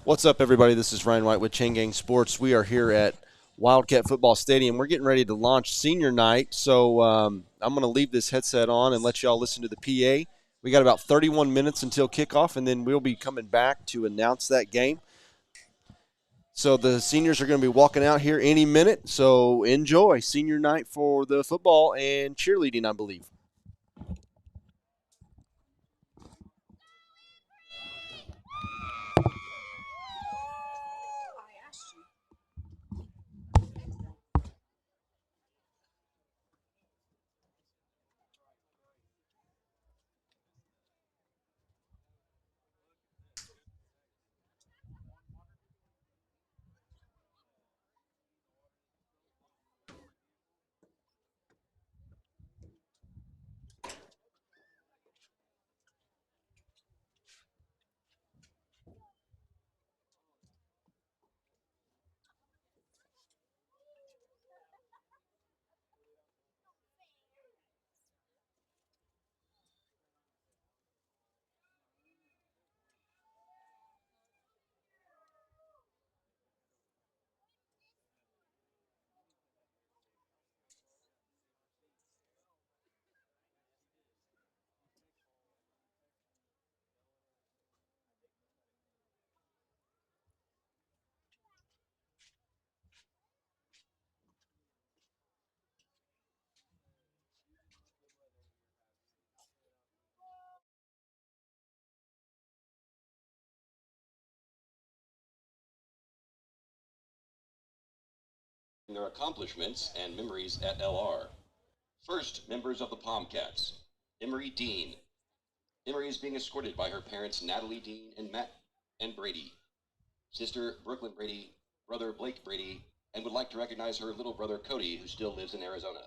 What's up, everybody? This is Ryan White with Chain Gang Sports. We are here at Wildcat Football Stadium. We're getting ready to launch senior night, so I'm going to leave this headset on and let you all listen to the PA. We got about 31 minutes until kickoff, and then we'll be coming back to announce that game. So the seniors are going to be walking out here any minute, so enjoy senior night for the football and cheerleading, I believe. Their accomplishments and memories at LR. First, members of the Palmcats. Emery Dean. Emery is being escorted by her parents Natalie Dean and Matt and Brady. Sister Brooklyn Brady, brother Blake Brady, and would like to recognize her little brother Cody, who still lives in Arizona.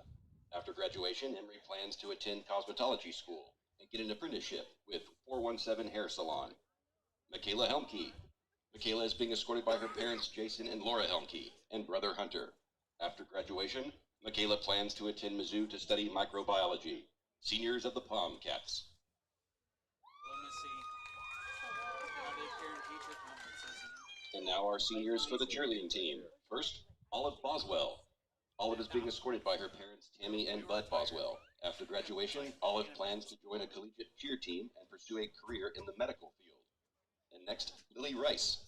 After graduation, Emery plans to attend cosmetology school and get an apprenticeship with 417 Hair Salon. Michaela Helmke. Michaela is being escorted by her parents Jason and Laura Helmke and brother Hunter. After graduation, Michaela plans to attend Mizzou to study microbiology. Seniors of the Palmcats. And now our seniors for the cheerleading team. First, Olive Boswell. Olive is being escorted by her parents Tammy and Bud Boswell. After graduation, Olive plans to join a collegiate cheer team and pursue a career in the medical field. And next, Lily Rice.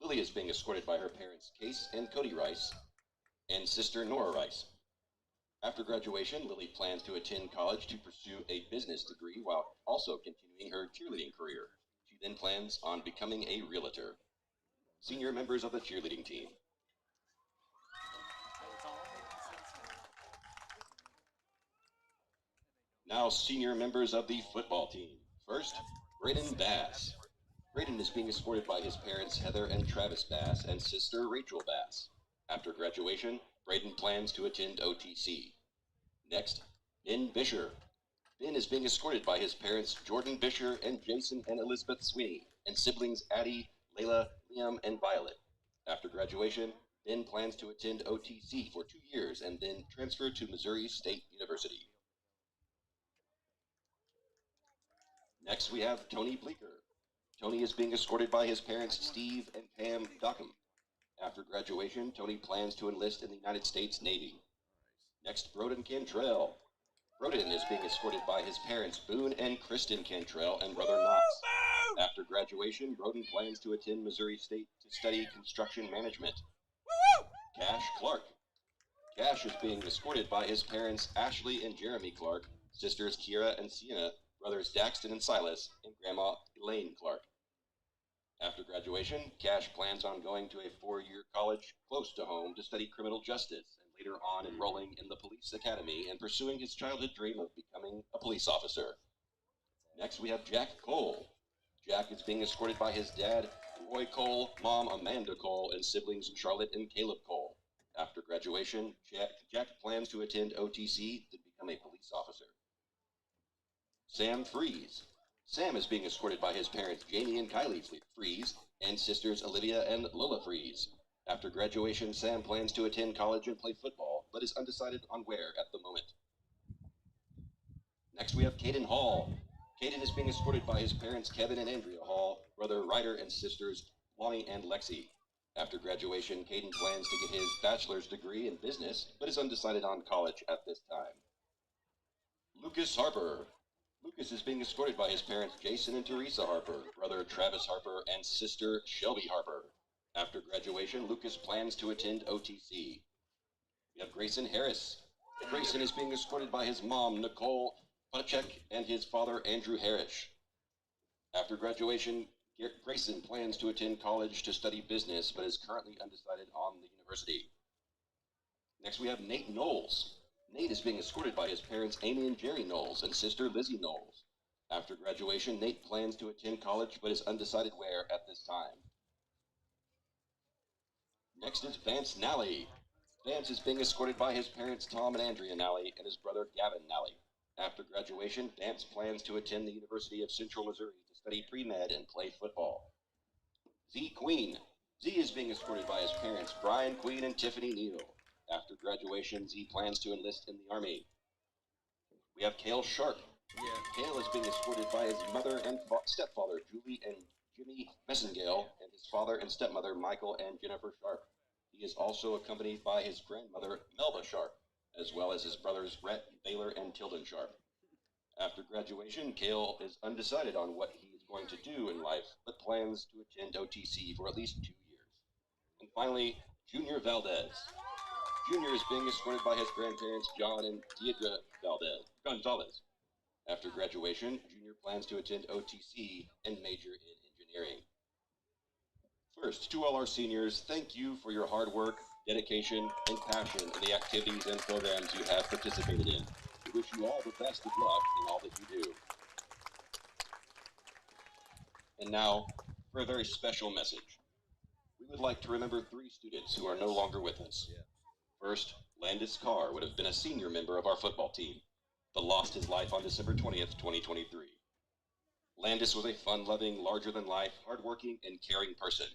Lily is being escorted by her parents Case and Cody Rice and sister Nora Rice. After graduation, Lily plans to attend college to pursue a business degree while also continuing her cheerleading career. She then plans on becoming a realtor. Senior members of the cheerleading team. Now senior members of the football team. First, Braden Bass. Braden is being escorted by his parents Heather and Travis Bass and sister Rachel Bass. After graduation, Braden plans to attend OTC. Next, Ben Bisher. Ben is being escorted by his parents Jordan Bisher and Jason and Elizabeth Sweeney and siblings Addie, Layla, Liam, and Violet. After graduation, Ben plans to attend OTC for 2 years and then transfer to Missouri State University. Next, we have Tony Bleeker. Tony is being escorted by his parents Steve and Pam Dockham. After graduation, Tony plans to enlist in the United States Navy. Next, Broden Cantrell. Broden is being escorted by his parents Boone and Kristen Cantrell and brother Knox. After graduation, Broden plans to attend Missouri State to study construction management. Cash Clark. Cash is being escorted by his parents Ashley and Jeremy Clark, sisters Kiera and Sienna, brothers Daxton and Silas, and grandma Elaine Clark. After graduation, Cash plans on going to a 4-year college close to home to study criminal justice and later on enrolling in the police academy and pursuing his childhood dream of becoming a police officer. Next, we have Jack Cole. Jack is being escorted by his dad, Roy Cole, mom Amanda Cole, and siblings Charlotte and Caleb Cole. After graduation, Jack plans to attend OTC to become a police officer. Sam Fries. Sam is being escorted by his parents Jamie and Kylie Fries and sisters Olivia and Lola Fries. After graduation, Sam plans to attend college and play football, but is undecided on where at the moment. Next, we have Caden Hall. Caden is being escorted by his parents Kevin and Andrea Hall, brother Ryder and sisters Lonnie and Lexi. After graduation, Caden plans to get his bachelor's degree in business, but is undecided on college at this time. Lucas Harper. Lucas is being escorted by his parents Jason and Teresa Harper, brother Travis Harper, and sister Shelby Harper. After graduation, Lucas plans to attend OTC. We have Grayson Harris. Grayson is being escorted by his mom, Nicole Potachek, and his father, Andrew Harris. After graduation, Grayson plans to attend college to study business, but is currently undecided on the university. Next, we have Nate Knowles. Nate is being escorted by his parents, Amy and Jerry Knowles, and sister, Lizzie Knowles. After graduation, Nate plans to attend college, but is undecided where at this time. Next is Vance Nally. Vance is being escorted by his parents, Tom and Andrea Nally, and his brother, Gavin Nally. After graduation, Vance plans to attend the University of Central Missouri to study pre-med and play football. Z Queen. Z is being escorted by his parents, Brian Queen and Tiffany Neal. After graduation, Z plans to enlist in the Army. We have Cale Sharp. Cale is being escorted by his mother and stepfather, Julie and Jimmy Messengale, and his father and stepmother, Michael and Jennifer Sharp. He is also accompanied by his grandmother, Melba Sharp, as well as his brothers, Rhett, Baylor, and Tilden Sharp. After graduation, Cale is undecided on what he is going to do in life, but plans to attend OTC for at least 2 years. And finally, Junior Valdez. Junior is being escorted by his grandparents, John and Deidre Gonzalez. After graduation, Junior plans to attend OTC and major in engineering. First, to all our seniors, thank you for your hard work, dedication, and passion in the activities and programs you have participated in. We wish you all the best of luck in all that you do. And now, for a very special message. We would like to remember 3 students who are no longer with us. First, Landis Carr would have been a senior member of our football team, but lost his life on December 20th, 2023. Landis was a fun-loving, larger-than-life, hardworking, and caring person.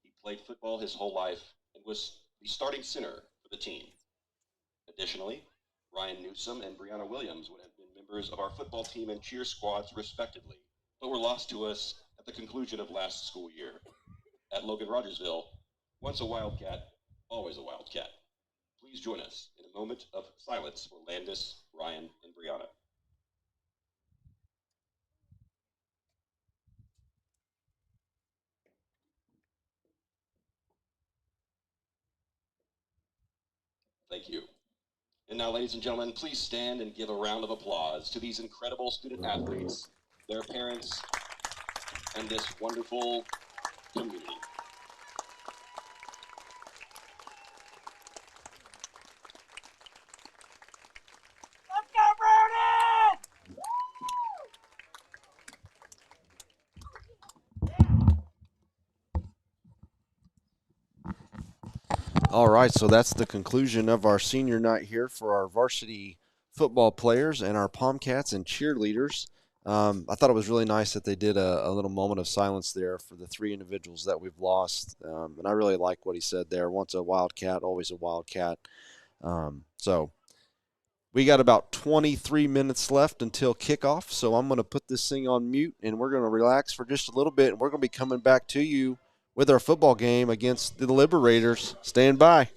He played football his whole life and was the starting center for the team. Additionally, Ryan Newsom and Brianna Williams would have been members of our football team and cheer squads respectively, but were lost to us at the conclusion of last school year. At Logan Rogersville, once a Wildcat, always a Wildcat. Please join us in a moment of silence for Landis, Ryan, and Brianna. Thank you. And now, ladies and gentlemen, please stand and give a round of applause to these incredible student athletes, their parents, and this wonderful community. Let's go, Brody! All right, so that's the conclusion of our senior night here for our varsity football players and our Palmcats and cheerleaders. I thought it was really nice that they did a little moment of silence there for the 3 individuals that we've lost. And I really like what he said there. Once a Wildcat, always a Wildcat. So we got about 23 minutes left until kickoff. So I'm going to put this thing on mute, and we're going to relax for just a little bit. And we're going to be coming back to you with our football game against the Liberators. Stand by.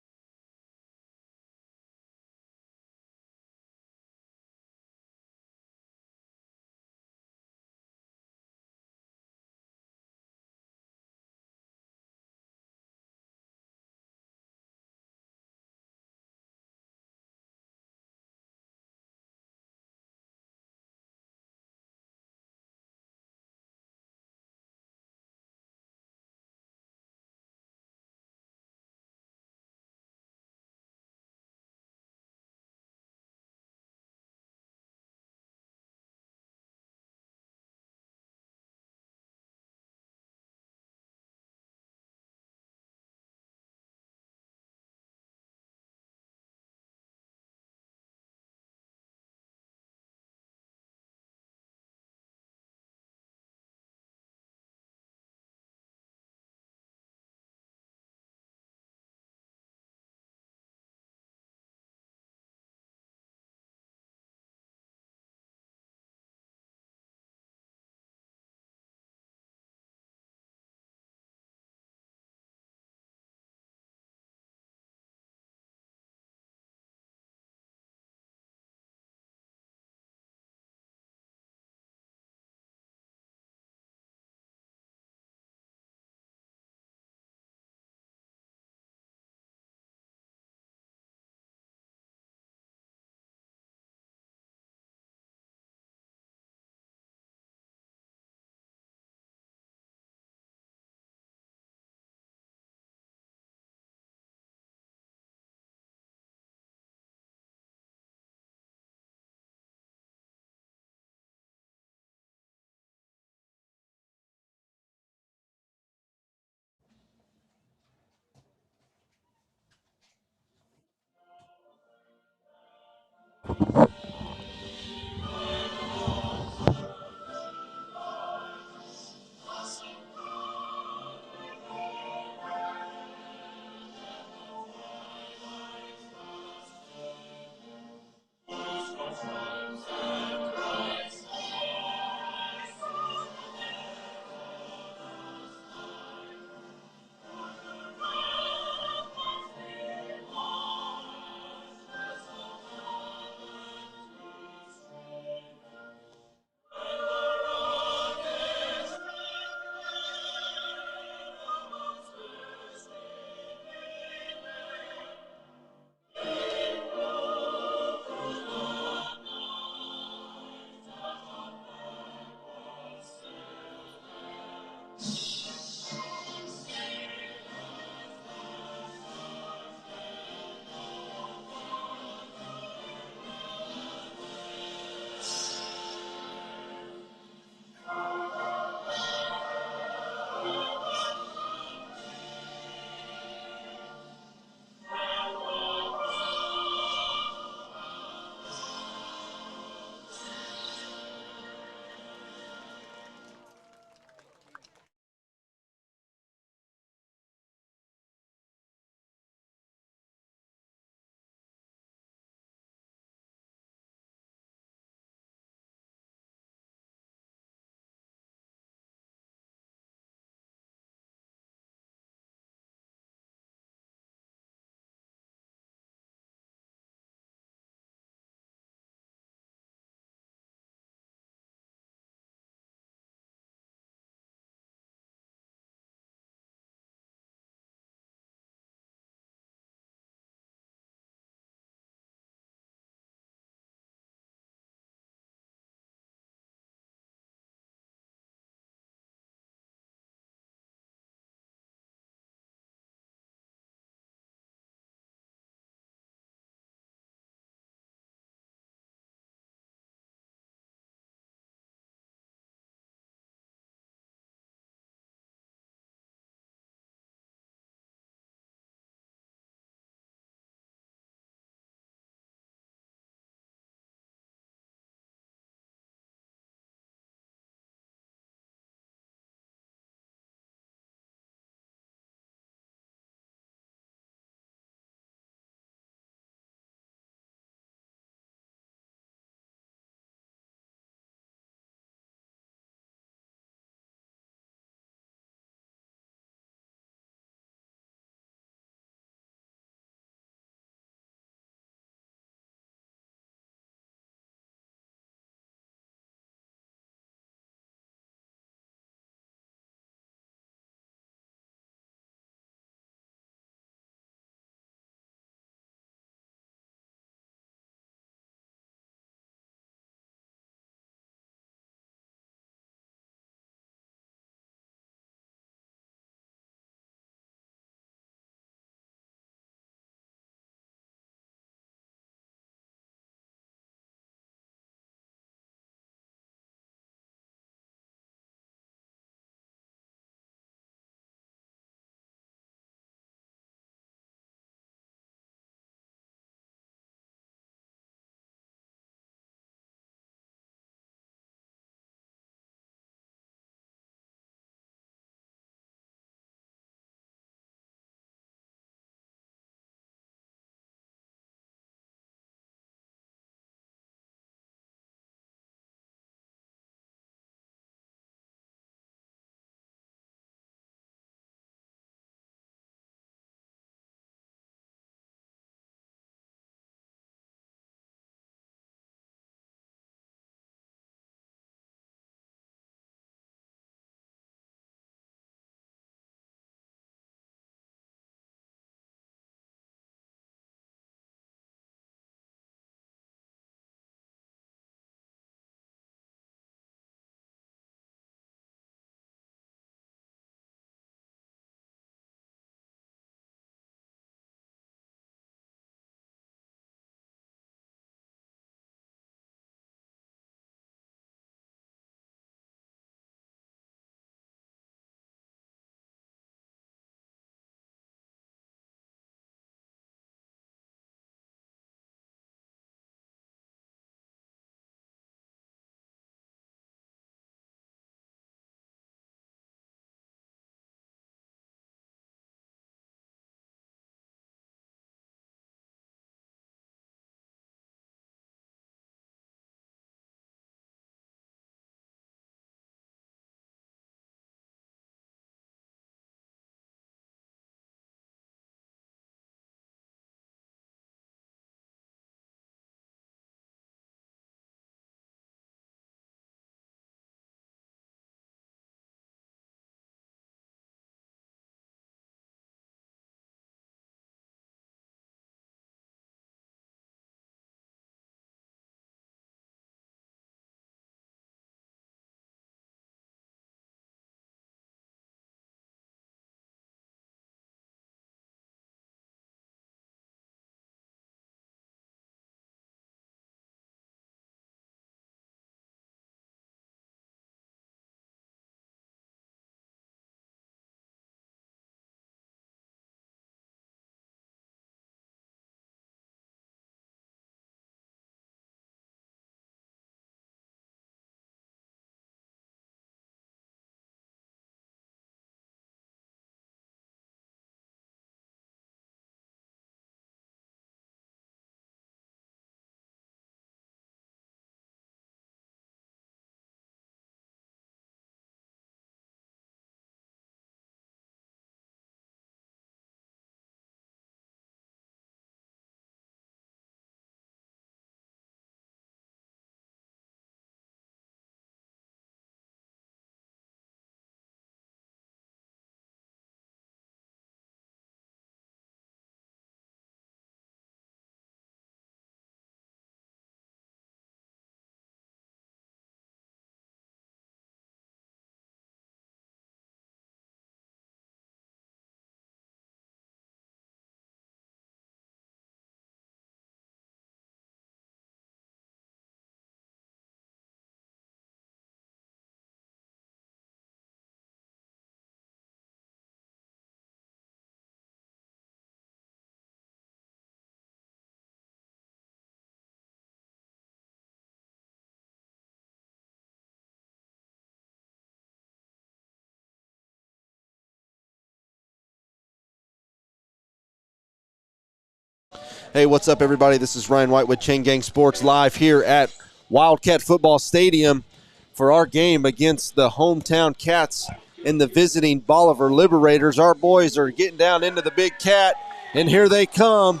Hey, what's up, everybody? This is Ryan White with Chain Gang Sports live here at Wildcat Football Stadium for our game against the hometown Cats and the visiting Bolivar Liberators. Our boys are getting down into the big cat, and here they come,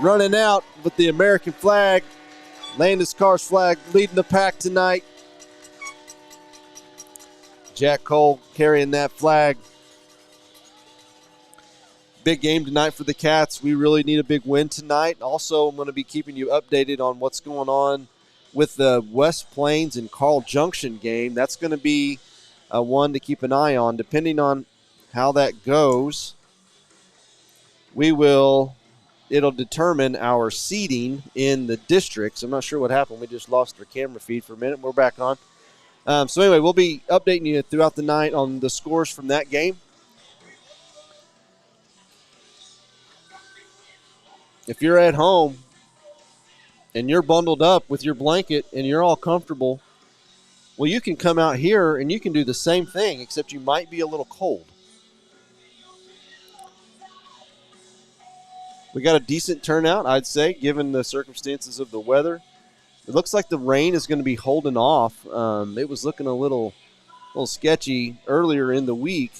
running out with the American flag, Landis Carr's flag, leading the pack tonight. Jack Cole carrying that flag. Big game tonight for the Cats. We really need a big win tonight. Also, I'm going to be keeping you updated on what's going on with the West Plains and Carl Junction game. That's going to be one to keep an eye on. Depending on how that goes, it'll determine our seeding in the districts. I'm not sure what happened. We just lost our camera feed for a minute. We're back on. So anyway, we'll be updating you throughout the night on the scores from that game. If you're at home and you're bundled up with your blanket and you're all comfortable, well, you can come out here and you can do the same thing, except you might be a little cold. We got a decent turnout, I'd say, given the circumstances of the weather. It looks like the rain is going to be holding off. It was looking a little sketchy earlier in the week,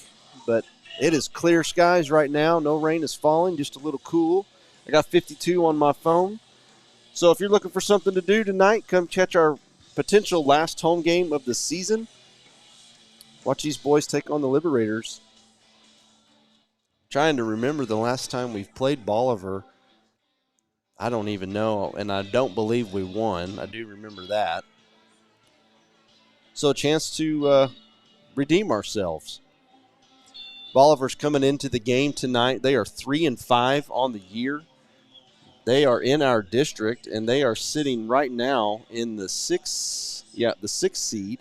but it is clear skies right now. No rain is falling, just a little cool. I got 52 on my phone. So if you're looking for something to do tonight, come catch our potential last home game of the season. Watch these boys take on the Liberators. Trying to remember the last time we've played Bolivar. I don't even know, and I don't believe we won. I do remember that. So a chance to redeem ourselves. Bolivar's coming into the game tonight. They are 3-5 on the year. They are in our district, and they are sitting right now in the sixth seed.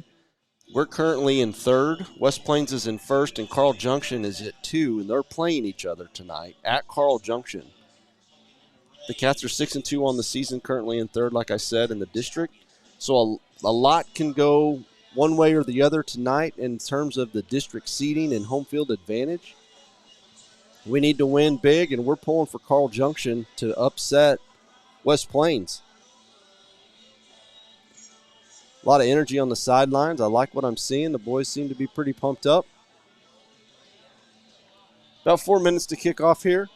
We're currently in third. West Plains is in first, and Carl Junction is at 2, and they're playing each other tonight at Carl Junction. The Cats are 6-2 on the season, currently in third, like I said, in the district. So a lot can go one way or the other tonight in terms of the district seeding and home field advantage. We need to win big, and we're pulling for Carl Junction to upset West Plains. A lot of energy on the sidelines. I like what I'm seeing. The boys seem to be pretty pumped up. About 4 minutes to kick off here.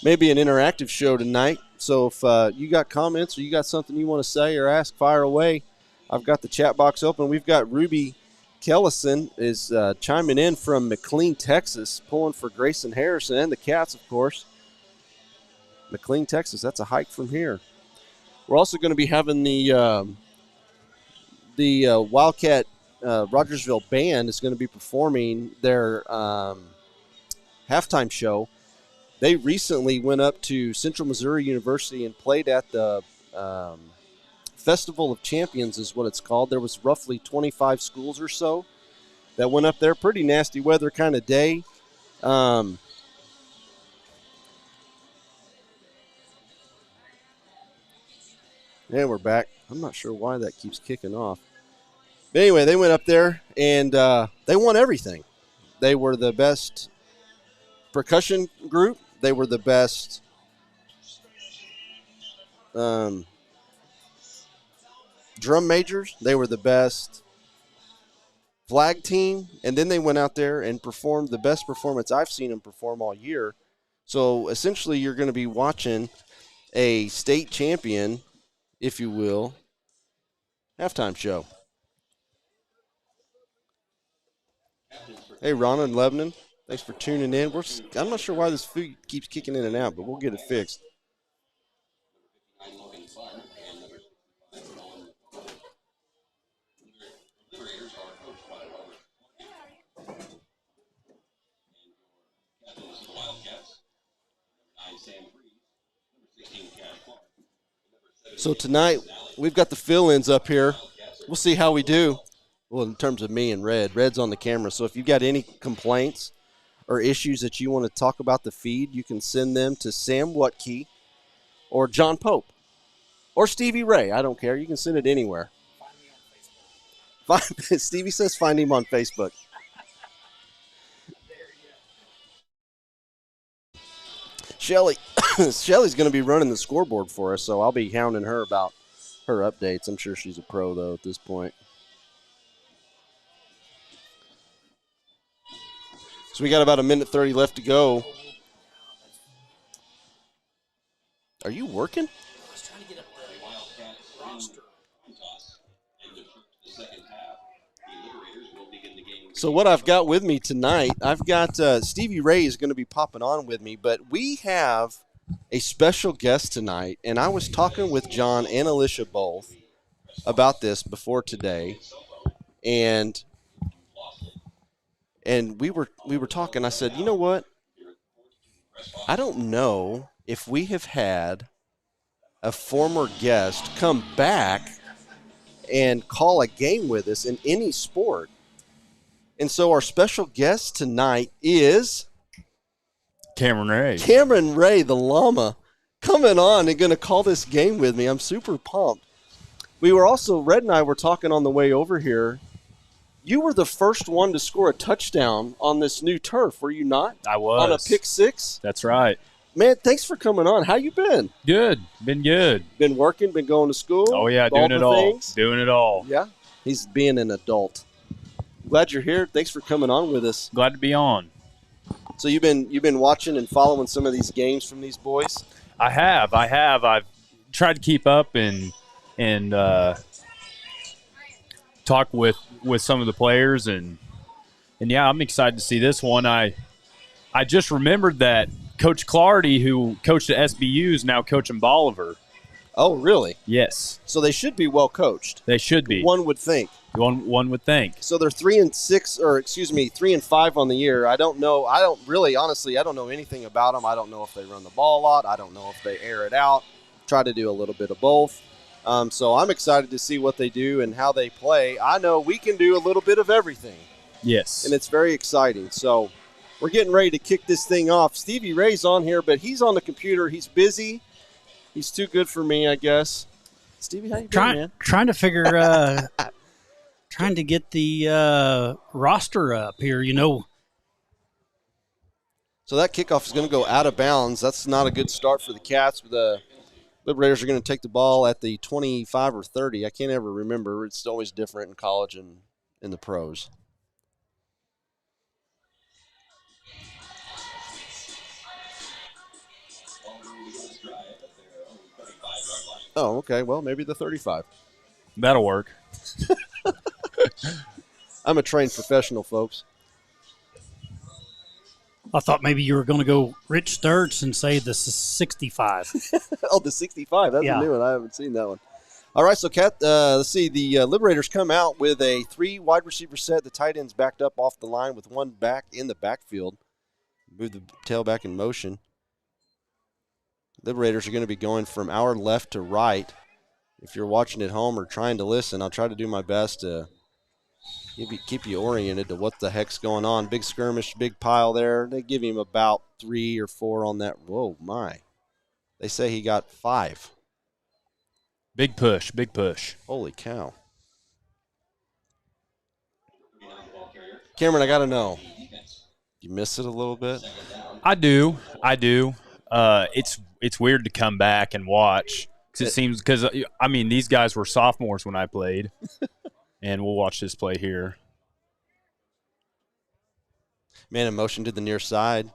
Maybe an interactive show tonight. So if you got comments or you got something you want to say or ask, fire away. I've got the chat box open. We've got Ruby Kellison is chiming in from McLean, Texas, pulling for Grayson Harrison and the Cats, of course. McLean, Texas, that's a hike from here. We're also going to be having the Wildcat Rogersville Band is going to be performing their halftime show. They recently went up to Central Missouri University and played at the Festival of Champions is what it's called. There was roughly 25 schools or so that went up there. Pretty nasty weather kind of day. And we're back. I'm not sure why that keeps kicking off. But anyway, they went up there and they won everything. They were the best percussion group. They were the best drum majors. They were the best flag team. And then they went out there and performed the best performance I've seen them perform all year. So essentially you're going to be watching a state champion, if you will, halftime show. Hey, Ronna and Lebanon, thanks for tuning in. I'm not sure why this food keeps kicking in and out, but we'll get it fixed. So tonight, we've got the fill-ins up here. We'll see how we do. Well, in terms of me and Red. Red's on the camera. So if you've got any complaints or issues that you want to talk about the feed, you can send them to Sam Wutkey or John Pope or Stevie Ray. I don't care. You can send it anywhere. Stevie says find him on Facebook. Shelly's going to be running the scoreboard for us, so I'll be hounding her about her updates. I'm sure she's a pro, though, at this point. So we got about 1:30 left to go. Are you working? I was trying to get up the roster. So what I've got with me tonight, I've got Stevie Ray is going to be popping on with me, but we have a special guest tonight, and I was talking with John and Alicia both about this before today, and we were talking. I said, you know what? I don't know if we have had a former guest come back and call a game with us in any sport. And so our special guest tonight is Cameron Ray. Cameron Ray, the llama, coming on and going to call this game with me. I'm super pumped. We were also, Red and I were talking on the way over here. You were the first one to score a touchdown on this new turf, were you not? I was. On a pick six? That's right. Man, thanks for coming on. How you been? Good. Been good. Been working, been going to school? Oh, yeah, doing it all. Things? Doing it all. Yeah, he's being an adult. Glad you're here. Thanks for coming on with us. Glad to be on. So you've been watching and following some of these games from these boys? I have. I've tried to keep up and talk with some of the players and yeah, I'm excited to see this one. I just remembered that Coach Clardy, who coached at SBU, is now coaching Bolivar. Oh, really? Yes. So they should be well coached. They should be. One would think. One would think. So they're 3-5 on the year. I don't know. Honestly, I don't know anything about them. I don't know if they run the ball a lot. I don't know if they air it out. Try to do a little bit of both. So I'm excited to see what they do and how they play. I know we can do a little bit of everything. Yes. And it's very exciting. So we're getting ready to kick this thing off. Stevie Ray's on here, but he's on the computer. He's busy. He's too good for me, I guess. Stevie, how you doing, man? Trying to figure trying to get the roster up here, So that kickoff is going to go out of bounds. That's not a good start for the Cats. The Liberators are going to take the ball at the 25 or 30. I can't ever remember. It's always different in college and in the pros. Oh, okay. Well, maybe the 35. That'll work. I'm a trained professional, folks. I thought maybe you were going to go Rich Sturts and say the 65. Oh, the 65. That's Yeah. a new one. I haven't seen that one. All right, so, Kat, let's see. The Liberators come out with a 3-wide receiver set. The tight end's backed up off the line with one back in the backfield. Move the tailback in motion. Liberators are going to be going from our left to right. If you're watching at home or trying to listen, I'll try to do my best to keep you oriented to what the heck's going on. Big skirmish, big pile there. They give him about 3 or 4 on that. Whoa, my. They say he got 5. Big push, big push. Holy cow. Cameron, I got to know. You miss it a little bit? I do. It's weird to come back and watch because it seems these guys were sophomores when I played, and we'll watch this play here. Man in motion to the near side.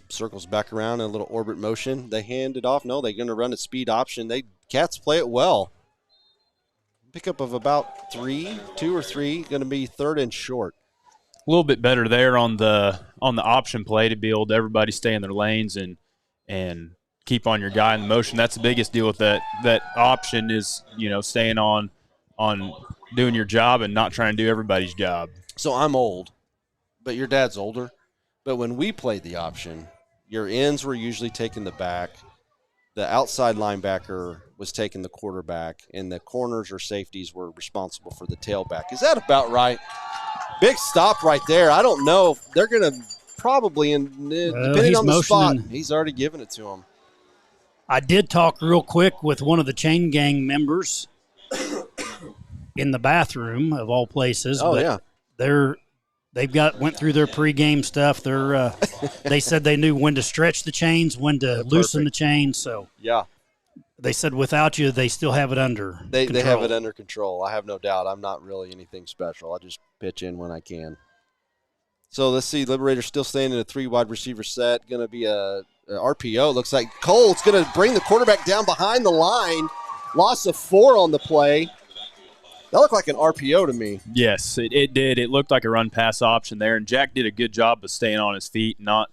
Circles back around in a little orbit motion. They hand it off. No, they're going to run a speed option. Cats play it well. Pickup of about 2 or 3. Going to be 3rd and short. A little bit better there on the option play to be able to everybody stay in their lanes and keep on your guy in the motion. That's the biggest deal with that option is, staying on doing your job and not trying to do everybody's job. So I'm old, but your dad's older. But when we played the option, your ends were usually taking the back. The outside linebacker was taking the quarterback, and the corners or safeties were responsible for the tailback. Is that about right? Big stop right there. I don't know. They're going to probably, depending on the spot, he's already given it to him. I did talk real quick with one of the chain gang members, in the bathroom of all places. Oh, but yeah. went through their pregame stuff. They said they knew when to stretch the chains, when to loosen the chains. So yeah, they said without you, they still have it under they control. have it under control. I have no doubt. I'm not really anything special. I just pitch in when I can. So let's see. Liberators still staying in a 3 wide receiver set. Going to be a RPO. Looks like Cole's going to bring the quarterback down behind the line. Loss of 4 on the play. That looked like an RPO to me. Yes, it did. It looked like a run-pass option there, and Jack did a good job of staying on his feet, not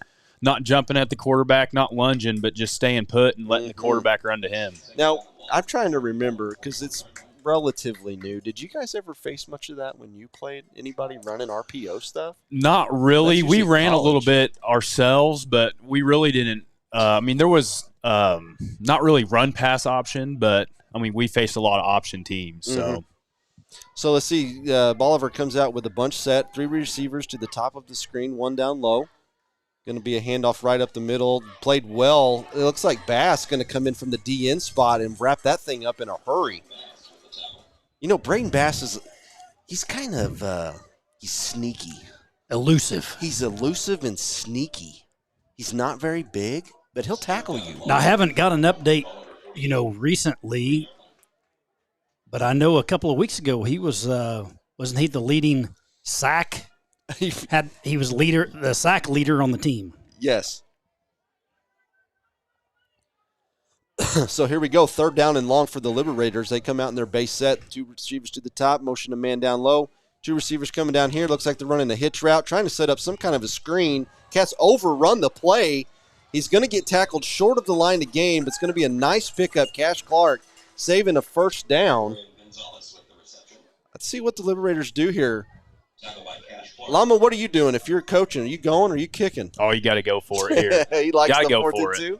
jumping at the quarterback, not lunging, but just staying put and letting the quarterback run to him. Now, I'm trying to remember because it's relatively new. Did you guys ever face much of that when you played? Anybody running RPO stuff? Not really. We ran college. A little bit ourselves, but we really didn't. There was not really run-pass option, but, we faced a lot of option teams, so. So let's see. Bolivar comes out with a bunch set, 3 receivers to the top of the screen, 1 down low. Going to be a handoff right up the middle. Played well. It looks like Bass going to come in from the DN spot and wrap that thing up in a hurry. Braden Bass he's kind of he's sneaky. Elusive. He's elusive and sneaky. He's not very big, but he'll tackle you. Now, I haven't got an update, recently, but I know a couple of weeks ago he was wasn't he the leading sack? He was the sack leader on the team. Yes. So here we go. 3rd down and long for the Liberators. They come out in their base set. 2 receivers to the top. Motion a man down low. 2 receivers coming down here. Looks like they're running a hitch route, trying to set up some kind of a screen. Cats overrun the play. He's going to get tackled short of the line to gain, but it's going to be a nice pickup. Cash Clark saving a 1st down. Let's see what the Liberators do here. Lama, what are you doing? If you're coaching, are you going or are you kicking? Oh, you got to go for it here. He likes the go 4th and 2.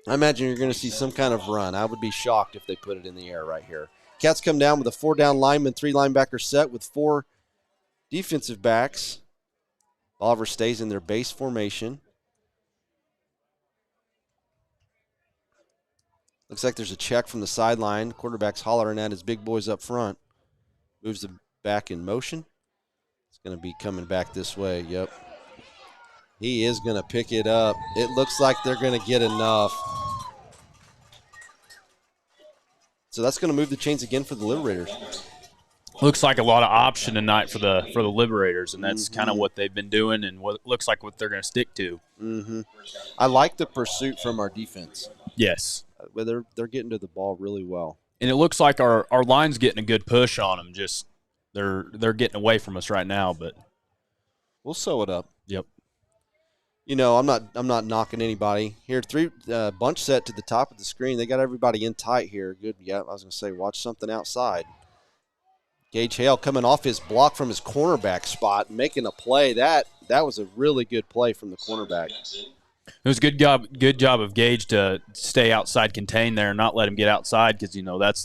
I imagine you're going to see some kind of run. I would be shocked if they put it in the air right here. Cats come down with a 4-down lineman, 3 linebacker set with 4 defensive backs. Bolivar stays in their base formation. Looks like there's a check from the sideline. Quarterback's hollering at his big boys up front. Moves them back in motion. It's going to be coming back this way. Yep. He is going to pick it up. It looks like they're going to get enough. So that's going to move the chains again for the Liberators. Looks like a lot of option tonight for the Liberators, and that's kind of what they've been doing and what looks like what they're going to stick to. I like the pursuit from our defense. Yes. They're getting to the ball really well. And it looks like our line's getting a good push on them. Just they're getting away from us right now, but we'll sew it up. Yep. I'm not knocking anybody. Here, 3 bunch set to the top of the screen. They got everybody in tight here. Good. Yeah, I was going to say, watch something outside. Gage Hale coming off his block from his cornerback spot, making a play. That was a really good play from the cornerback. It was a good job of Gage to stay outside contained there and not let him get outside because,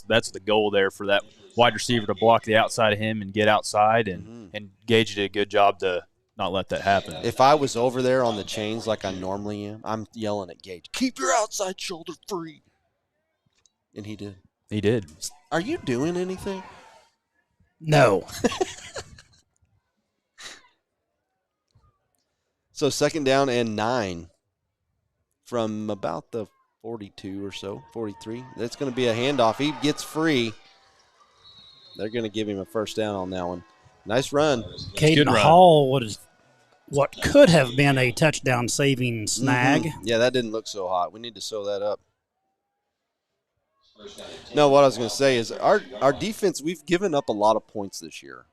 that's the goal there for that wide receiver to block the outside of him and get outside, and Gage did a good job to not let that happen. If I was over there on the chains like I normally am, I'm yelling at Gage, keep your outside shoulder free. And he did. He did. Are you doing anything? No. So 2nd down and 9 from about the 42 or so, 43. That's going to be a handoff. He gets free. They're going to give him a 1st down on that one. Nice run. Caden Hall, what could have been a touchdown-saving snag. Yeah, that didn't look so hot. We need to sew that up. No, what I was going to say is our defense, we've given up a lot of points this year.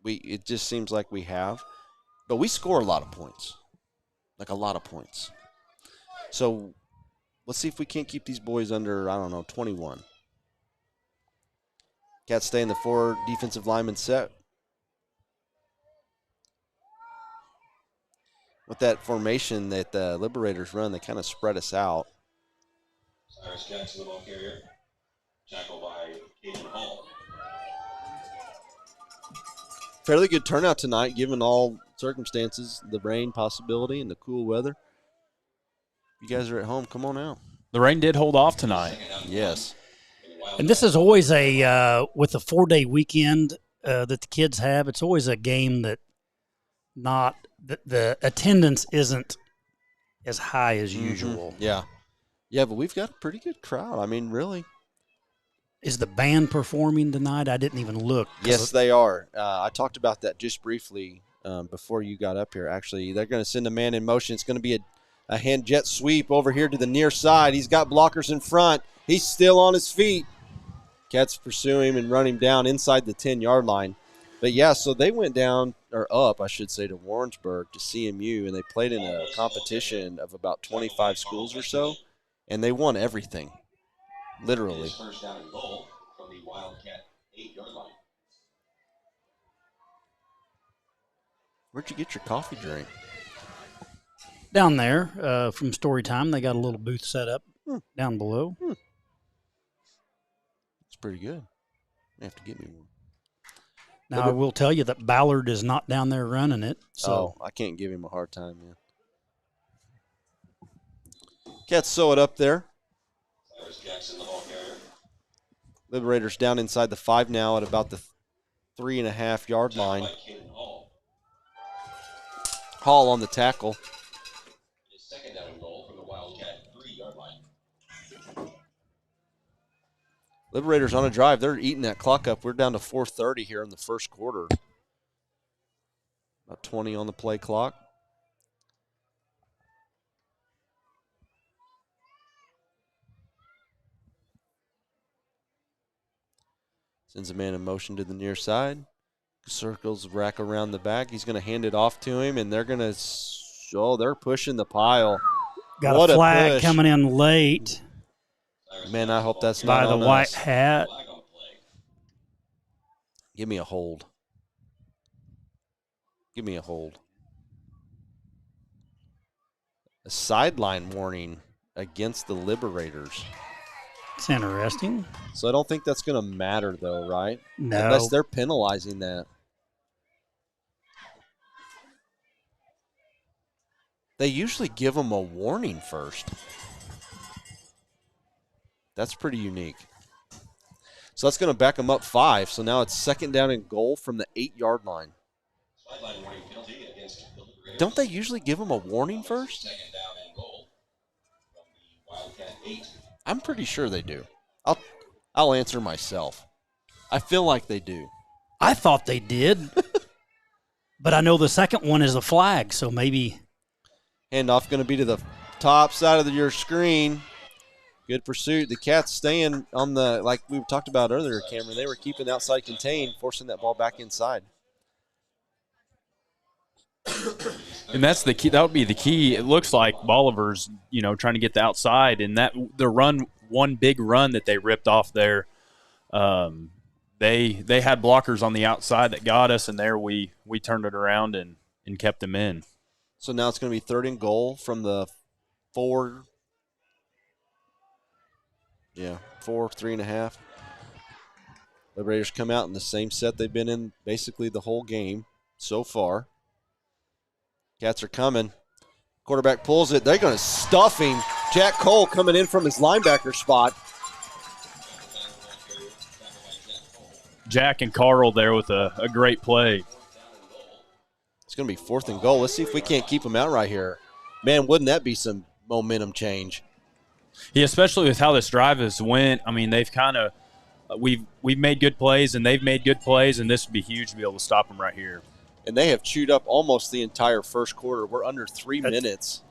It just seems like we have. But we score a lot of points. Like a lot of points. So let's see if we can't keep these boys under, 21. Cats stay in the 4 defensive lineman set. With that formation that the Liberators run, they kind of spread us out. Cyrus Jackson, the ball carrier. Tackled by Caden Hall. Fairly good turnout tonight, given all circumstances, the rain possibility and the cool weather. You guys are at home, come on out. The rain did hold off tonight. Yes. And this is always with a 4-day weekend that the kids have, it's always a game that the attendance isn't as high as usual. Yeah. Yeah, but we've got a pretty good crowd. I mean, really. Is the band performing tonight? I didn't even look. Yes, they are. I talked about that just briefly before you got up here. Actually, they're going to send a man in motion. It's going to be a hand jet sweep over here to the near side. He's got blockers in front. He's still on his feet. Cats pursue him and run him down inside the 10-yard line. But, yeah, so they went down, or up, I should say, to Warrensburg to CMU, and they played in a competition of about 25 schools or so, and they won everything, literally. First down and goal from the Wildcat 8-yard line. Where'd you get your coffee drink? Down there from Story Time, they got a little booth set up down below. It's pretty good. You have to get me one. Now, I will tell you that Ballard is not down there running it. So I can't give him a hard time, man. Cats sew it up there. Jackson, the ball carrier. Liberators down inside the 5 now at about the 3.5-yard line. Hall on the tackle. Second down and goal from the Wildcat 3-yard line. Liberators on a drive. They're eating that clock up. We're down to 4:30 here in the first quarter. About 20 on the play clock. Sends a man in motion to the near side. Circles rack around the back. He's going to hand it off to him, and they're going to they're pushing the pile. Got What a a flag push. coming in late Man, I hope that's by not the on white us. hat. Give me a hold. Give me a hold. A sideline warning against the Liberators. It's interesting. So I don't think that's going to matter, though, right? No. Unless they're penalizing that. They usually give them a warning first. That's pretty unique. So that's going to back them up 5. So now it's second down and goal from the 8-yard line. Sideline warning penalty against the Liberators. Don't they usually give them a warning first? Second down and goal from the Wildcat 8. I'm pretty sure they do. I'll answer myself. I feel like they do. I thought they did. But I know the second one is a flag, so maybe. Handoff going to be to the top side of your screen. Good pursuit. The Cats staying on the, like we talked about earlier, Cameron, they were keeping outside contained, forcing that ball back inside. And that's the key. That would be the key. It looks like Bolivar's, trying to get the outside, and that the one big run that they ripped off there. They had blockers on the outside that got us, and there we turned it around and kept them in. So now it's going to be third and goal from the 4. Yeah, 4, 3.5. Liberators come out in the same set they've been in basically the whole game so far. Cats are coming. Quarterback pulls it. They're going to stuff him. Jack Cole coming in from his linebacker spot. Jack and Carl there with a great play. It's going to be fourth and goal. Let's see if we can't keep them out right here. Man, wouldn't that be some momentum change? Yeah, especially with how this drive has went. I mean, they've kind of we've made good plays, and they've made good plays, and this would be huge to be able to stop them right here. And they have chewed up almost the entire first quarter. We're under 3 minutes.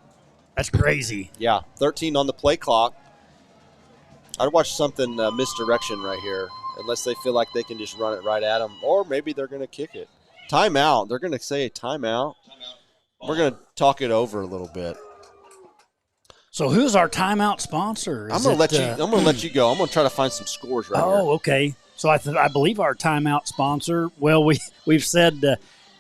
That's crazy. Yeah, 13 on the play clock. I'd watch something misdirection right here, unless they feel like they can just run it right at them, or maybe they're going to kick it. Timeout. They're going to say a timeout. We're going to talk it over a little bit. So who's our timeout sponsor? I'm going to let you. I'm going to let you go. I'm going to try to find some scores right here. Oh, okay. So I believe our timeout sponsor. Well, we've said.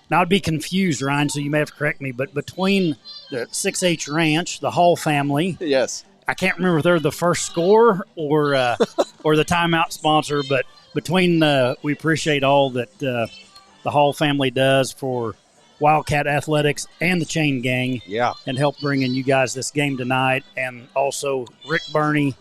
Now I'd be confused, Ryan. So you may have to correct me. But between the 6H Ranch, the Hall family. Yes. I can't remember if they're the first score or the timeout sponsor. But between we appreciate all that the Hall family does for Wildcat Athletics and the Chain Gang. Yeah. And help bringing you guys this game tonight. And also Rick Burney,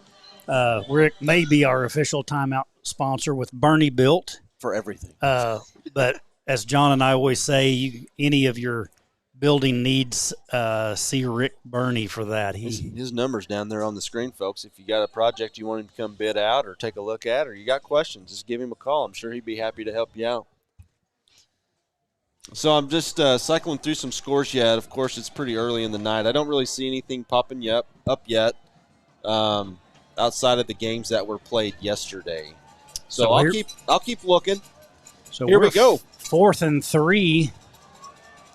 Rick may be our official timeout sponsor with Bernie Built. For everything. But as John and I always say, any of your building needs, see Rick Burney for that. His number's down there on the screen, folks. If you got a project you want him to come bid out or take a look at, or you got questions, just give him a call. I'm sure he'd be happy to help you out. So I'm just cycling through some scores yet. Of course, it's pretty early in the night. I don't really see anything popping up yet outside of the games that were played yesterday. So I'll keep looking. So here we go. 4th and 3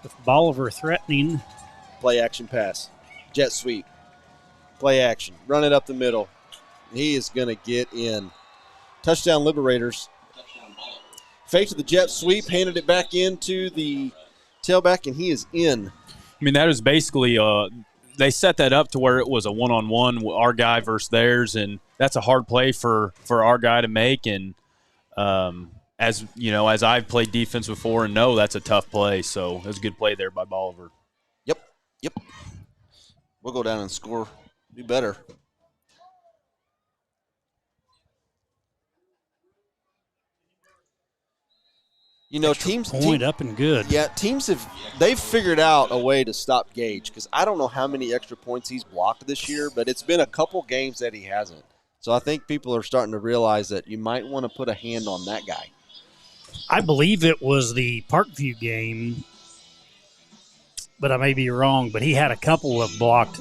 with Bolivar threatening. Play action pass. Jet sweep. Play action. Run it up the middle. He is going to get in. Touchdown Liberators. Fake to the jet sweep. Handed it back into the tailback, and he is in. I mean, that is basically they set that up to where it was a one-on-one, our guy versus theirs, and that's a hard play for our guy to make. And as you know, as I've played defense before and know that's a tough play, so it was a good play there by Bolivar. Yep. We'll go down and score. Do better. You know, teams up and good. Yeah, they've figured out a way to stop Gage, because I don't know how many extra points he's blocked this year, but it's been a couple games that he hasn't. So I think people are starting to realize that you might want to put a hand on that guy. I believe it was the Parkview game, but I may be wrong, but he had a couple of blocked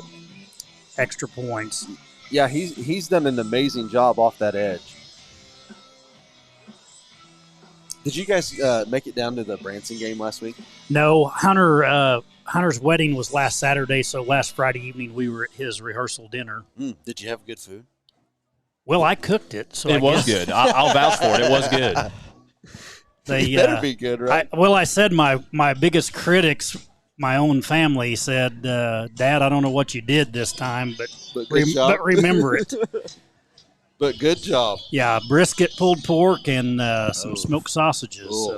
extra points. Yeah, he's done an amazing job off that edge. Did you guys make it down to the Branson game last week? No, Hunter's wedding was last Saturday, so last Friday evening we were at his rehearsal dinner. Did you have good food? Well, I cooked it, so it was good. I'll vouch for it. It was good. It better be good, right? I said my biggest critics, my own family, said, Dad, I don't know what you did this time, but remember it. But good job. Yeah, brisket, pulled pork, and some smoked sausages.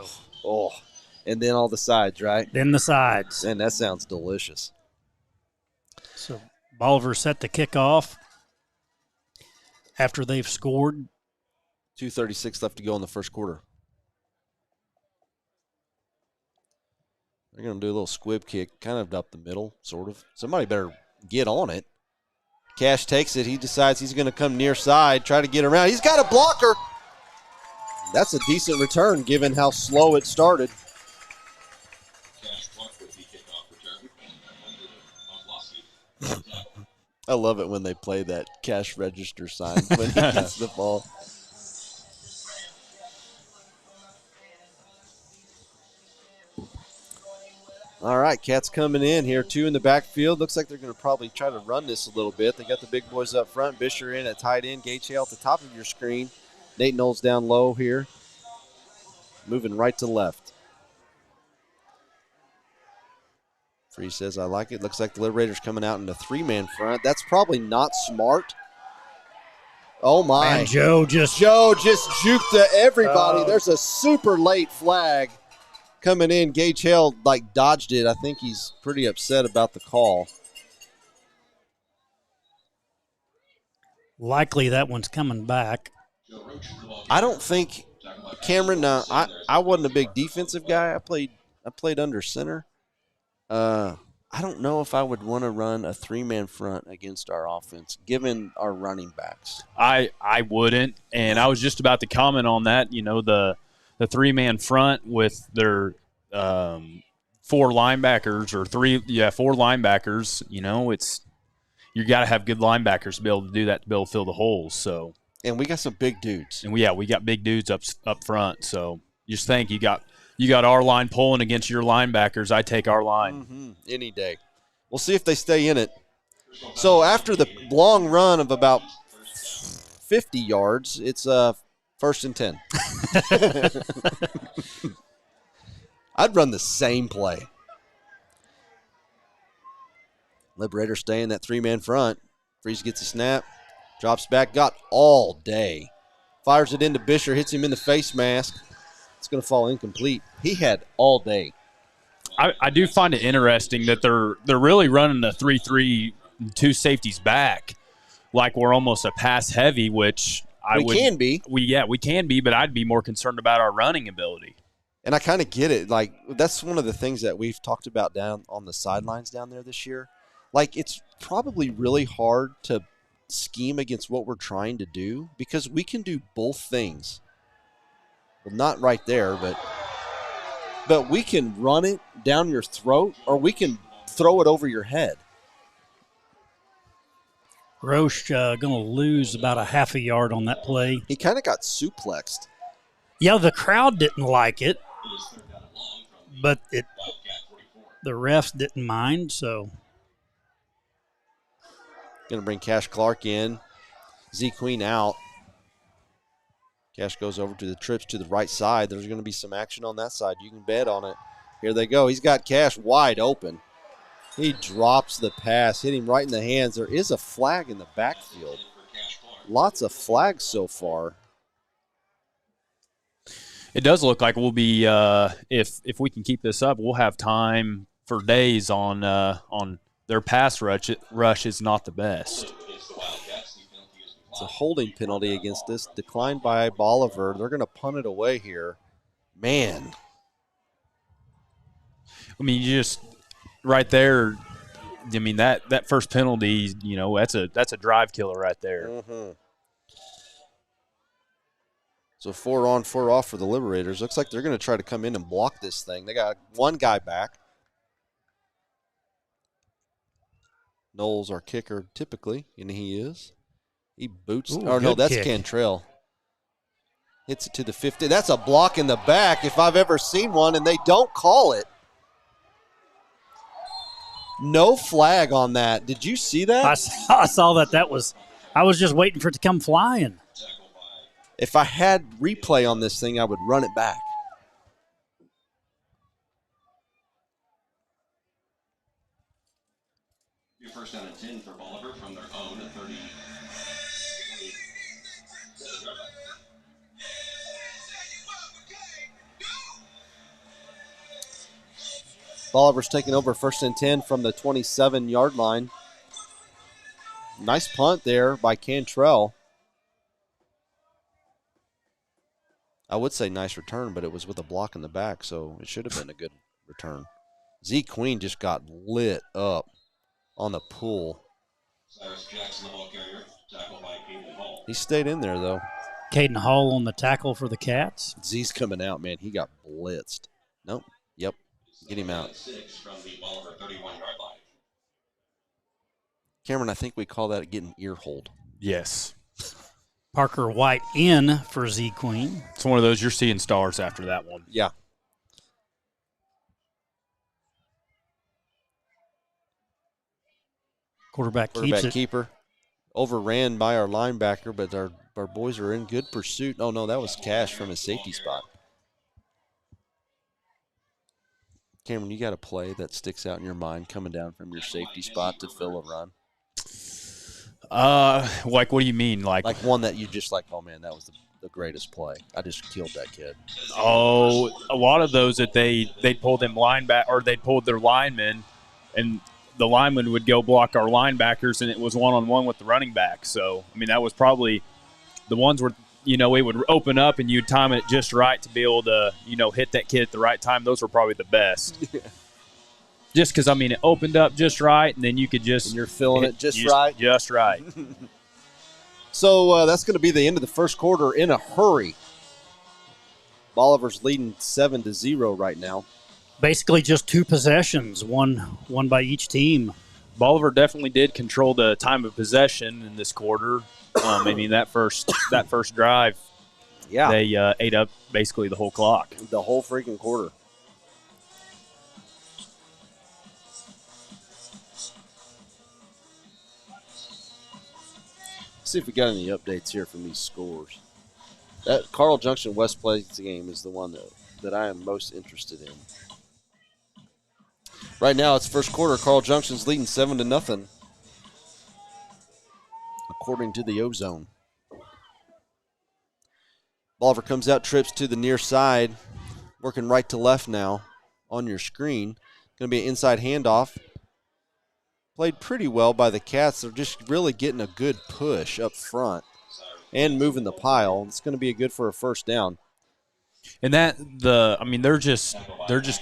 And then all the sides, right? Then the sides. And that sounds delicious. So Bolivar set to kick off after they've scored. 2:36 left to go in the first quarter. They're going to do a little squib kick, kind of up the middle, sort of. Somebody better get on it. Cash takes it. He decides he's going to come near side, try to get around. He's got a blocker. That's a decent return given how slow it started. I love it when they play that cash register sign when he gets the ball. All right, Cats coming in here. 2 in the backfield. Looks like they're going to probably try to run this a little bit. They got the big boys up front. Bisher in at tight end. Gage Hale at the top of your screen. Nate Knowles down low here. Moving right to left. Free says, I like it. Looks like the Liberators coming out in the 3-man front. That's probably not smart. Oh, my. And Joe just juked to everybody. There's a super late flag coming in. Gage Hale, dodged it. I think he's pretty upset about the call. Likely that one's coming back. I don't think Cameron. I wasn't a big defensive guy. I played under center. I don't know if I would want to run a 3-man front against our offense, given our running backs. I wouldn't, and I was just about to comment on that. You know, the 3-man front with their 4 linebackers or 4 linebackers. You know, you got to have good linebackers to be able to do that, to be able to fill the holes. So, and we got some big dudes. And we got big dudes up front. So just think you got our line pulling against your linebackers. I take our line any day. We'll see if they stay in it. So after the long run of about 50 yards, it's 1st and 10. I'd run the same play. Liberator stay in that 3-man front. Freeze gets a snap, drops back, got all day. Fires it into Bisher, hits him in the face mask. It's going to fall incomplete. He had all day. I do find it interesting that they're really running a 3-3, 2 safeties back. like we're almost a pass heavy, which we can be. We can be, but I'd be more concerned about our running ability. And I kind of get it. Like, that's one of the things that we've talked about down on the sidelines down there this year. Like, it's probably really hard to scheme against what we're trying to do because we can do both things. Well, not right there, but we can run it down your throat or we can throw it over your head. Roche going to lose about a half a yard on that play. He kind of got suplexed. Yeah, the crowd didn't like it, but the refs didn't mind, so. Going to bring Cash Clark in. Z Queen out. Cash goes over to the trips to the right side. There's going to be some action on that side. You can bet on it. Here they go. He's got Cash wide open. He drops the pass, hit him right in the hands. There is a flag in the backfield. Lots of flags so far. It does look like we'll be if we can keep this up, we'll have time for days on their pass rush is not the best. It's a holding penalty against this, declined by Bolivar. They're going to punt it away here. Man. I mean, you just right there. I mean that first penalty, that's a drive killer right there. Mm-hmm. So 4 on, 4 off for the Liberators. Looks like they're going to try to come in and block this thing. They got one guy back. Knowles, our kicker, typically, and he is. He boots. Ooh, no, that's kick. Cantrell. Hits it to the 50. That's a block in the back if I've ever seen one, and they don't call it. No flag on that. Did you see that? I saw that. I was just waiting for it to come flying. If I had replay on this thing, I would run it back. Your first down and 10 for Bolivar from their own 30. Bolivar's taking over 1st and 10 from the 27-yard line. Nice punt there by Cantrell. I would say nice return, but it was with a block in the back, so it should have been a good return. Z Queen just got lit up on the pool. Cyrus Jackson, the ball carrier, tackled by Caden Hall. He stayed in there, though. Caden Hall on the tackle for the Cats. Z's coming out, man. He got blitzed. Nope. Yep. Get him out. 6 from the Bolivar 31-yard line. Cameron, I think we call that getting ear-holed. Yes. Parker White in for Z Queen. It's one of those you're seeing stars after that one. Yeah. Quarterback keeps it. Keeper. Overran by our linebacker, but our boys are in good pursuit. Oh, no, that was Cash from his safety spot. Cameron, you got a play that sticks out in your mind coming down from your safety spot to fill a run? Like what do you mean? Like one that you just like, oh, man, that was the greatest play. I just killed that kid. Oh, a lot of those that they'd pull them linebacker or they'd pull their linemen, and the lineman would go block our linebackers, and it was one-on-one with the running back. So, I mean, that was probably the ones where, it would open up and you'd time it just right to be able to, hit that kid at the right time. Those were probably the best. Yeah. Just because, it opened up just right, and then you could just – and you're filling it just right? Just right. So that's going to be the end of the first quarter in a hurry. Bolivar's leading 7-0 right now. Basically just 2 possessions, one by each team. Bolivar definitely did control the time of possession in this quarter. That first drive, yeah, they ate up basically the whole clock. The whole freaking quarter. See if we got any updates here from these scores. That Carl Junction West Plains game is the one that I am most interested in. Right now, it's first quarter. Carl Junction's leading 7-0, according to the Ozone. Bolivar comes out, trips to the near side, working right to left now on your screen. Going to be an inside handoff. played pretty well by the Cats. They're just really getting a good push up front and moving the pile. It's going to be good for a first down. And they're just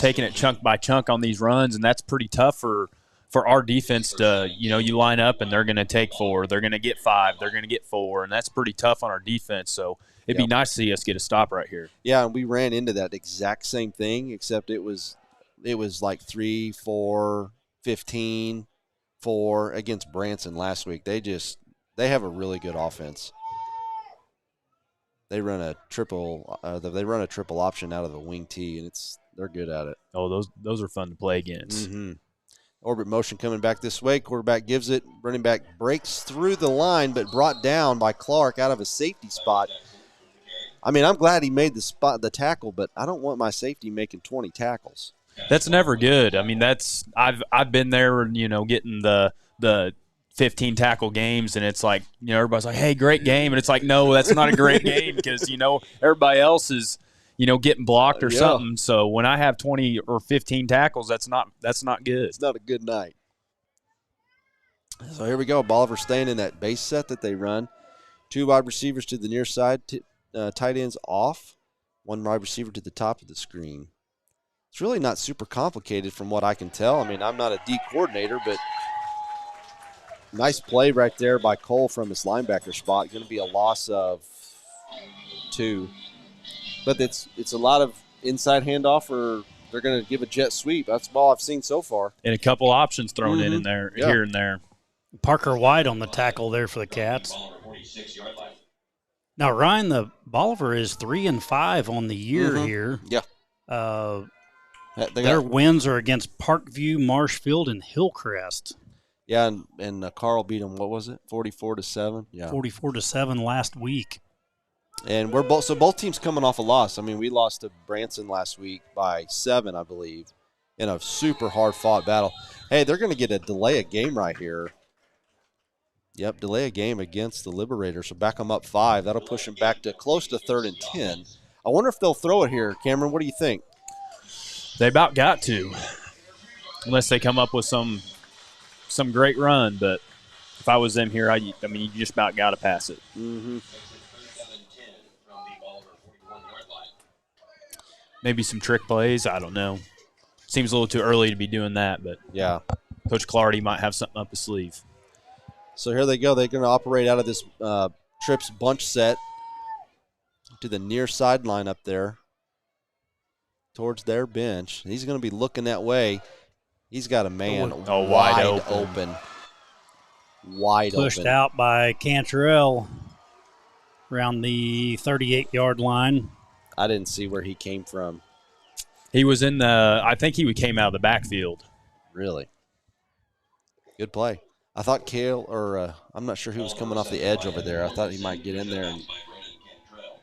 taking it chunk by chunk on these runs, and that's pretty tough for our defense to, you line up and they're going to take 4, they're going to get 5, they're going to get 4, and that's pretty tough on our defense. So it'd be nice to see us get a stop right here. Yeah, and we ran into that exact same thing, except it was like 3, 4, 15, 4 against Branson last week. They have a really good offense. They run a triple option out of the wing tee, and they're good at it. Oh, those are fun to play against. Mm-hmm. Orbit motion coming back this way. Quarterback gives it. Running back breaks through the line, but brought down by Clark out of a safety spot. I mean, I'm glad he made the tackle, but I don't want my safety making 20 tackles. That's never good. I mean, I've been there, getting the 15 tackle games, and it's like, everybody's like, hey, great game, and it's like, no, that's not a great game because everybody else is getting blocked or something. So when I have 20 or 15 tackles, that's not good. It's not a good night. So here we go. Bolivar staying in that base set that they run. 2 wide receivers to the near side, tight ends off, 1 wide receiver to the top of the screen. It's really not super complicated from what I can tell. I mean, I'm not a D coordinator, but nice play right there by Cole from his linebacker spot. Going to be a loss of 2. But it's a lot of inside handoff, or they're going to give a jet sweep. That's all I've seen so far. And a couple options thrown in there, here and there. Parker White on the tackle there for the Cats. Now, Ryan, the Bolivar is 3-5 on the year here. Yeah. Their wins are against Parkview, Marshfield, and Hillcrest. Yeah, and Carl beat them. What was it? 44-7. Yeah. 44-7 last week. And both teams coming off a loss. I mean, we lost to Branson last week by 7, I believe, in a super hard-fought battle. Hey, they're going to get a delay a game right here. Yep, delay a game against the Liberators. So back them up 5. That'll push them back to close to 3rd and 10. I wonder if they'll throw it here. Cameron, what do you think? They about got to, unless they come up with some great run. But if I was them here, I mean, you just about got to pass it. Mm-hmm. Maybe some trick plays. I don't know. Seems a little too early to be doing that, but yeah, Coach Clardy might have something up his sleeve. So here they go. They're going to operate out of this trips bunch set to the near sideline up there towards their bench. He's going to be looking that way. He's got a man wide open. Pushed out by Cantrell around the 38-yard line. I didn't see where he came from. He was I think he came out of the backfield. Really? Good play. I thought I'm not sure who was coming off the edge over there. I thought he might get in there and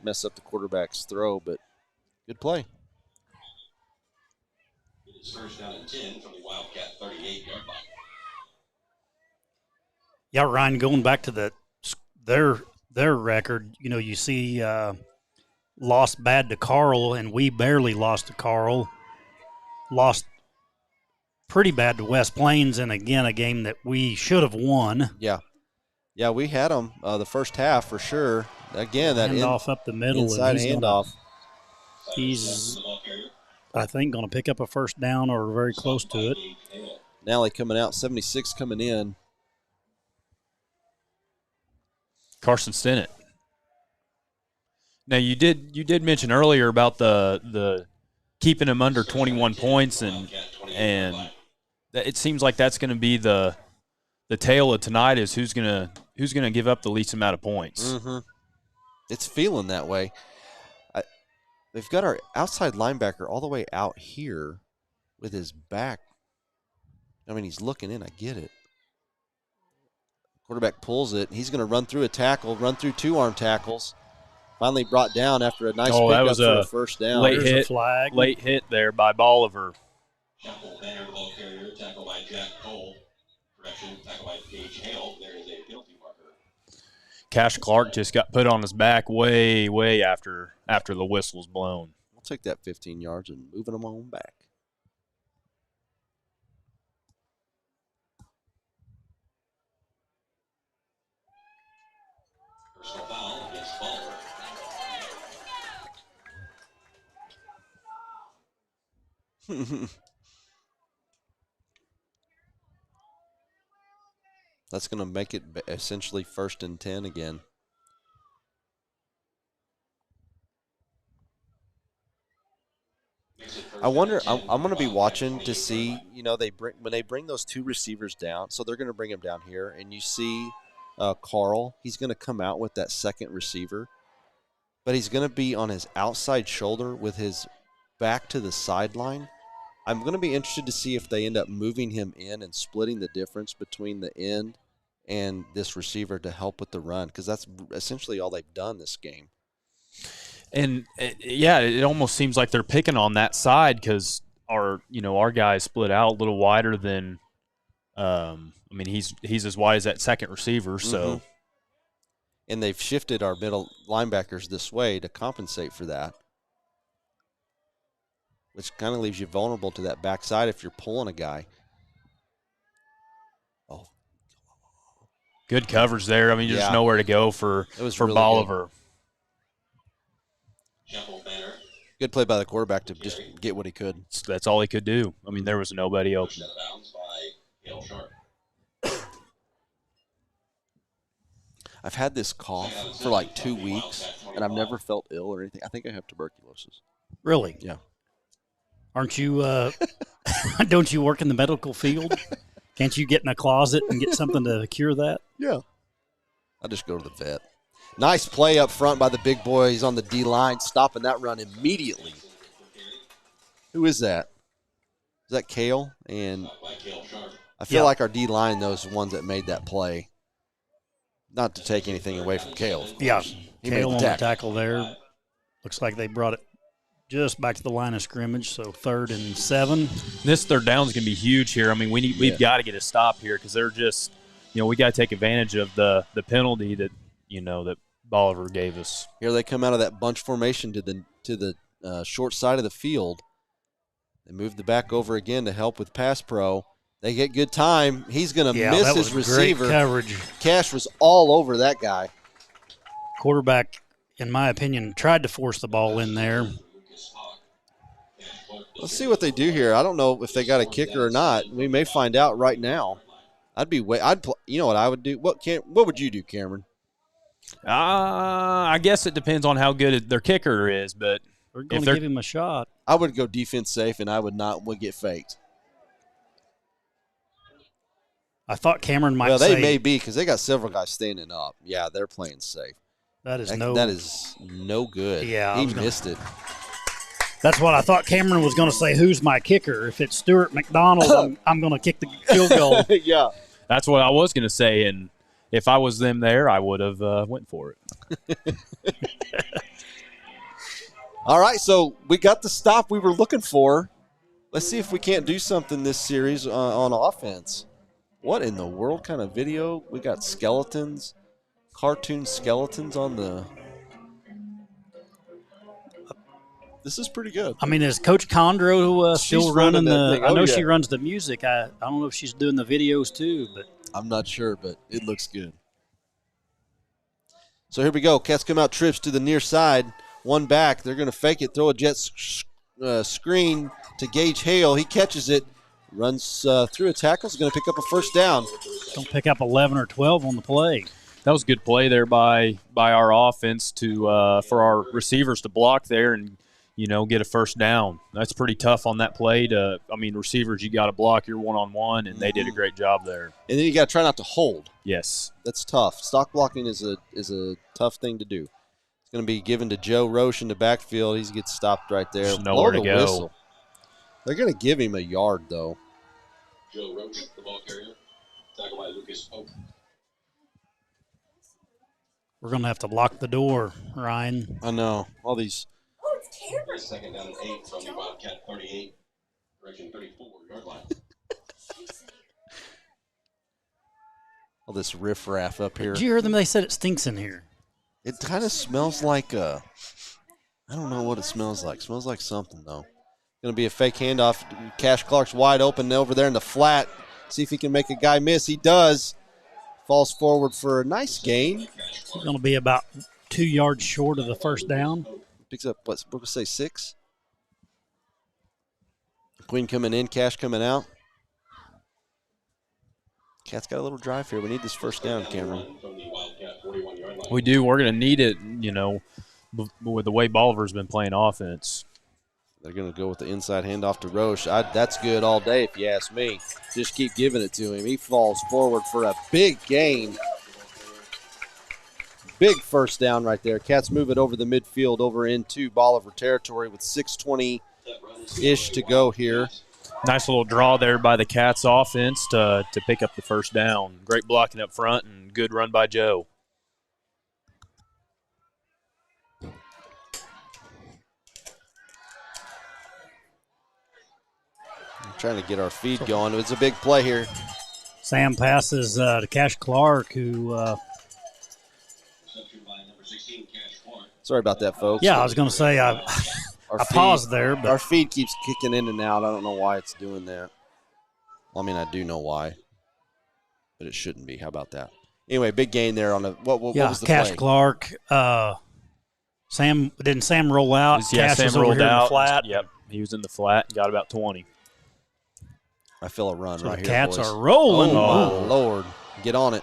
mess up the quarterback's throw, but good play. It is first down and 10 from the Wildcat 38-yard line. Yeah, Ryan, going back to their record, you see lost bad to Carl, and we barely lost to Carl. Lost pretty bad to West Plains, and again, a game that we should have won. Yeah. Yeah, we had them the first half for sure. Again, that handoff up the middle. Inside handoff. He's, I think, going to pick up a first down or very close to it. Nally coming out, 76 coming in. Carson Stinnett. Now you did mention earlier about the keeping him under 21 points, and it seems like that's going to be the tale of tonight is who's going to give up the least amount of points. Mm-hmm. It's feeling that way. They've got our outside linebacker all the way out here with his back. I mean, he's looking in. I get it. Quarterback pulls it. He's going to run through a tackle, run through 2 arm tackles. Finally brought down after a nice pickup for a first down. Late hit there by Bolivar. Shuffle banner, the ball carrier, tackle by Jack Cole. Correction, tackle by Paige Hale. There is a penalty marker. Cash Clark just got put on his back way after the whistle's blown. We'll take that 15 yards and moving them on back. That's going to make it essentially 1st and 10 again. I wonder. I'm going to be watching to see. You know, when they bring those 2 receivers down. So they're going to bring them down here, and you see Carl. He's going to come out with that 2nd receiver, but he's going to be on his outside shoulder with his back to the sideline. I'm going to be interested to see if they end up moving him in and splitting the difference between the end and this receiver to help with the run, because that's essentially all they've done this game. And it almost seems like they're picking on that side because our guys split out a little wider than. I mean, he's as wide as that 2nd receiver, so. And they've shifted our middle linebackers this way to compensate for that, which kind of leaves you vulnerable to that backside if you're pulling a guy. Oh, good coverage there. I mean, there's nowhere to go for really Bolivar. Good play by the quarterback to just get what he could. That's all he could do. I mean, there was nobody open. I've had this cough for like 2 weeks, and I've never felt ill or anything. I think I have tuberculosis. Really? Yeah. Aren't you? Don't you work in the medical field? Can't you get in a closet and get something to cure that? Yeah. I'll just go to the vet. Nice play up front by the big boys on the D-line, stopping that run immediately. Who is that? Is that Kale? And I feel like our D-line, those ones that made that play. Not to take anything away from Kale. Yeah. He Kale made on the tackle there. Looks like they brought it just back to the line of scrimmage, so 3rd and 7. This 3rd down is going to be huge here. I mean, we've got to get a stop here because they're just, we got to take advantage of the penalty that that Bolivar gave us. Here they come out of that bunch formation to the short side of the field. They move the back over again to help with pass pro. They get good time. He's going to miss his receiver. Great coverage. Cash was all over that guy. Quarterback, in my opinion, tried to force the ball in there. Let's see what they do here. I don't know if they got a kicker or not. We may find out right now. You know what I would do? What would you do, Cameron? I guess it depends on how good their kicker is, but we're going to give him a shot. I would go defense safe, and I would get faked. I thought Cameron might say. Well, they may be because they got several guys standing up. Yeah, they're playing safe. That is no good. Yeah, he missed it. That's what I thought Cameron was going to say. Who's my kicker? If it's Stuart McDonald, I'm going to kick the field goal. Yeah, that's what I was going to say, and if I was them there, I would have went for it. All right, so we got the stop we were looking for. Let's see if we can't do something this series on offense. What in the world kind of video? We got skeletons, cartoon skeletons on the. This is pretty good. I mean, is Coach Condro still running the? Oh, I know she runs the music. I don't know if she's doing the videos too, but I'm not sure, but it looks good. So here we go. Cats come out trips to the near side. One back. They're going to fake it, throw a jet screen to Gage Hale. He catches it, runs through a tackle. He's going to pick up a 1st down. Don't pick up 11 or 12 on the play. That was a good play there by our offense to for our receivers to block there and get a 1st down. That's pretty tough on that play. Receivers, you got to block your one-on-one, and they did a great job there. And then you got to try not to hold. Yes, that's tough. Stock blocking is a tough thing to do. It's going to be given to Joe Roche in the backfield. He gets stopped right there. There's nowhere to go. Whistle. They're going to give him a yard though. Joe Roche, the ball carrier, tackled by Lucas Oak. We're going to have to lock the door, Ryan. I know all these. Oh, it's Cameron. 2nd down and 8 from the Wildcat 38, direction 34-yard line. All this riffraff up here. Did you hear them? They said it stinks in here. It kind of smells like I don't know what it smells like. It smells like something though. Going to be a fake handoff. Cash Clark's wide open over there in the flat. See if he can make a guy miss. He does. Falls forward for a nice gain. He's going to be about 2 yards short of the 1st down. Picks up, we're going to say 6? Queen coming in, Cash coming out. Cat's got a little drive here. We need this first down, Cameron. We do. We're going to need it, with the way Bolivar's been playing offense. They're going to go with the inside handoff to Roche. That's good all day if you ask me. Just keep giving it to him. He falls forward for a big gain. Big first down right there. Cats move it over the midfield over into Bolivar territory with 6:20-ish to go here. Nice little draw there by the Cats offense to pick up the first down. Great blocking up front and good run by Joe. Trying to get our feed going. It's a big play here. Sam passes to Cash Clark, who sorry about that, folks. I was going to say I paused there. But our feed keeps kicking in and out. I don't know why it's doing that. I mean, I do know why, but it shouldn't be. How about that? Anyway, big gain there on the what was the Cash play? Clark. Didn't Sam roll out? Cash Sam was over rolled here in out. the flat. Yep, he was in the flat and got about 20. I feel a run So right the here, Cats boys. are rolling. Oh, my Lord. Get on it.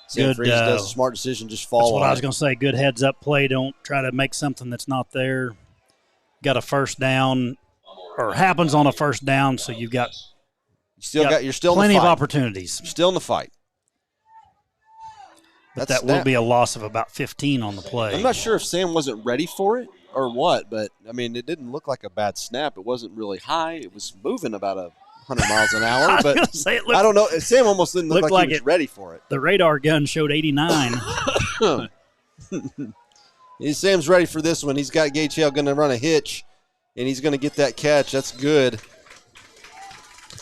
Sam Good, Freeze does a smart decision, just fall That's what on I was it. going to say. Good heads-up play. Don't try to make something that's not there. Got a first down, or happens on a first down, so you've got You're still plenty in the of fight. opportunities. You're still in the fight. But that will be a loss of about 15 on the play. I'm not sure if Sam wasn't ready for it or what, but, I mean, it didn't look like a bad snap. It wasn't really high. It was moving about 100 miles an hour. I was But gonna say, it looked, I don't know. Sam almost didn't look looked like he like was ready for it. the radar gun showed 89. Sam's ready for this one. He's got Gage Hale going to run a hitch, and he's going to get that catch. That's good.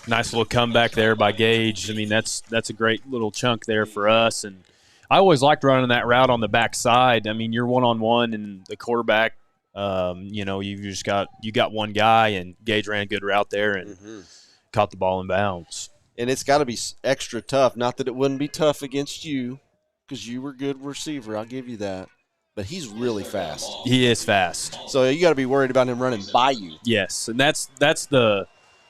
Nice little comeback there by Gage. I mean, that's a great little chunk there for us. And I always liked running that route on the backside. I mean, you're one-on-one, and the quarterback, you got one guy, and Gage ran a good route there and caught the ball in bounds. And it's got to be extra tough. Not that it wouldn't be tough against you, because you were a good receiver. I'll give you that. But he's really fast. He is fast. So you got to be worried about him running by you. Yes, and that's the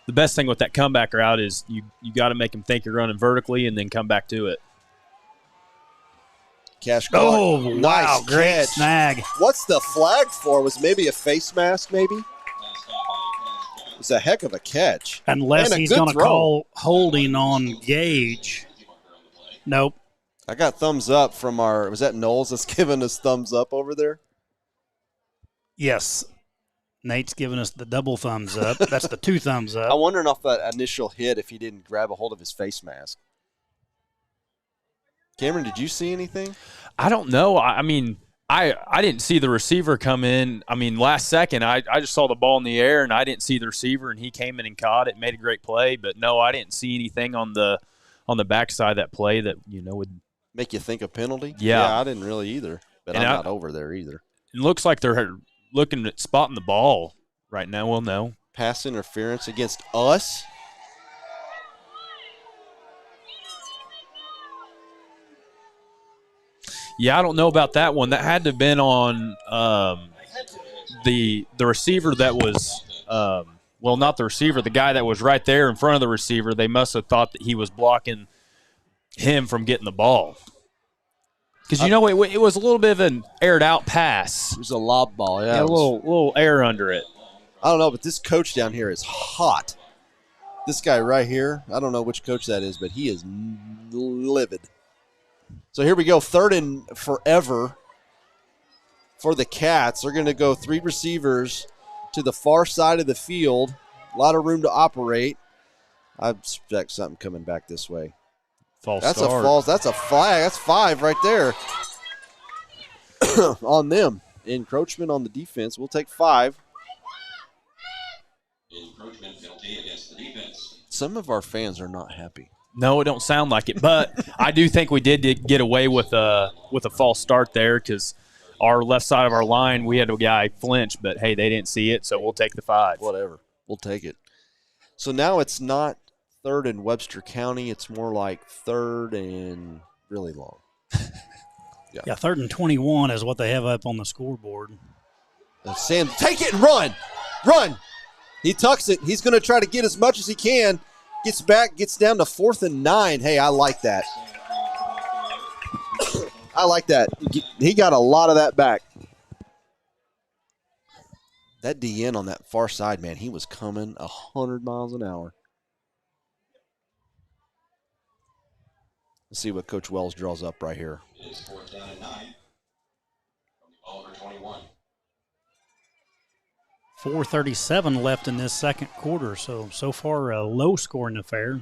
best thing with that comeback route is you got to make him think you're running vertically and then come back to it. Cash Clark. Oh, Nice wow, great catch. snag. What's the flag for? Was maybe a face mask, maybe? It's a heck of a catch. Unless And a he's good going to throw. call holding on Gage. Nope. I got thumbs up from was that Knowles that's giving us thumbs up over there? Yes. Nate's giving us the double thumbs up. That's the 2 thumbs I'm up. wondering off that initial hit if he didn't grab a hold of his face mask. Cameron, did you see anything? I don't know. I mean, I didn't see the receiver come in. I mean, last second, I just saw the ball in the air, and I didn't see the receiver, and he came in and caught it, made a great play. But, no, I didn't see anything on the backside of that play that, would – Make you think a penalty? Yeah. I didn't really either, but And I'm I- not over there either. it looks like they're looking at spotting the ball right now. Well, no. Pass interference against us? Yeah, I don't know about that one. That had to have been on the receiver that was not the receiver, the guy that was right there in front of the receiver. They must have thought that he was blocking him from getting the ball. Because, it was a little bit of an aired-out pass. It was a lob ball, yeah. Had a little air under it. I don't know, but this coach down here is hot. This guy right here, I don't know which coach that is, but he is livid. So here we go, 3rd and forever for the Cats. They're going to go 3 receivers to the far side of the field. A lot of room to operate. I expect something coming back this way. That's a false. That's a flag. That's 5 right there on them. Encroachment on the defense. We'll take 5. Encroachment penalty against the defense. Some of our fans are not happy. No, it don't sound like it. But I do think we did get away with a false start there because our left side of our line, we had a guy flinch, but, hey, they didn't see it, so we'll take the 5. Whatever. We'll take it. So now it's not 3rd in Webster County. It's more like 3rd and really long. Yeah, 3rd and 21 is what they have up on the scoreboard. Sam, take it and run. Run. He tucks it. He's going to try to get as much as he can. Gets back, gets down to 4th and 9. Hey, I like that. I like that. He got a lot of that back. That DN on that far side, man, he was coming 100 miles an hour. Let's see what Coach Wells draws up right here. It is 4th down and 9 from the Bolivar 21. 4:37 left in this second quarter, so far a low-scoring affair.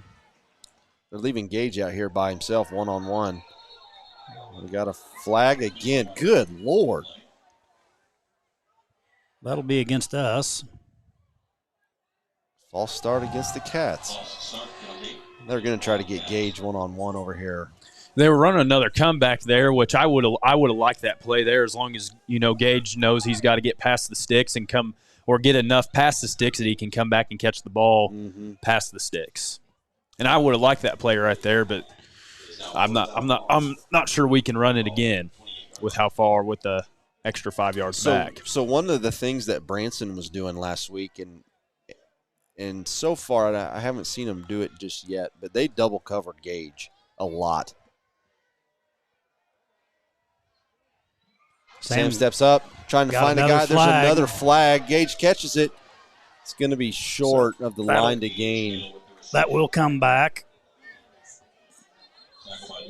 They're leaving Gage out here by himself, one-on-one. We got a flag again. Good Lord. That'll be against us. False start against the Cats. They're going to try to get Gage one-on-one over here. They were running another comeback there, which I would have liked that play there as long as, Gage knows he's got to get past the sticks and come or get enough past the sticks that he can come back and catch the ball past the sticks. And I would have liked that play right there, but I'm not sure we can run it again with how far with the extra 5 yards back. So one of the things that Branson was doing last week, and so far I haven't seen him do it just yet, but they double covered Gage a lot. Sam steps up, trying to find a guy. There's another flag. Gage catches it. It's going to be short of the line to gain. That will come back.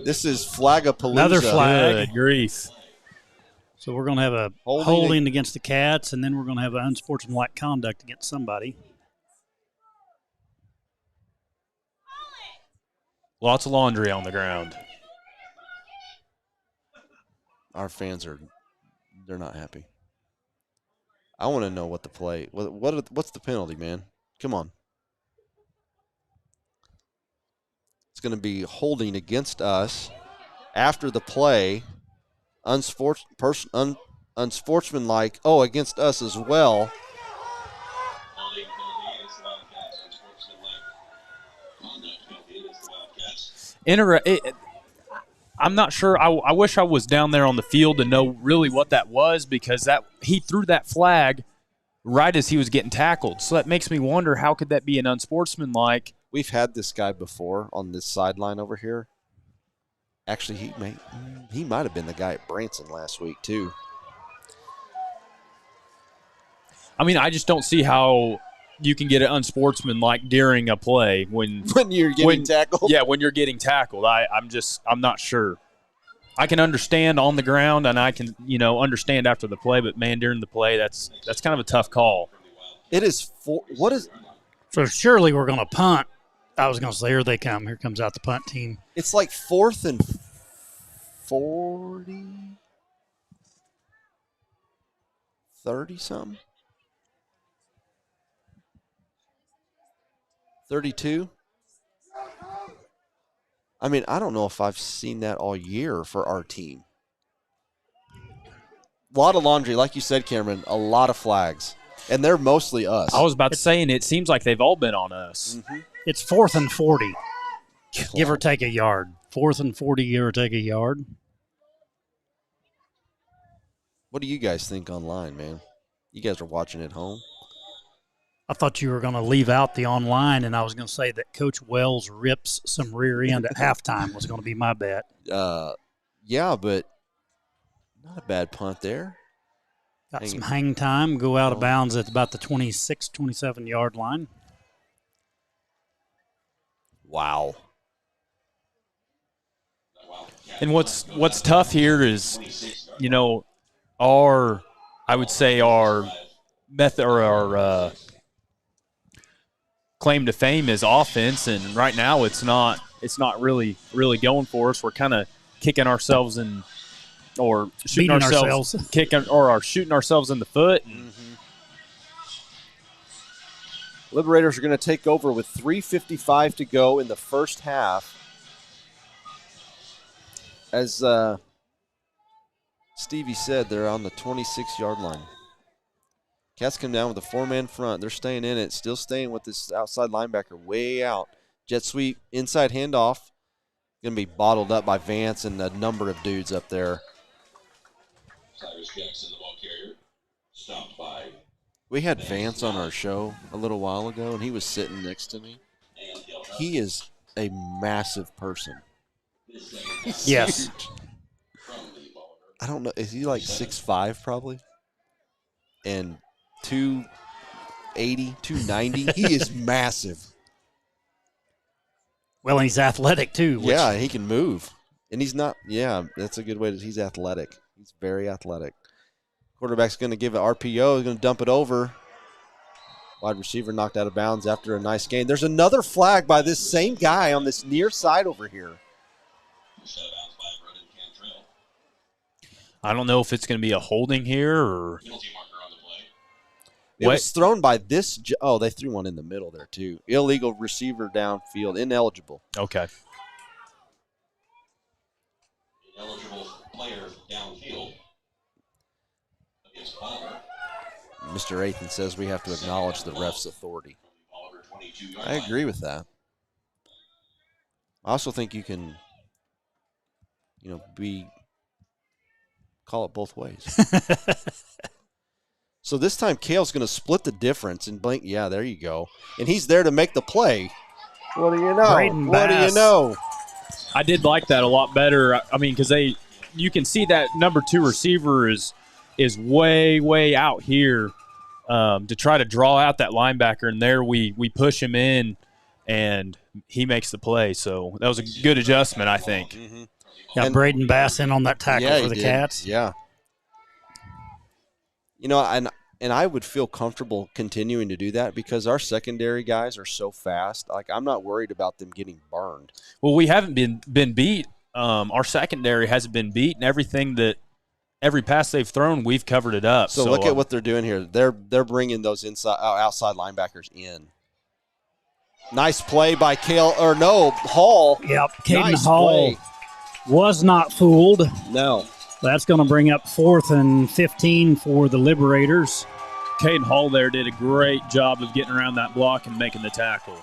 This is Flagapalooza. Another flag. Good grief. So we're going to have a holding against the Cats, and then we're going to have an unsportsmanlike conduct against somebody. Lots of laundry on the ground. Our fans they're not happy. I want to know what the play. What's the penalty, man? Come on. It's going to be holding against us after the play. Unsportsmanlike. Oh, against us as well. I'm not sure. I wish I was down there on the field to know really what that was, because he threw that flag right as he was getting tackled. So that makes me wonder, how could that be an unsportsmanlike? We've had this guy before on this sideline over here. Actually, he might have been the guy at Branson last week too. I mean, I just don't see how you can get an unsportsmanlike during a play when you're getting tackled. Yeah, when you're getting tackled. I'm not sure. I can understand on the ground, and I can understand after the play, but man, during the play, that's kind of a tough call. It is what is? So surely we're going to punt. I was going to say, here they come. Here comes out the punt team. It's like 4th and 40, 30 something. 32? I mean, I don't know if I've seen that all year for our team. A lot of laundry, like you said, Cameron, a lot of flags. And they're mostly us. I was about to say, and it seems like they've all been on us. Mm-hmm. It's 4th and 40, give or take a yard. 4th and 40, give or take a yard. What do you guys think online, man? You guys are watching at home. I thought you were going to leave out the online, and I was going to say that Coach Wells rips some rear end at halftime was going to be my bet. Yeah, but not a bad punt there. Got some hang time, go out of bounds at about the 26, 27-yard line. Wow. And what's tough here is, our method or our claim to fame is offense, and right now it's not really going for us. We're kind of kicking ourselves or shooting ourselves shooting ourselves in the foot. Mm-hmm. Liberators are going to take over with 3:55 to go in the first half. As Stevie said, they're on the 26-yard line. Cats come down with a 4-man front. They're staying in it, still staying with this outside linebacker way out. Jet sweep, inside handoff. Going to be bottled up by Vance and a number of dudes up there. Cyrus Jackson, the ball carrier, stopped by We had Vance on our show a little while ago, and he was sitting next to me. He is a massive person. He's Yes. huge. I don't know. Is he like 6'5", probably? And 280, 290? He is massive. Well, and he's athletic too. Yeah, he can move. And he's not, that's a good way he's athletic. He's very athletic. Quarterback's going to give an RPO. He's going to dump it over. Wide receiver knocked out of bounds after a nice gain. There's another flag by this same guy on this near side over here. I don't know if it's going to be a holding here or. It was thrown by this. Oh, they threw one in the middle there, too. Illegal receiver downfield. Ineligible. Okay. Ineligible player downfield against Bolivar. Mr. Athan says we have to acknowledge the ref's authority. I agree with that. I also think you can, call it both ways. So this time Kale's going to split the difference and blink. Yeah, there you go. And he's there to make the play. What do you know? What do you know? I did like that a lot better. I mean, because you can see that number 2 receiver is way, way out here to try to draw out that linebacker. And there we push him in, and he makes the play. So that was a good adjustment, I think. Mm-hmm. Got Braden Bass in on that tackle for the Cats. Yeah. And I would feel comfortable continuing to do that because our secondary guys are so fast. Like, I'm not worried about them getting burned. Well, we haven't been beat. Our secondary hasn't been beat, and every pass they've thrown, we've covered it up. So look at what they're doing here. They're bringing those outside linebackers in. Nice play by Hall. Yep, Caden Nice Hall play. was not fooled. No. That's going to bring up 4th and 15 for the Liberators. Caden Hall there did a great job of getting around that block and making the tackle.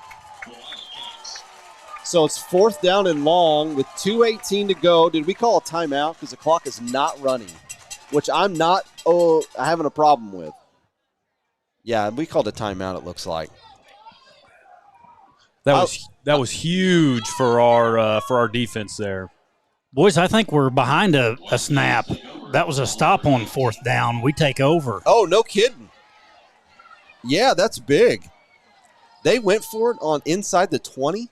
So it's 4th down and long with 2:18 to go. Did we call a timeout? Because the clock is not running, which I'm not having a problem with. Yeah, we called a timeout, it looks like. That was huge for our defense there. Boys, I think we're behind a snap. That was a stop on 4th down. We take over. Oh, no kidding. Yeah, that's big. They went for it on inside the 20.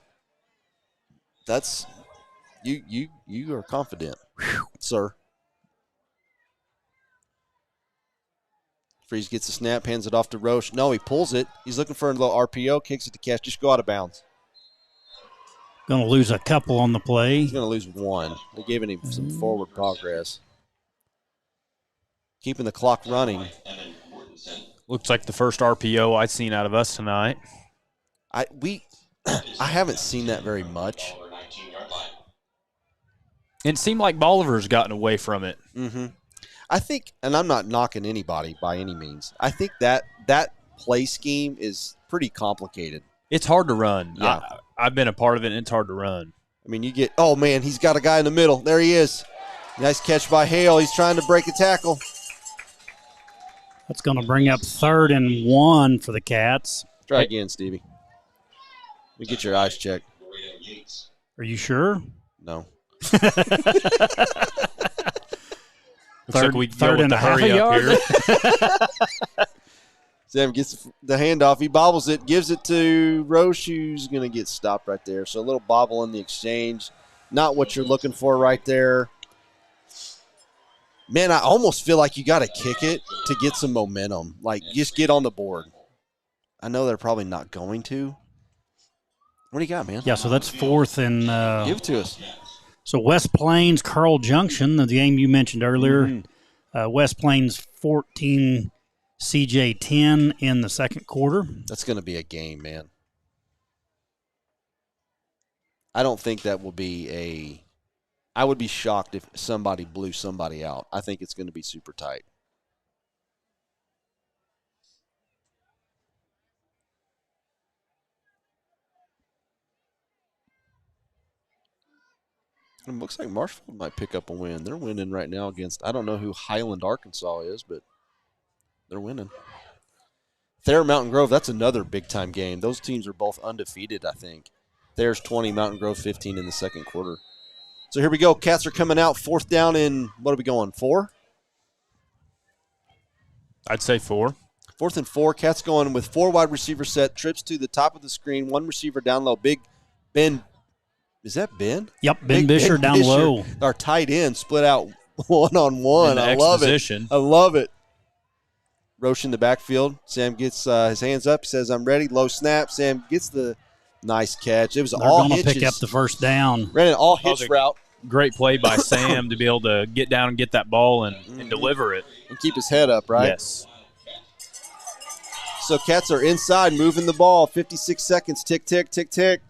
That's you are confident, sir. Freeze gets the snap, hands it off to Roche. No, he pulls it. He's looking for a little RPO, kicks it to Cash. Just go out of bounds. Going to lose a couple on the play. He's going to lose one. They gave him some forward progress. Keeping the clock running. Looks like the first RPO I've seen out of us tonight. I haven't seen that very much. It seemed like Bolivar's gotten away from it. Mm-hmm. I think, and I'm not knocking anybody by any means, I think that play scheme is pretty complicated. It's hard to run. Yeah. I've been a part of it, and it's hard to run. I mean, oh, man, he's got a guy in the middle. There he is. Nice catch by Hale. He's trying to break a tackle. That's going to bring up 3rd and 1 for the Cats. Try again, Stevie. Let me get your eyes checked. Are you sure? No. Looks like we go third with and the a half hurry a up yard. here. Sam gets the handoff. He bobbles it, gives it to Roche, who's going to get stopped right there. So a little bobble in the exchange. Not what you're looking for right there. Man, I almost feel like you got to kick it to get some momentum. Like, just get on the board. I know they're probably not going to. What do you got, man? Yeah, so that's 4th and give it to us. So West Plains, Carl Junction, the game you mentioned earlier. Mm-hmm. West Plains 14, CJ 10 in the second quarter. That's going to be a game, man. I don't think that will be I would be shocked if somebody blew somebody out. I think it's going to be super tight. It looks like Marshfield might pick up a win. They're winning right now against, I don't know who Highland, Arkansas is, but they're winning. Thayer Mountain Grove, that's another big-time game. Those teams are both undefeated, I think. Thayer's 20, Mountain Grove 15 in the second quarter. So here we go. Cats are coming out. Fourth down in, what are we going, 4? I'd say 4. 4th and 4. Cats going with 4 wide receiver set. Trips to the top of the screen. 1 receiver down low. Big Ben. Is that Ben? Yep, Ben Bisher down low. Our tight end split out one-on-one. I love it. I love it. Roche in the backfield. Sam gets his hands up. He says, I'm ready. Low snap. Sam gets the nice catch. It was all hitches. They're going to pick up the first down. Ran an all hitch route. Great play by Sam to be able to get down and get that ball and deliver it. And keep his head up, right? Yes. So Cats are inside, moving the ball. 56 seconds. Tick, tick, tick, tick.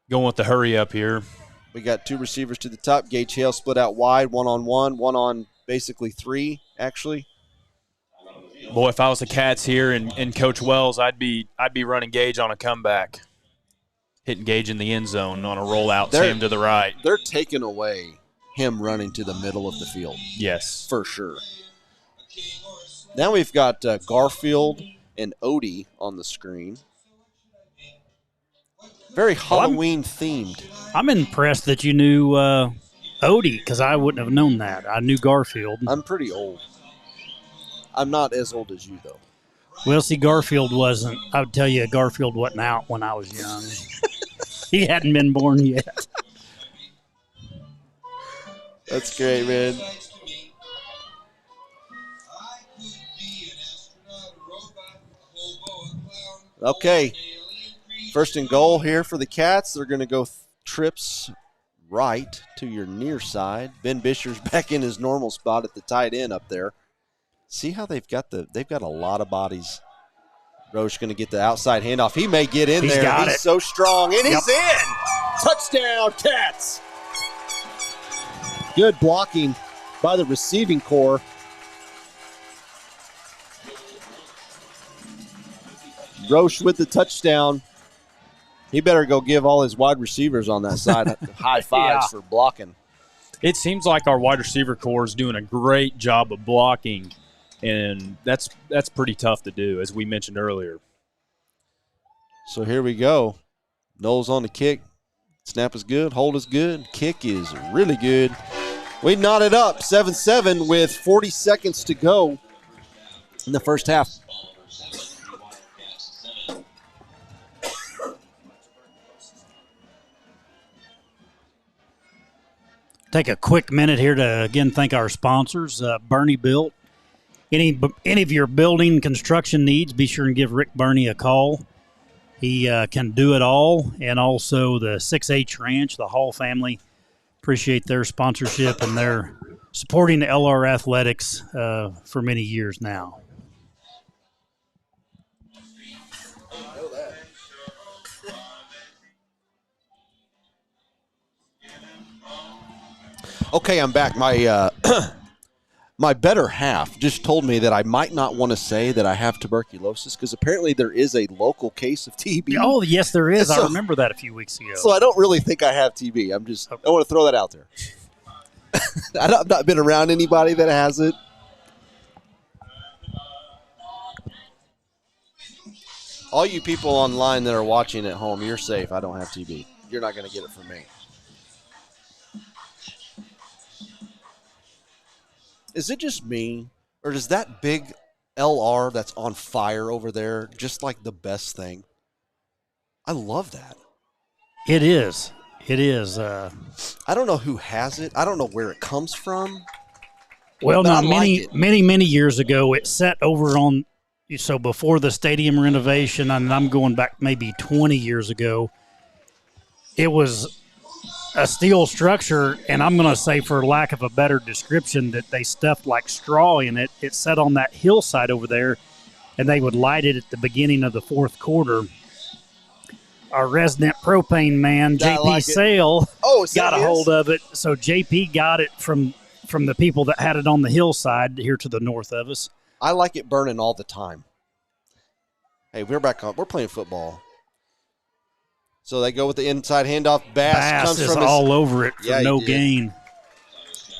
Going with the hurry up here. We got 2 receivers to the top. Gage Hale split out wide, 1-on-1, 1 on basically 3, actually. Boy, if I was the Cats here and Coach Wells, I'd be running Gage on a comeback. Hitting Gage in the end zone on a rollout, Sam to the right. They're taking away him running to the middle of the field. Yes. For sure. Now we've got Garfield and Odie on the screen. Very Halloween-themed. I'm impressed that you knew Odie, because I wouldn't have known that. I knew Garfield. I'm pretty old. I'm not as old as you, though. Well, see, Garfield wasn't. I would tell you Garfield wasn't out when I was young. He hadn't been born yet. That's great, man. Okay. First and goal here for the Cats. They're going to go trips right to your near side. Ben Bisher's back in his normal spot at the tight end up there. See how they've got a lot of bodies. Roche going to get the outside handoff. He may get in there. Got he's it. so strong, and he's in. Touchdown, Cats. Good blocking by the receiving corps. Roche with the touchdown. He better go give all his wide receivers on that side high fives for blocking. It seems like our wide receiver corps is doing a great job of blocking, and that's pretty tough to do, as we mentioned earlier. So here we go. Knowles on the kick. Snap is good. Hold is good. Kick is really good. We knotted up 7-7 with 40 seconds to go in the first half. Take a quick minute here to, again, thank our sponsors, Bernie Built. Any of your building construction needs, be sure and give Rick Bernie a call. He can do it all. And also the 6H Ranch, the Hall family. Appreciate their sponsorship, and they're supporting LR Athletics for many years now. Okay, I'm back. My my better half just told me that I might not want to say that I have tuberculosis because apparently there is a local case of TB. Oh, yes, there is. So, I remember that a few weeks ago. So I don't really think I have TB. I want to throw that out there. I've not been around anybody that has it. All you people online that are watching at home, you're safe. I don't have TB. You're not going to get it from me. Is it just me, or does that big LR that's on fire over there just like the best thing? I love that. It is. It is. I don't know who has it. I don't know where it comes from. Well, now, many years ago, it sat over on, so before the stadium renovation, and I'm going back maybe 20 years ago, it was a steel structure, and I'm going to say, for lack of a better description, that they stuffed like straw in it. It sat on that hillside over there, and they would light it at the beginning of the fourth quarter. Our resident propane man, JP Sale, got a hold of it. So JP got it from the people that had it on the hillside here to the north of us. I like it burning all the time. Hey, we're back on. We're playing football. So they go with the inside handoff. Bass comes is from all over it for no gain.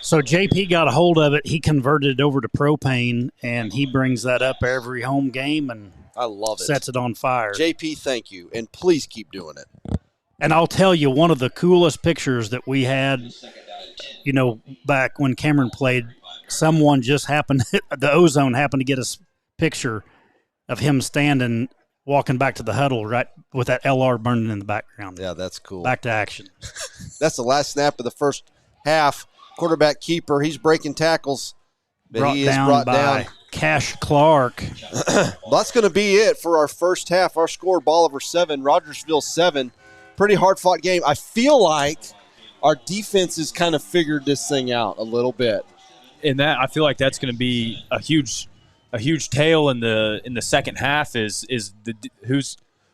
So JP got a hold of it. He converted it over to propane, and he brings that up every home game. And I love it. Sets it on fire. JP, thank you, and please keep doing it. And I'll tell you, one of the coolest pictures that we had, back when Cameron played, someone just happened, the Ozone happened to get a picture of him standing, walking back to the huddle, right with that LR burning in the background. Yeah, that's cool. Back to action. That's the last snap of the first half. Quarterback keeper, he's breaking tackles. But he is brought down. Cash Clark. Well, that's going to be it for our first half. Our score, Bolivar 7, Rogersville 7. Pretty hard-fought game. I feel like our defense has kind of figured this thing out a little bit. And that I feel like that's going to be a huge tale in the second half is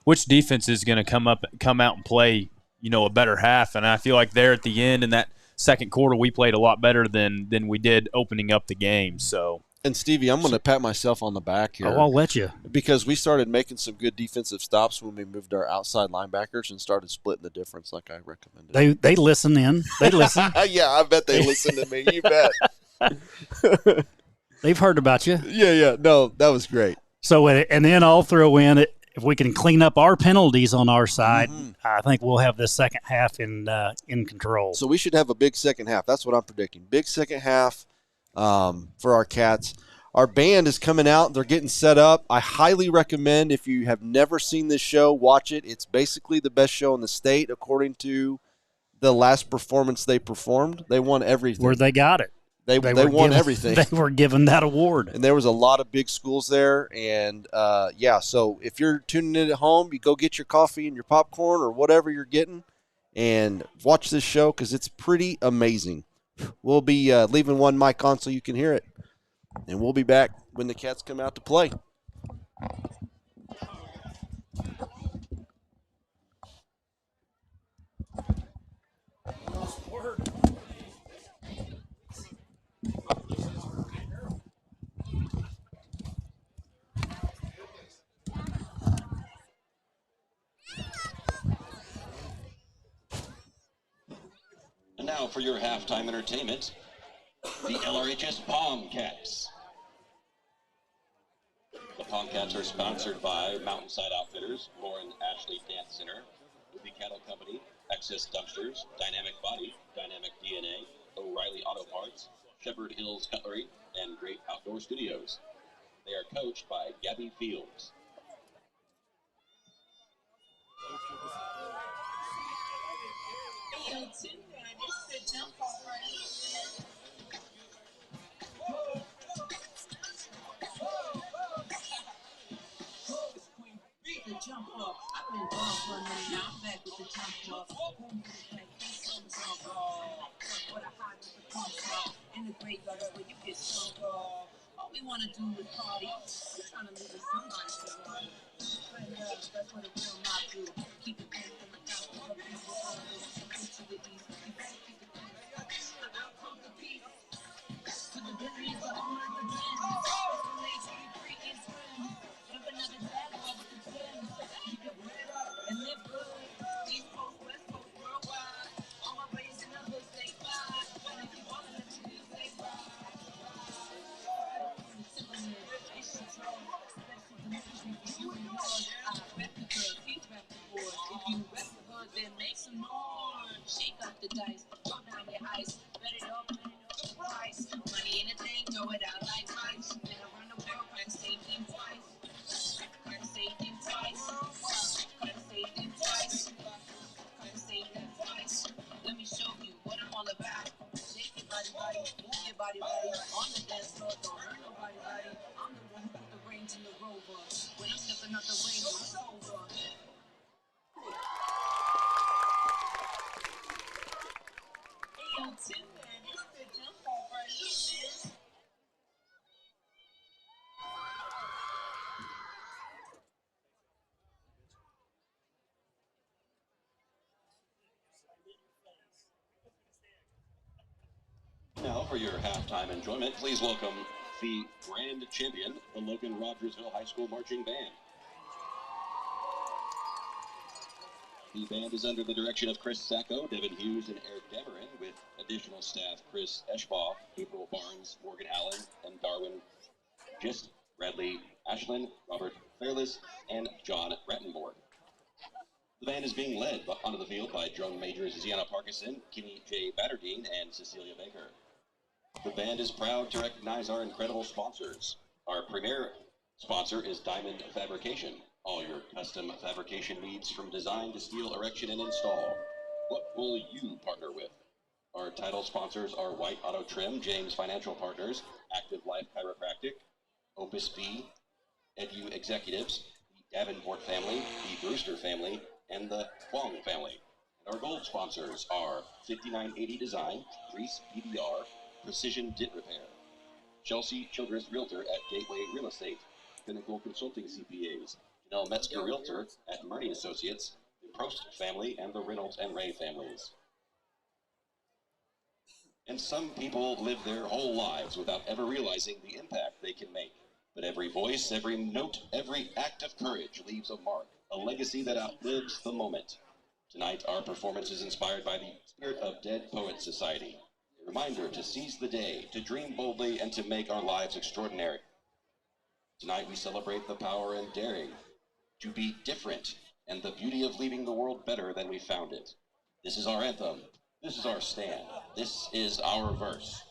which defense is going to come out and play a better half. And I feel like there at the end in that second quarter we played a lot better than we did opening up the game. So. And, Stevie, I'm going to pat myself on the back here. Oh, I'll let you. Because we started making some good defensive stops when we moved our outside linebackers and started splitting the difference like I recommended. They listen in. They listen. Yeah, I bet they listen to me. You bet. They've heard about you. Yeah. No, that was great. So, and then I'll throw in it. If we can clean up our penalties on our side, I think we'll have this second half in control. So we should have a big second half. That's what I'm predicting. Big second half. For our Cats. Our band is coming out. They're getting set up. I highly recommend, if you have never seen this show, watch it. It's basically the best show in the state, according to the last performance they performed. They won everything. Where they got it. They won everything. They were given that award. And there was a lot of big schools there. And, so if you're tuning in at home, you go get your coffee and your popcorn or whatever you're getting and watch this show because it's pretty amazing. We'll be leaving one mic on so you can hear it. And we'll be back when the Cats come out to play. And now for your halftime entertainment, the LRHS Palm Cats. The Palm Cats are sponsored by Mountainside Outfitters, Lauren Ashley Dance Center, Ruby Cattle Company, Excess Dumpsters, Dynamic Body, Dynamic DNA, O'Reilly Auto Parts, Shepherd Hills Cutlery, and Great Outdoor Studios. They are coached by Gabby Fields. The jump up. I've been gone for a minute now. I'm back with the jump up. What a high with the pump up. In the graveyard where you get sunk up. All we want to do is party. We're trying to live in somebody's survival. Spread love, that's what a real mob do. Keep it clean from the top of the people. To the east. You better keep it clean. Out comes the peace. To the billions of all of the men. Isolation, we break and swim. Jump another dialogue with the twins. Keep your bread up and live good. East Coast, West Coast, worldwide. All my rays in the hood, stay fly. And if you want to let you do, stay fly. If you rep the hood, then make some more. Shake up the dice, throw down your ice. Bet it up, the price. Money ain't a thing, throw it out like ice. Then around the world, gotta save them twice. Gotta save them twice. Gotta save them twice. Gotta save them twice. Let me show you what I'm all about. Shake your body, move your body, on the dance floor, don't hurt nobody, I'm the one who put the reins in the rover. When I'm stepping out the ring, it's over. Hey, yo, Tim, man, it's the jump off right here, man. Now for your halftime enjoyment, please welcome the grand champion, the Logan Rogersville High School Marching Band. The band is under the direction of Chris Sacco, Devin Hughes, and Eric Demerin, with additional staff Chris Eschbaugh, April Barnes, Morgan Allen, and Darwin Gist, Bradley Ashlin, Robert Fairless, and John Rattenborg. The band is being led onto the field by drum majors Ziana Parkinson, Kenny J. Batterdine, and Cecilia Baker. The band is proud to recognize our incredible sponsors. Our premier sponsor is Diamond Fabrication. All your custom fabrication needs from design to steel erection and install. What will you partner with? Our title sponsors are White Auto Trim, James Financial Partners, Active Life Chiropractic, Opus B, Edu Executives, the Davenport family, the Brewster family, and the Huang family. And our gold sponsors are 5980 Design, Grease PBR, Precision Dit Repair, Chelsea Childress Realtor at Gateway Real Estate, Pinnacle Consulting CPAs, Janelle Metzger Realtor at Murney Associates, the Prost family, and the Reynolds and Ray families. And some people live their whole lives without ever realizing the impact they can make. But every voice, every note, every act of courage leaves a mark, a legacy that outlives the moment. Tonight, our performance is inspired by the Spirit of Dead Poets Society. A reminder to seize the day, to dream boldly, and to make our lives extraordinary. Tonight, we celebrate the power and daring to be different and the beauty of leaving the world better than we found it. This is our anthem. This is our stand. This is our verse.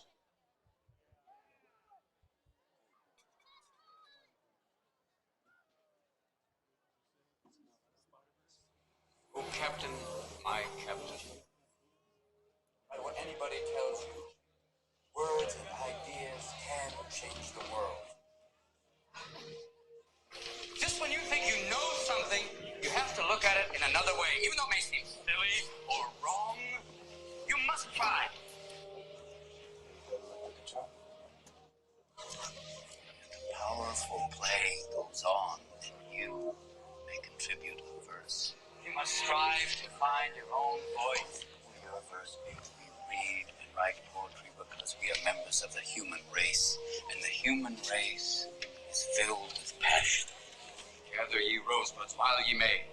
Oh, Captain, my Captain. No matter what anybody tells you, words and ideas can change the world. Just when you think you know something, you have to look at it in another way. Even though it may seem silly or wrong, you must try. The powerful play goes on, and you may contribute a verse. You must strive to find your own voice. Your verse means we read and write poetry because we are members of the human race, and the human race is filled with passion. Gather ye rosebuds while ye may.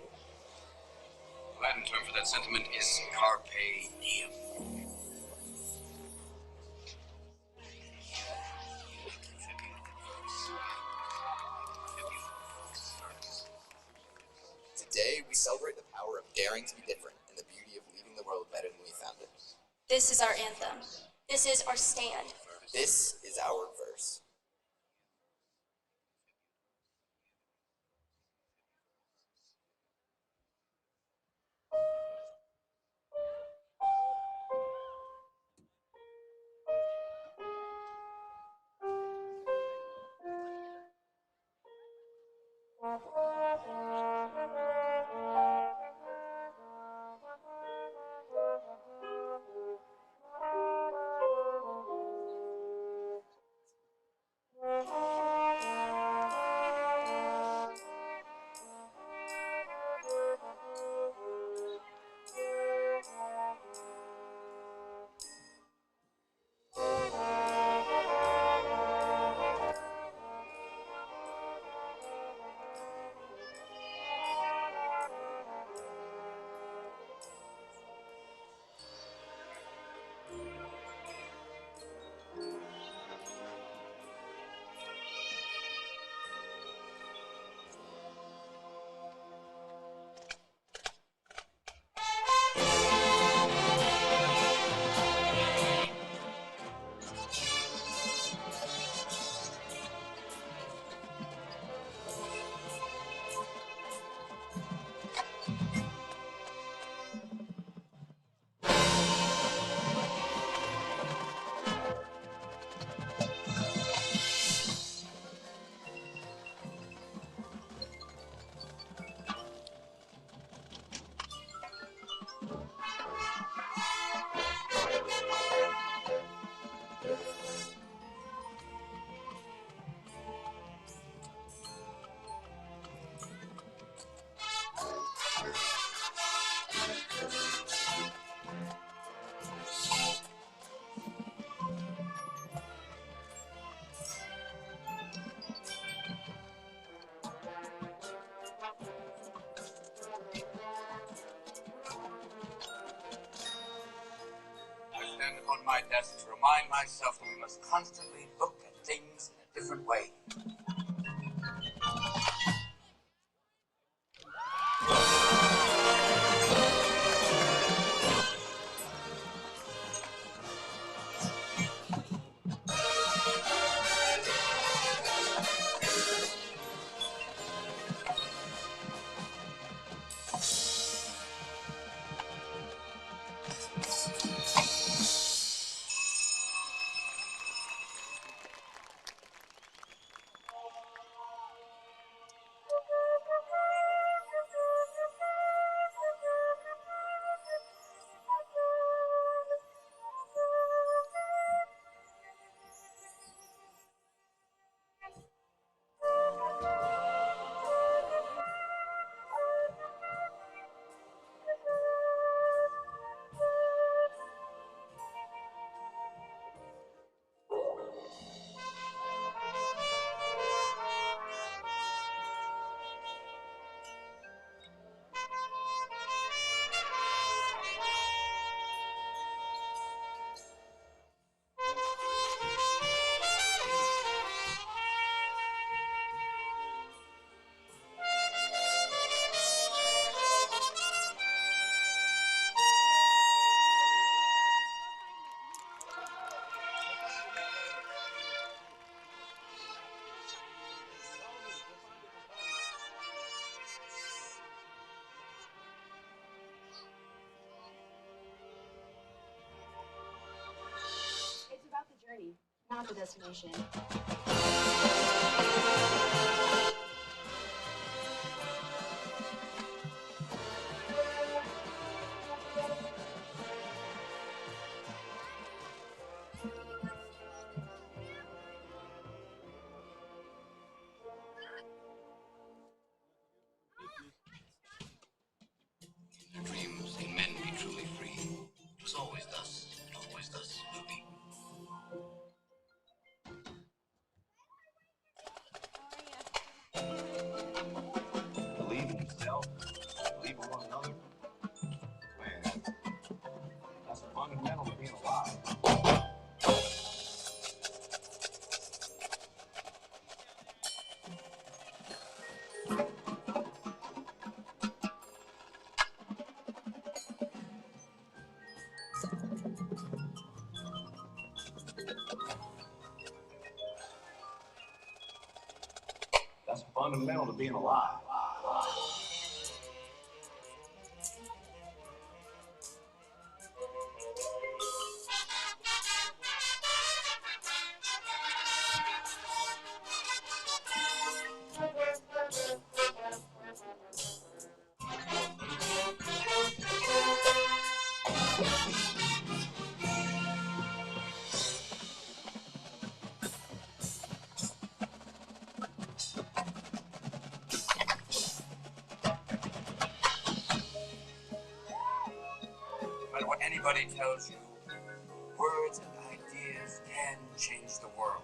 The Latin term for that sentiment is carpe diem. Today, we celebrate the power of daring to be different and the beauty of leaving the world better than we found it. This is our anthem. This is our stand. This is our verse. On my desk to remind myself that we must constantly look at things in a different way. not the destination. Dreams in men be truly free. It was always thus, and always thus will be. Believe in yourself, believe in one another. Man, that's fundamental to being alive. That's fundamental to being alive. No matter what anybody tells you, words and ideas can change the world.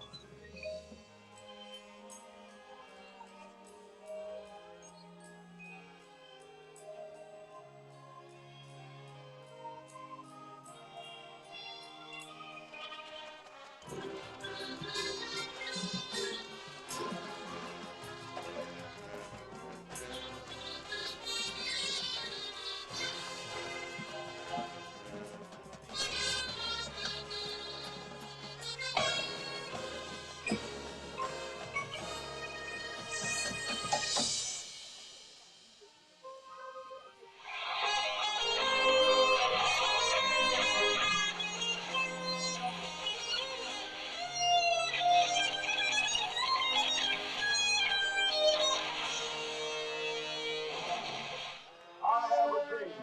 I have a dream.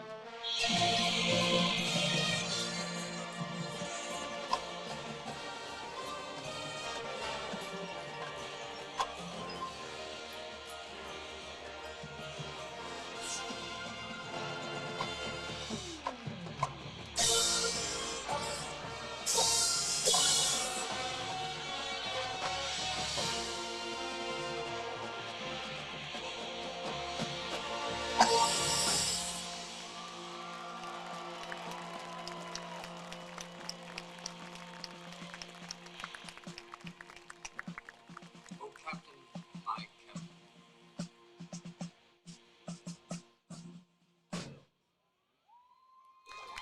Oh, Captain, my Captain.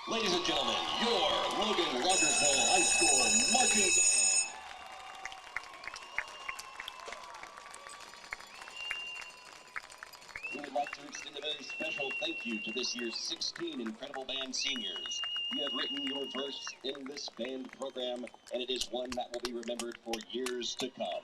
Ladies and gentlemen, your Logan Rogersville High School marching band. We would like to extend a very special thank you to this year's 16 Incredible Band seniors. You have written your verse in this band program, and it is one that will be remembered for years to come.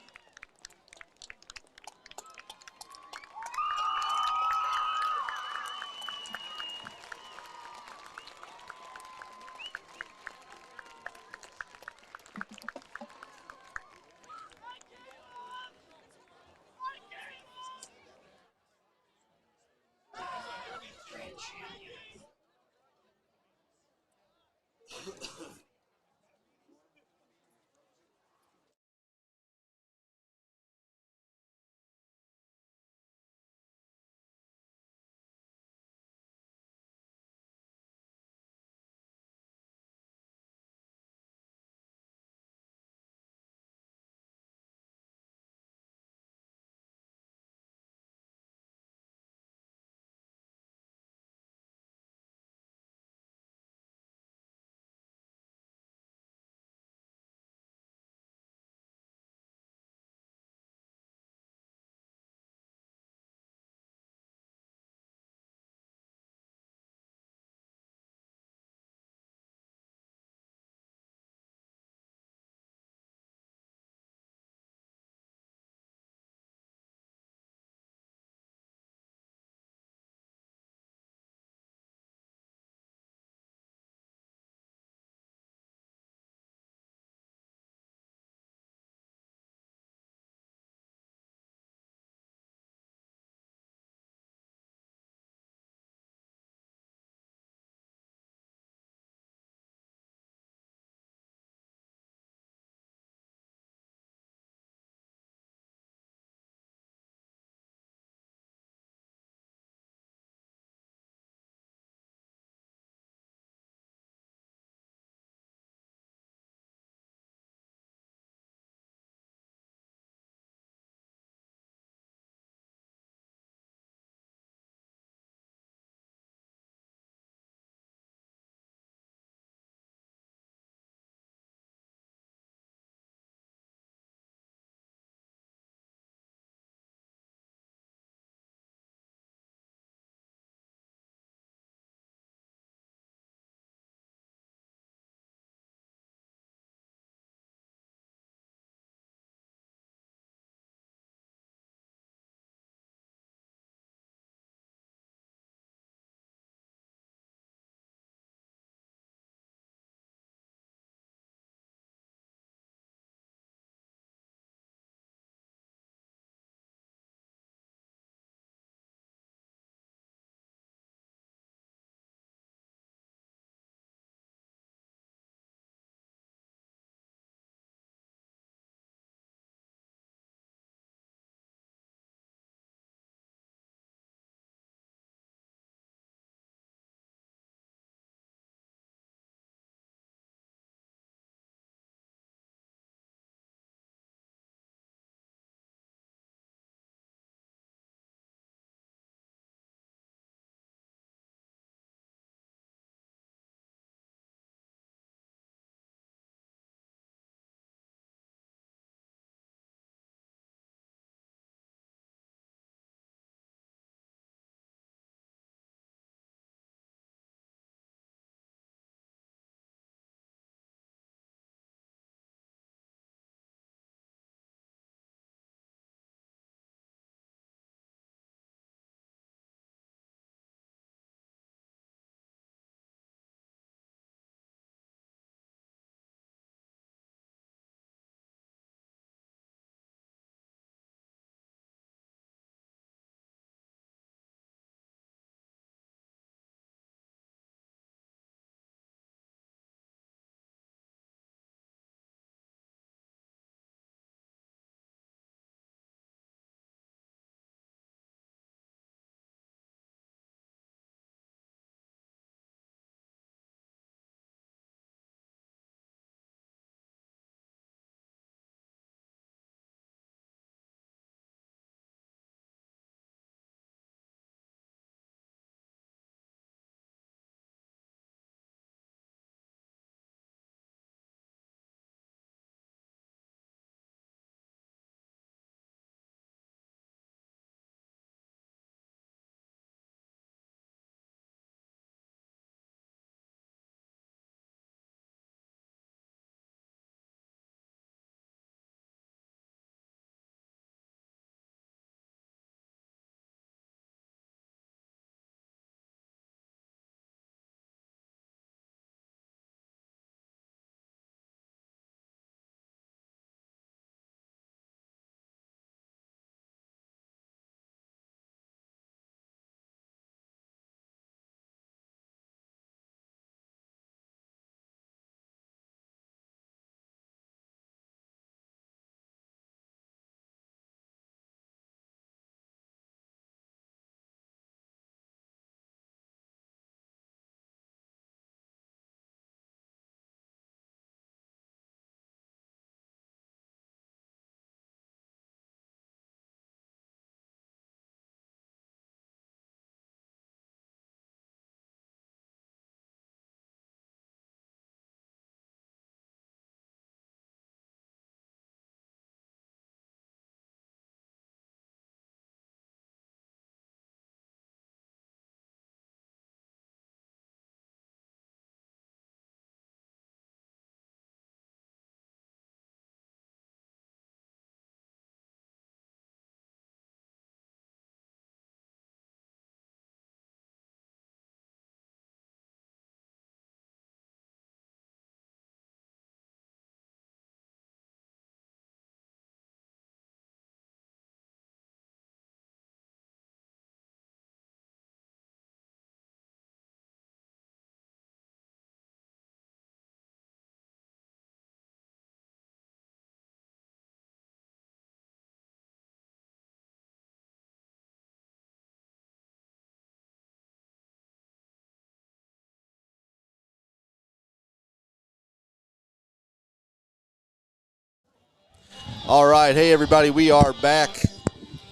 All right. Hey, everybody. We are back.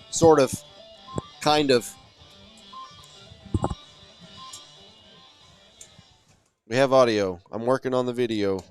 Sort of. Kind of. We have audio. I'm working on the video.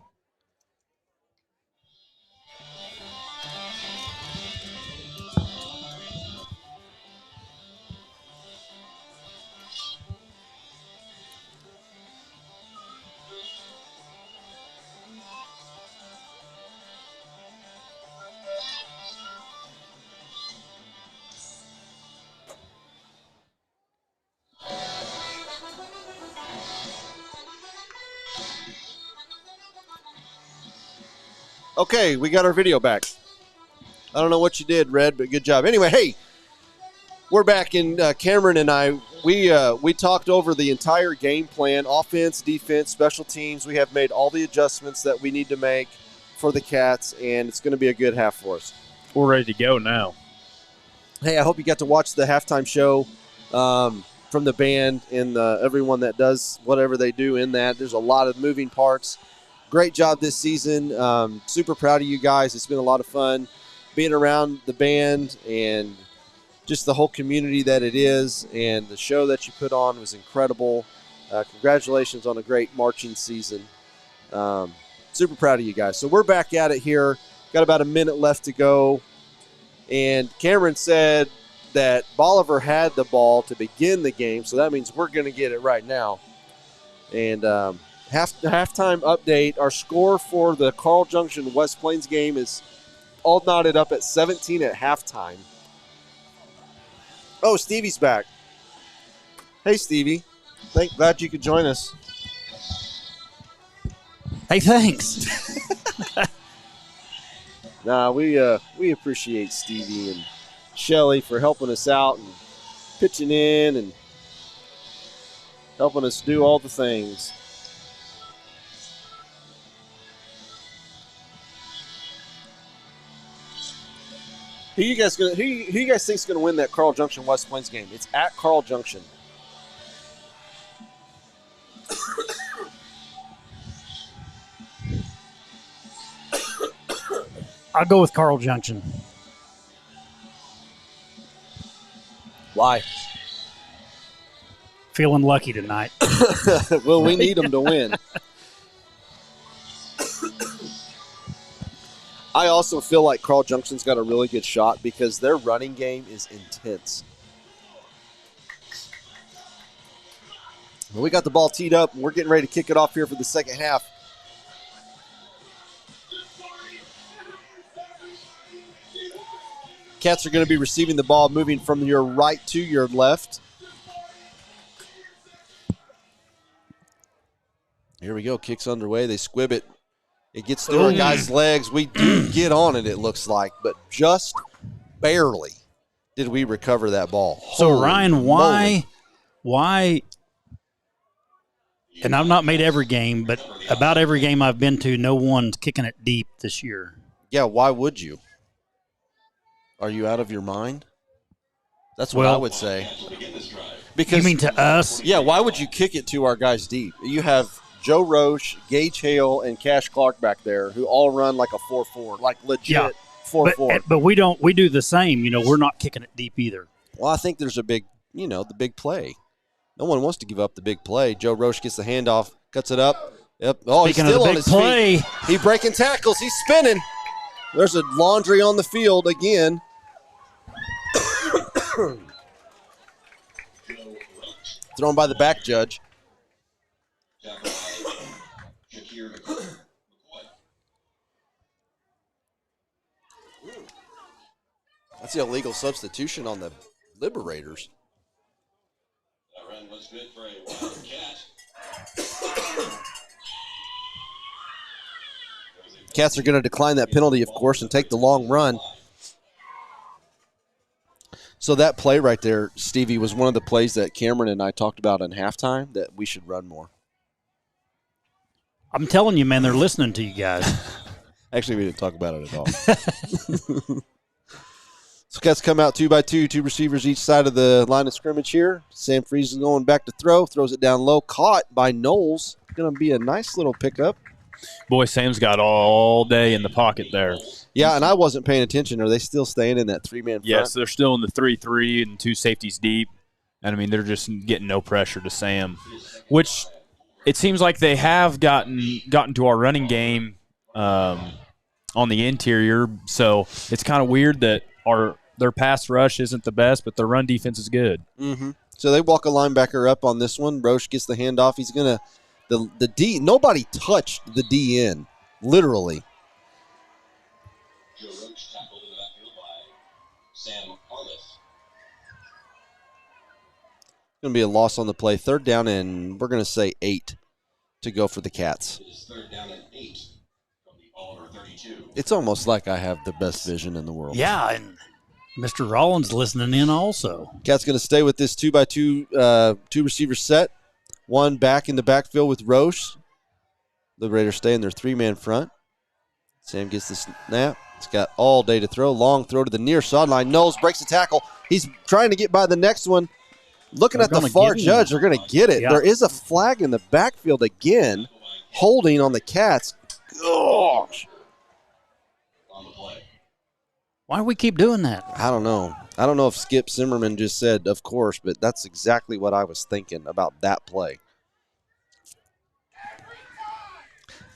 Okay, we got our video back. I don't know what you did, Red, but good job. Anyway, hey, we're back, and Cameron and I, we talked over the entire game plan, offense, defense, special teams. We have made all the adjustments that we need to make for the Cats, and it's going to be a good half for us. We're ready to go now. Hey, I hope you got to watch the halftime show from the band and everyone that does whatever they do in that. There's a lot of moving parts. Great job this season. Super proud of you guys. It's been a lot of fun being around the band and just the whole community that it is. And the show that you put on was incredible. Congratulations on a great marching season. Super proud of you guys. So we're back at it here. Got about a minute left to go. And Cameron said that Bolivar had the ball to begin the game, so that means we're going to get it right now. And halftime update, our score for the Carl Junction West Plains game is all knotted up at 17 at halftime. Oh, Stevie's back. Hey, Stevie. Glad you could join us. Hey, thanks. Nah, we appreciate Stevie and Shelly for helping us out and pitching in and helping us do all the things. Who you guys think's gonna win that Carl Junction West Plains game? It's at Carl Junction. I'll go with Carl Junction. Why? Feeling lucky tonight. Well, we need them to win. I also feel like Carl Junction's got a really good shot because their running game is intense. Well, we got the ball teed up, and we're getting ready to kick it off here for the second half. Cats are going to be receiving the ball, moving from your right to your left. Here we go. Kicks underway. They squib it. It gets through our guy's legs. We do get on it looks like, but just barely did we recover that ball. So, Holy Ryan, moly. why, and I've not made every game, but about every game I've been to, no one's kicking it deep this year. Yeah, why would you? Are you out of your mind? That's what I would say. Because, you mean to us? Yeah, why would you kick it to our guys deep? You have Joe Roche, Gage Hale, and Cash Clark back there who all run like a 4-4, like legit 4-4. But we don't. We do the same. We're not kicking it deep either. Well, I think there's a big, the big play. No one wants to give up the big play. Joe Roche gets the handoff, cuts it up. Yep. Oh, Speaking he's still of the on big his play. feet. He's breaking tackles. He's spinning. There's a laundry on the field again. Thrown by the back judge. That's the illegal substitution on the Liberators. That run was good for a wild catch. Cats are going to decline that penalty, of course, and take the long run. So that play right there, Stevie, was one of the plays that Cameron and I talked about in halftime that we should run more. I'm telling you, man, they're listening to you guys. Actually, we didn't talk about it at all. So Cats come out 2-by-2, two receivers each side of the line of scrimmage here. Sam Fries is going back to throw, throws it down low, caught by Knowles. Going to be a nice little pickup. Boy, Sam's got all day in the pocket there. Yeah, and I wasn't paying attention. Are they still staying in that 3-man front? Yes, they're still in the 3-3 and 2 safeties deep. And, I mean, they're just getting no pressure to Sam, which it seems like they have gotten to our running game on the interior. So it's kind of weird that their pass rush isn't the best, but their run defense is good. Mm-hmm. So they walk a linebacker up on this one. Roche gets the handoff. He's going to the D. Nobody touched the DN, literally. Joe Roach tackled in the backfield by Sam Harleth. Going to be a loss on the play. 3rd down, and we're going to say 8 to go for the Cats. It is 3rd down and 8 from the Bolivar 32. It's almost like I have the best vision in the world. Yeah, and Mr. Rollins listening in also. Cat's going to stay with this 2x2 two-receiver set. One back in the backfield with Roche. The Raiders stay in their 3-man front. Sam gets the snap. He's got all day to throw. Long throw to the near sideline. Knowles breaks the tackle. He's trying to get by the next one. Looking at the far judge, they're going to get it. Yeah. There is a flag in the backfield again, holding on the Cats. Gosh. Why do we keep doing that? I don't know. I don't know if Skip Zimmerman just said, of course, but that's exactly what I was thinking about that play.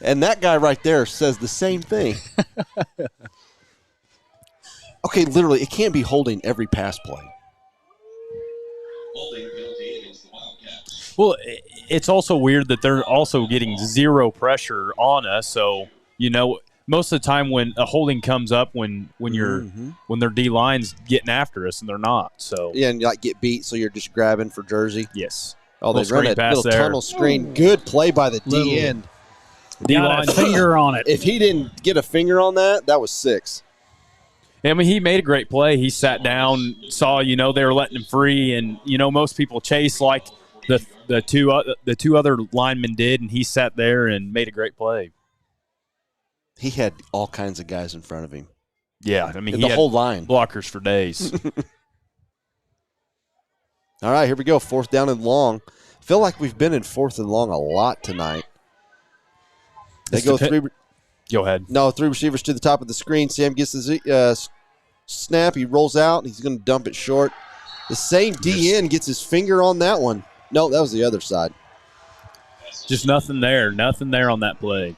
And that guy right there says the same thing. Okay, literally, it can't be holding every pass play. Well, it's also weird that they're also getting 0 pressure on us. So, most of the time when a holding comes up when their D line's getting after us, and they're not. So yeah, and you get beat, so you're just grabbing for jersey. Yes. Oh, they run a little tunnel screen. Good play by the D end. Got a finger on it. If he didn't get a finger on that, that was 6. I mean, he made a great play. He sat down, saw they were letting him free, and most people chase like the two other linemen did, and he sat there and made a great play. He had all kinds of guys in front of him. Yeah, I mean, the whole line. Blockers for days. All right, here we go. 4th down and long. Feel like we've been in 4th and long a lot tonight. They go 3. Go ahead. No, 3 receivers to the top of the screen. Sam gets the snap. He rolls out. He's going to dump it short. The same DN gets his finger on that one. No, that was the other side. Just nothing there. Nothing there on that play.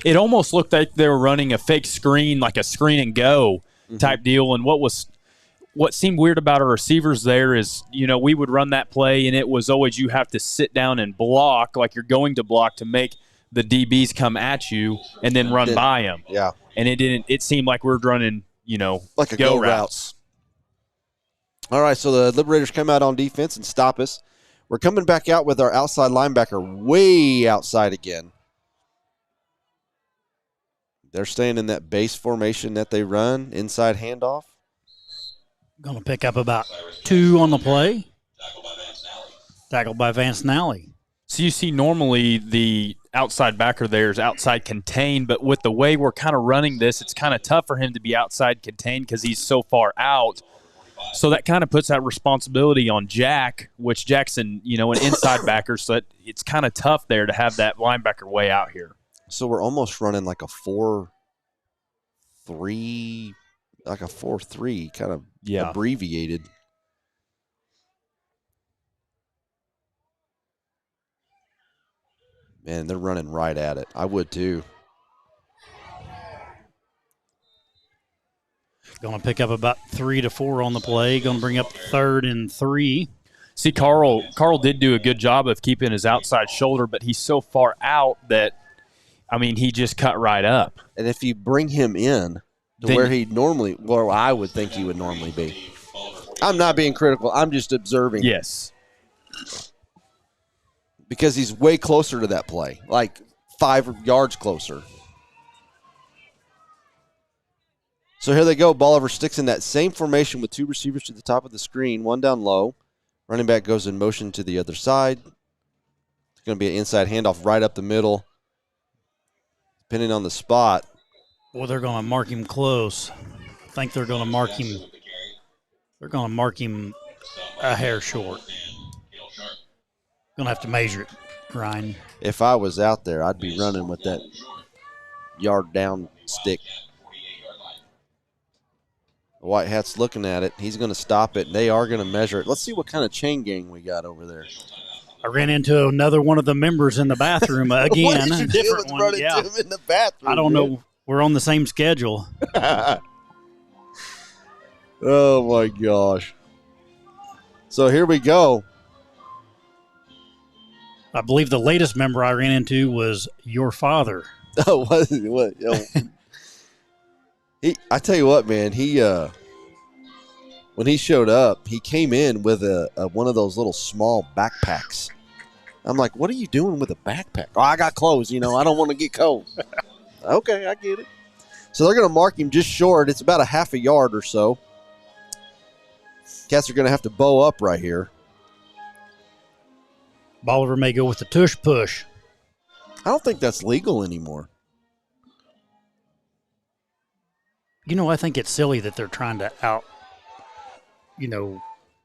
It almost looked like they were running a fake screen, like a screen and go type deal. And what seemed weird about our receivers there is, we would run that play, and it was always you have to sit down and block like you're going to block to make the DBs come at you and then run by them. Yeah. And it didn't. It seemed like we were running, like a go routes. All right, so the Liberators come out on defense and stop us. We're coming back out with our outside linebacker way outside again. They're staying in that base formation that they run, inside handoff. Going to pick up about 2 on the play. Tackled by Vance Nally. So you see normally the outside backer there is outside contained, but with the way we're kind of running this, it's kind of tough for him to be outside contained because he's so far out. So that kind of puts that responsibility on Jack, which Jackson, an inside backer, so it's kind of tough there to have that linebacker way out here. So we're almost running like a 4-3, kind of abbreviated. Man, they're running right at it. I would too. Going to pick up about 3 to 4 on the play. Going to bring up 3rd and 3. See, Carl did do a good job of keeping his outside shoulder, but he's so far out that, he just cut right up. And if you bring him in to where he normally, well, I would think he would normally be. I'm not being critical. I'm just observing. Yes. Because he's way closer to that play, like 5 yards closer. So here they go. Bolivar sticks in that same formation with 2 receivers to the top of the screen, 1 down low. Running back goes in motion to the other side. It's going to be an inside handoff right up the middle. Depending on the spot. Well, they're going to mark him close. I think they're going to mark him. They're going to mark him a hair short. Gonna have to measure it, Ryan. If I was out there, I'd be running with that yard down stick. The White Hat's looking at it. He's going to stop it. They are going to measure it. Let's see what kind of chain gang we got over there. I ran into another one of the members in the bathroom again. What did you a do different with one. running Yeah. to him in the bathroom? I don't man? know. We're on the same schedule. Oh, my gosh. So here we go. I believe the latest member I ran into was your father. Oh, what? I tell you what, man. When he showed up, he came in with a one of those little small backpacks. I'm like, what are you doing with a backpack? Oh, I got clothes. I don't want to get cold. Okay, I get it. So they're going to mark him just short. It's about a half a yard or so. Cats are going to have to bow up right here. Bolivar may go with the tush push. I don't think that's legal anymore. I think it's silly that they're trying to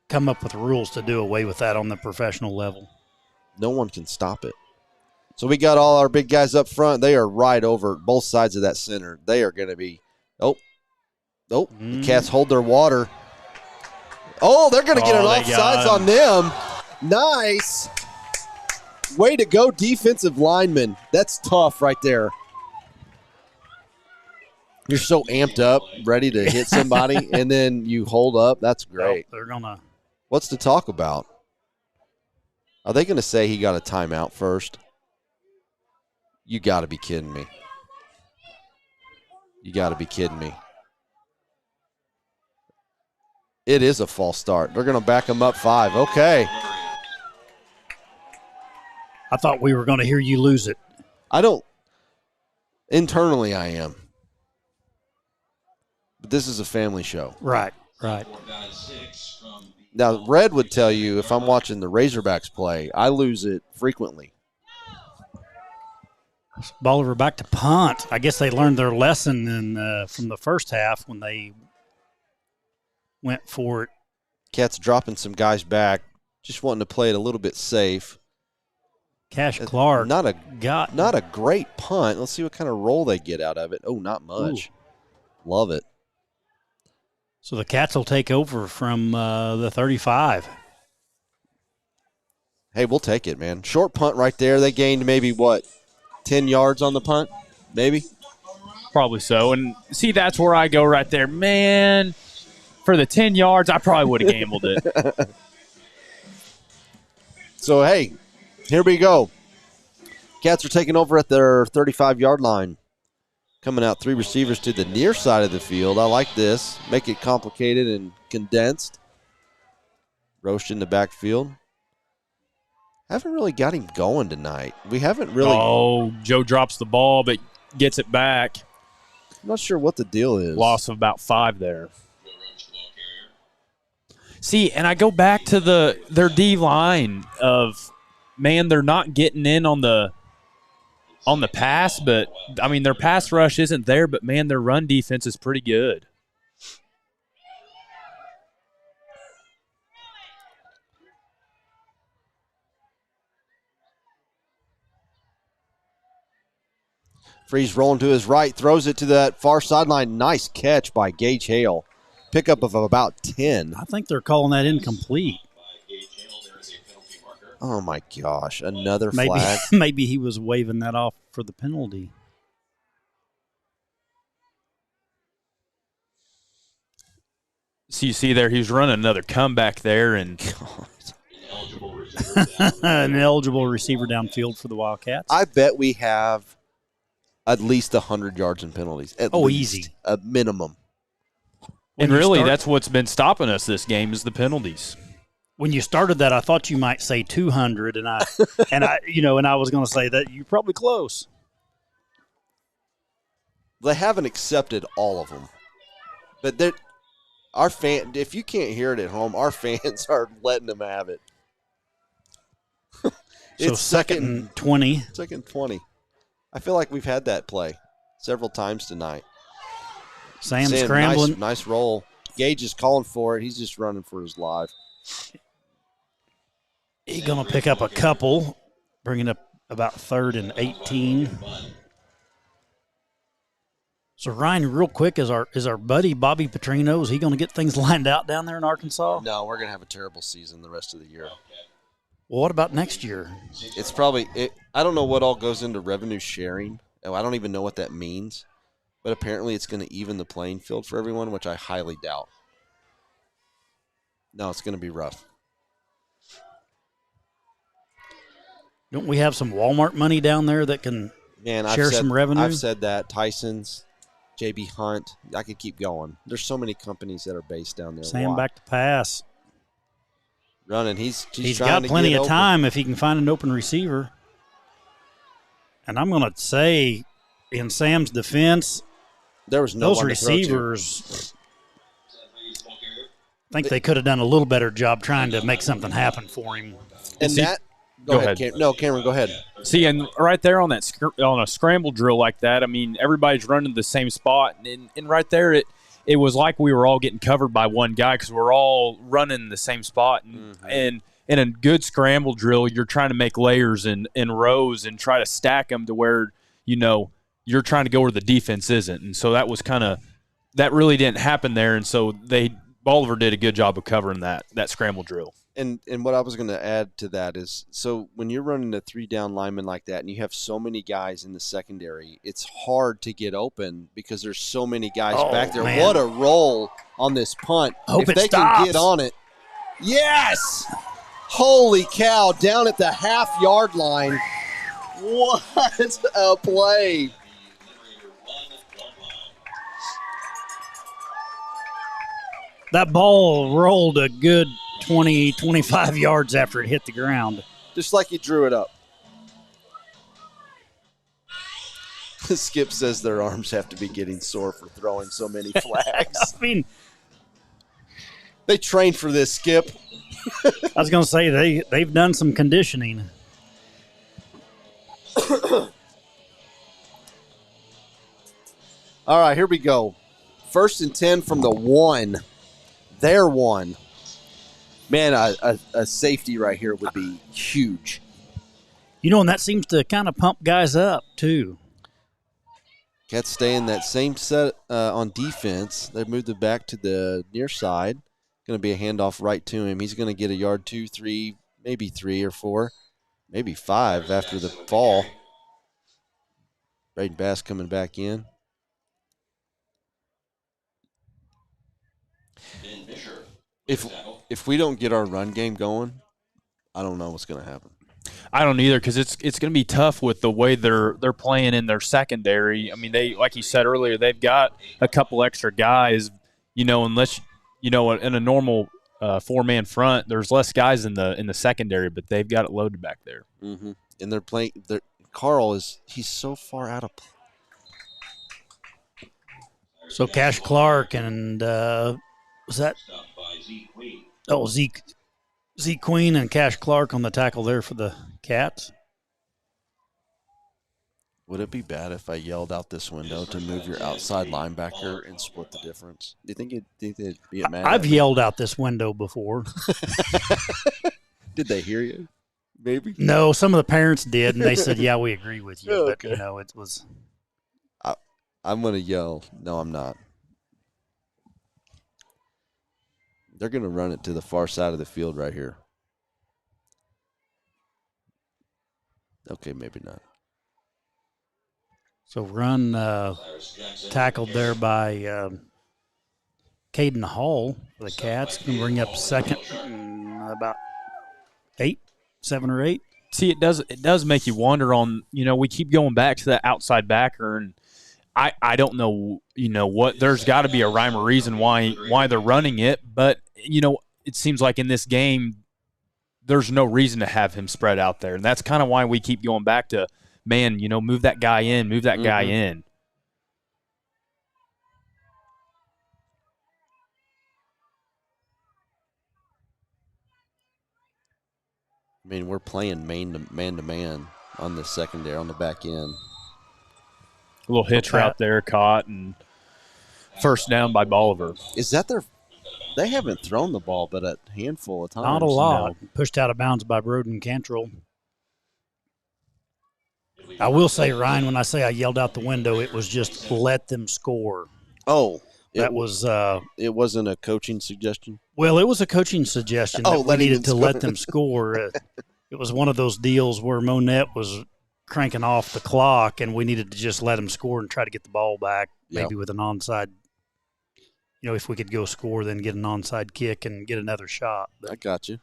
come up with rules to do away with that on the professional level. No one can stop it. So we got all our big guys up front. They are right over both sides of that center. They are going to be, the Cats hold their water. Oh, they're going to get an offsides on them. Nice. Way to go, defensive lineman. That's tough right there. You're so amped up, ready to hit somebody, and then you hold up. That's great. They're going to. What's to talk about? Are they going to say he got a timeout first? You got to be kidding me. You got to be kidding me. It is a false start. They're going to back him up 5. Okay. I thought we were going to hear you lose it. I don't. Internally, I am. But this is a family show. Right. Now, Red would tell you if I'm watching the Razorbacks play, I lose it frequently. Bolivar back to punt. I guess they learned their lesson from the first half when they went for it. Cats dropping some guys back, just wanting to play it a little bit safe. Cash Clark. Not a great punt. Let's see what kind of roll they get out of it. Oh, not much. Ooh. Love it. So the Cats will take over from the 35. Hey, we'll take it, man. Short punt right there. They gained maybe, 10 yards on the punt? Maybe? Probably so. And see, that's where I go right there. Man, for the 10 yards, I probably would have gambled it. So, hey, here we go. Cats are taking over at their 35-yard line. Coming out 3 receivers to the near side of the field. I like this. Make it complicated and condensed. Roche in the backfield. Haven't really got him going tonight. We haven't really. Oh, Joe drops the ball but gets it back. I'm not sure what the deal is. Loss of about 5 there. See, and I go back to their D line of, man, they're not getting in on the pass, but I mean their pass rush isn't there, but man, their run defense is pretty good. Freeze rolling to his right, throws it to that far sideline. Nice catch by Gage Hale. Pickup of about 10. I think they're calling that incomplete. Oh, my gosh. Another flag. Maybe he was waving that off for the penalty. So you see there, he's running another comeback there. And an eligible receiver downfield for the Wildcats. I bet we have at least 100 yards in penalties. At least, easy. A minimum. And really, that's what's been stopping us this game is the penalties. When you started that, I thought you might say 200, and I was going to say that you're probably close. They haven't accepted all of them, but if you can't hear it at home, our fans are letting them have it. It's second and 20. Second and 20. I feel like we've had that play several times tonight. Sam scrambling. Nice roll. Gage is calling for it. He's just running for his life. He's going to pick up a couple, bringing up about 3rd and 18. So, Ryan, real quick, is our buddy Bobby Petrino, is he going to get things lined out down there in Arkansas? No, we're going to have a terrible season the rest of the year. Well, what about next year? It's probably I don't know what all goes into revenue sharing. I don't even know what that means. But apparently it's going to even the playing field for everyone, which I highly doubt. No, it's going to be rough. Don't we have some Walmart money down there that can share some revenue? I've said that. Tyson's, JB Hunt. I could keep going. There's so many companies that are based down there. Sam back to pass. Running. He's got plenty of time if he can find an open receiver. And I'm going to say, in Sam's defense, there was no those receivers. I think they could have done a little better job trying to make something happen for him. And go ahead. Cameron, go ahead. See, and right there on that on a scramble drill like that, I mean, everybody's running the same spot, and right there it was like we were all getting covered by one guy because we're all running the same spot. And in a good scramble drill, you're trying to make layers in rows and try to stack them to where, you're trying to go where the defense isn't. And so that really didn't happen there. And so Bolivar did a good job of covering that scramble drill. And what I was going to add to that is, so when you're running a 3-down lineman like that and you have so many guys in the secondary, it's hard to get open because there's so many guys back there. Man. What a roll on this punt. Hope if it they stops. can get on it. Yes! Holy cow, down at the half-yard line. What a play. That ball rolled a good 20, 25 yards after it hit the ground. Just like he drew it up. Skip says their arms have to be getting sore for throwing so many flags. I mean, they trained for this, Skip. I was going to say they've done some conditioning. All right, here we go. 1st and 10 from the 1. Their 1. Man, a safety right here would be huge. And that seems to kind of pump guys up, too. Cats stay in that same set on defense. They've moved it back to the near side. Going to be a handoff right to him. He's going to get a yard 2, 3, maybe 3 or 4, maybe 5 after the fall. Braden Bass coming back in. If we don't get our run game going, I don't know what's going to happen. I don't either because it's going to be tough with the way they're playing in their secondary. I mean, they, like you said earlier, they've got a couple extra guys. Unless in a normal 4-man front, there's less guys in the secondary, but they've got it loaded back there. Mm-hmm. And they're playing. Carl he's so far out of. So Cash Clark and was that? Oh, Zeke Queen and Cash Clark on the tackle there for the Cats. Would it be bad if I yelled out this window to move your outside linebacker and split the difference? Do you think they'd be mad? I've yelled out this window before. Did they hear you? Maybe. No, some of the parents did, and they said, "Yeah, we agree with you." Okay. But it was. I'm gonna yell. No, I'm not. They're going to run it to the far side of the field right here. Okay, maybe not. So run tackled there by Caden Hall for the Cats. Can bring up second about 7 or 8. See, it does make you wonder on, we keep going back to that outside backer, and I don't know, what, there's got to be a rhyme or reason why they're running it, but it seems like in this game, there's no reason to have him spread out there. And that's kind of why we keep going back to, man, move that guy in, guy in. I mean, we're playing man-to-man on the secondary, on the back end. A little hitch route there caught, and first down by Bolivar. Is that their They haven't thrown the ball, but a handful of times. Not a lot. Pushed out of bounds by Broden Cantrell. I will say, Ryan, when I say I yelled out the window, it was just let them score. Oh, That was it wasn't a coaching suggestion. well, it was a coaching suggestion that we letting needed to them let score. them score. It was one of those deals where Monette was cranking off the clock, and we needed to just let them score and try to get the ball back, maybe with an onside. If we could go score, then get an onside kick and get another shot. But I got you.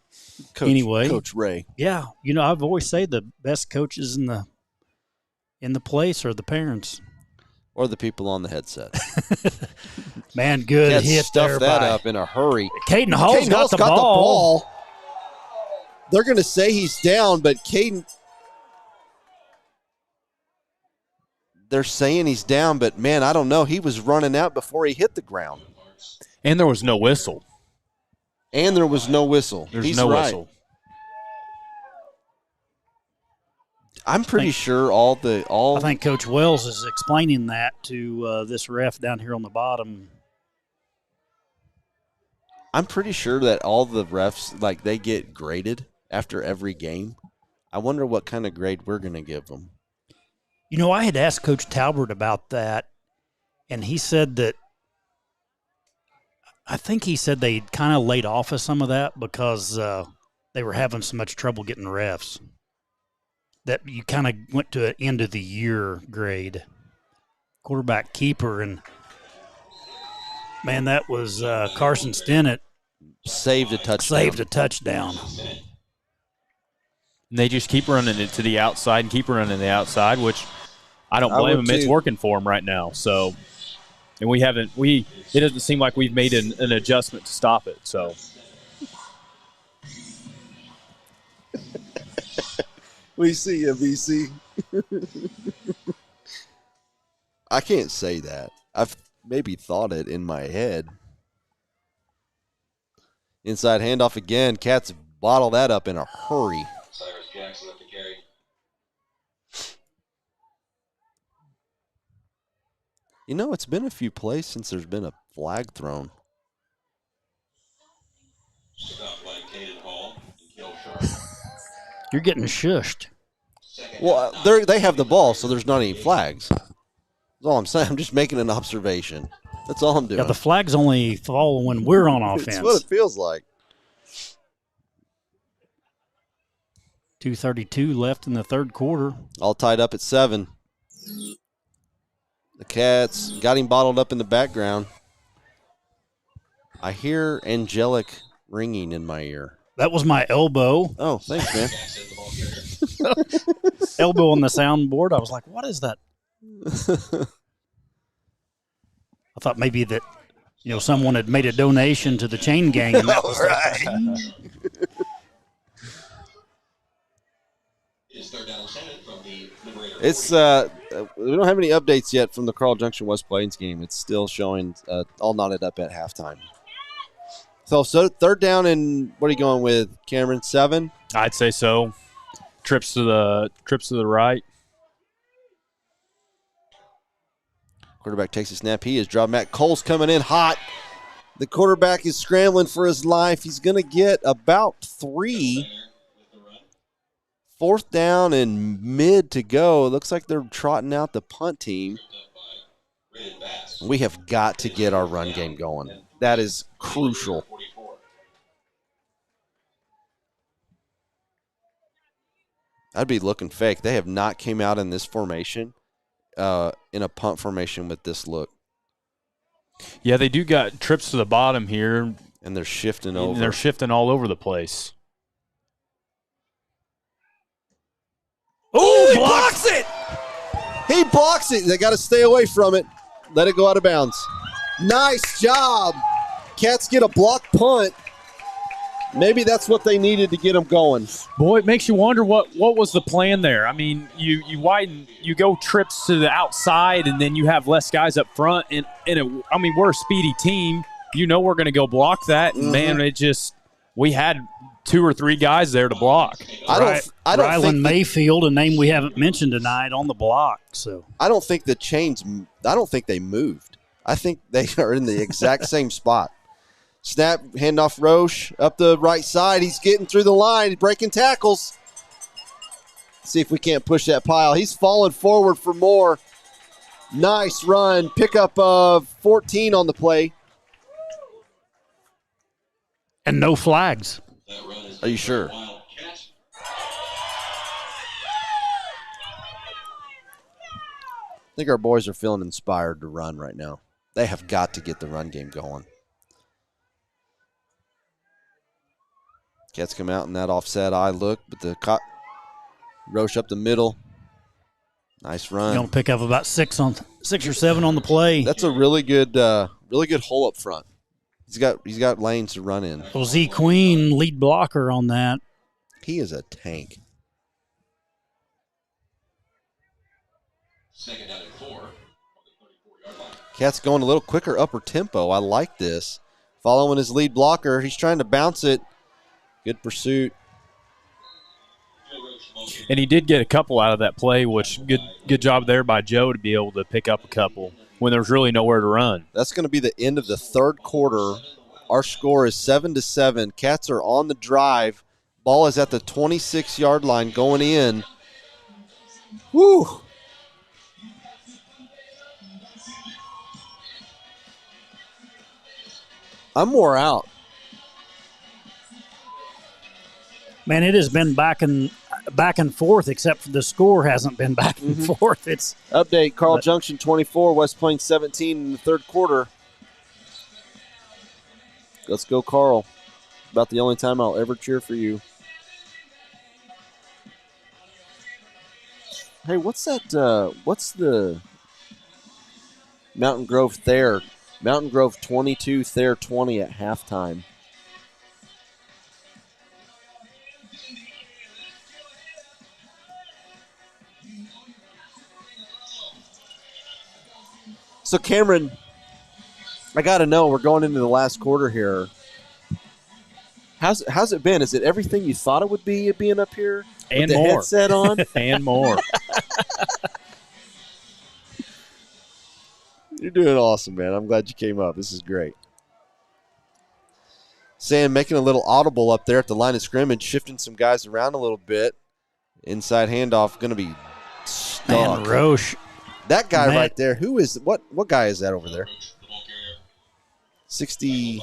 anyway, Coach Ray. Yeah, I've always said the best coaches in the place are the parents. Or the people on the headset. Man, good hit stuff there that by up in a hurry. Caden Hall's got the ball. They're going to say he's down, but Caden. They're saying he's down, but man, I don't know. He was running out before he hit the ground. And there was no whistle. There's no whistle. There's no whistle. I'm pretty sure I think Coach Wells is explaining that to this ref down here on the bottom. I'm pretty sure that all the refs, they get graded after every game. I wonder what kind of grade we're going to give them. I had asked Coach Talbert about that, and he said that I think he said they kind of laid off of some of that because they were having so much trouble getting refs. That you kind of went to an end of the year grade. Quarterback keeper, and man, that was Carson Stennett. Saved a touchdown. And they just keep running it to the outside and keep running the outside, which I don't blame them. It's working for them right now. So, and it doesn't seem like we've made an adjustment to stop it. So. We see you, BC. I can't say that. I've maybe thought it in my head. Inside handoff again. Cats bottle that up in a hurry. Cyrus Jackson up to carry. It's been a few plays since there's been a flag thrown. Stop flag Caden Hall and kill Sharp. You're getting shushed. Well, they have the ball, so there's not any flags. That's all I'm saying. I'm just making an observation. That's all I'm doing. Yeah, the flags only fall when we're on offense. That's what it feels like. 2:32 left in the third quarter. All tied up at 7. The Cats got him bottled up in the background. I hear angelic ringing in my ear. That was my elbow. Oh, thanks, man. Elbow on the soundboard. I was like, what is that? I thought maybe that, someone had made a donation to the chain gang. And that was right. It's we don't have any updates yet from the Carl Junction West Plains game. It's still showing all knotted up at halftime. So third down, and what are you going with, Cameron? 7? I'd say so. Trips to the right. Quarterback takes a snap. He is dropped. Matt Cole's coming in hot. The quarterback is scrambling for his life. He's going to get about 3. 4th down and mid to go. It looks like they're trotting out the punt team. We have got to get our run game going. That is crucial. I'd be looking fake. They have not came out in this formation, in a punt formation with this look. Yeah, they do got trips to the bottom here. And they're shifting over. They're shifting all over the place. Oh, he blocks it! He blocks it. They got to stay away from it. Let it go out of bounds. Nice job. Cats get a block punt. Maybe that's what they needed to get them going. Boy, it makes you wonder what was the plan there. I mean, you widen, you go trips to the outside, and then you have less guys up front. And we're a speedy team. We're going to go block that. And, man, we had 2 or 3 guys there to block. I don't Rylan think Mayfield, a name we haven't mentioned tonight, on the block. So I don't think they moved. I think they are in the exact same spot. Snap, handoff Roche up the right side. He's getting through the line, breaking tackles. See if we can't push that pile. He's falling forward for more. Nice run. Pickup of 14 on the play. And no flags. Are you sure? I think our boys are feeling inspired to run right now. They have got to get the run game going. Cats come out in that offset eye look, but the Roche up the middle. Nice run. Going to pick up about 6 or 7 on the play. That's a really good hole up front. He's got lanes to run in. Well, Z Queen, lead blocker on that. He is a tank. Second down and 4. Cat's going a little quicker upper tempo. I like this. Following his lead blocker. He's trying to bounce it. Good pursuit. And he did get a couple out of that play, which good job there by Joe to be able to pick up a couple when there's really nowhere to run. That's going to be the end of the third quarter. Our score is 7-7. Cats are on the drive. Ball is at the 26-yard line going in. Woo! I'm wore out. Man, it has been back and forth, except for the score hasn't been back and forth. It's update: Carl Junction 24, West Plains 17 in the third quarter. Let's go, Carl! About the only time I'll ever cheer for you. Hey, what's that? What's the Mountain Grove Thayer? Mountain Grove 22, Thayer 20 at halftime. So, Cameron, I got to know, we're going into the last quarter here. How's it been? Is it everything you thought it would be being up here? And with the more. Headset on? And more. You're doing awesome, man. I'm glad you came up. This is great. Sam making a little audible up there at the line of scrimmage, shifting some guys around a little bit. Inside handoff going to be stuck. Man, Roche. That guy right there, who is, what guy is that over there? 60.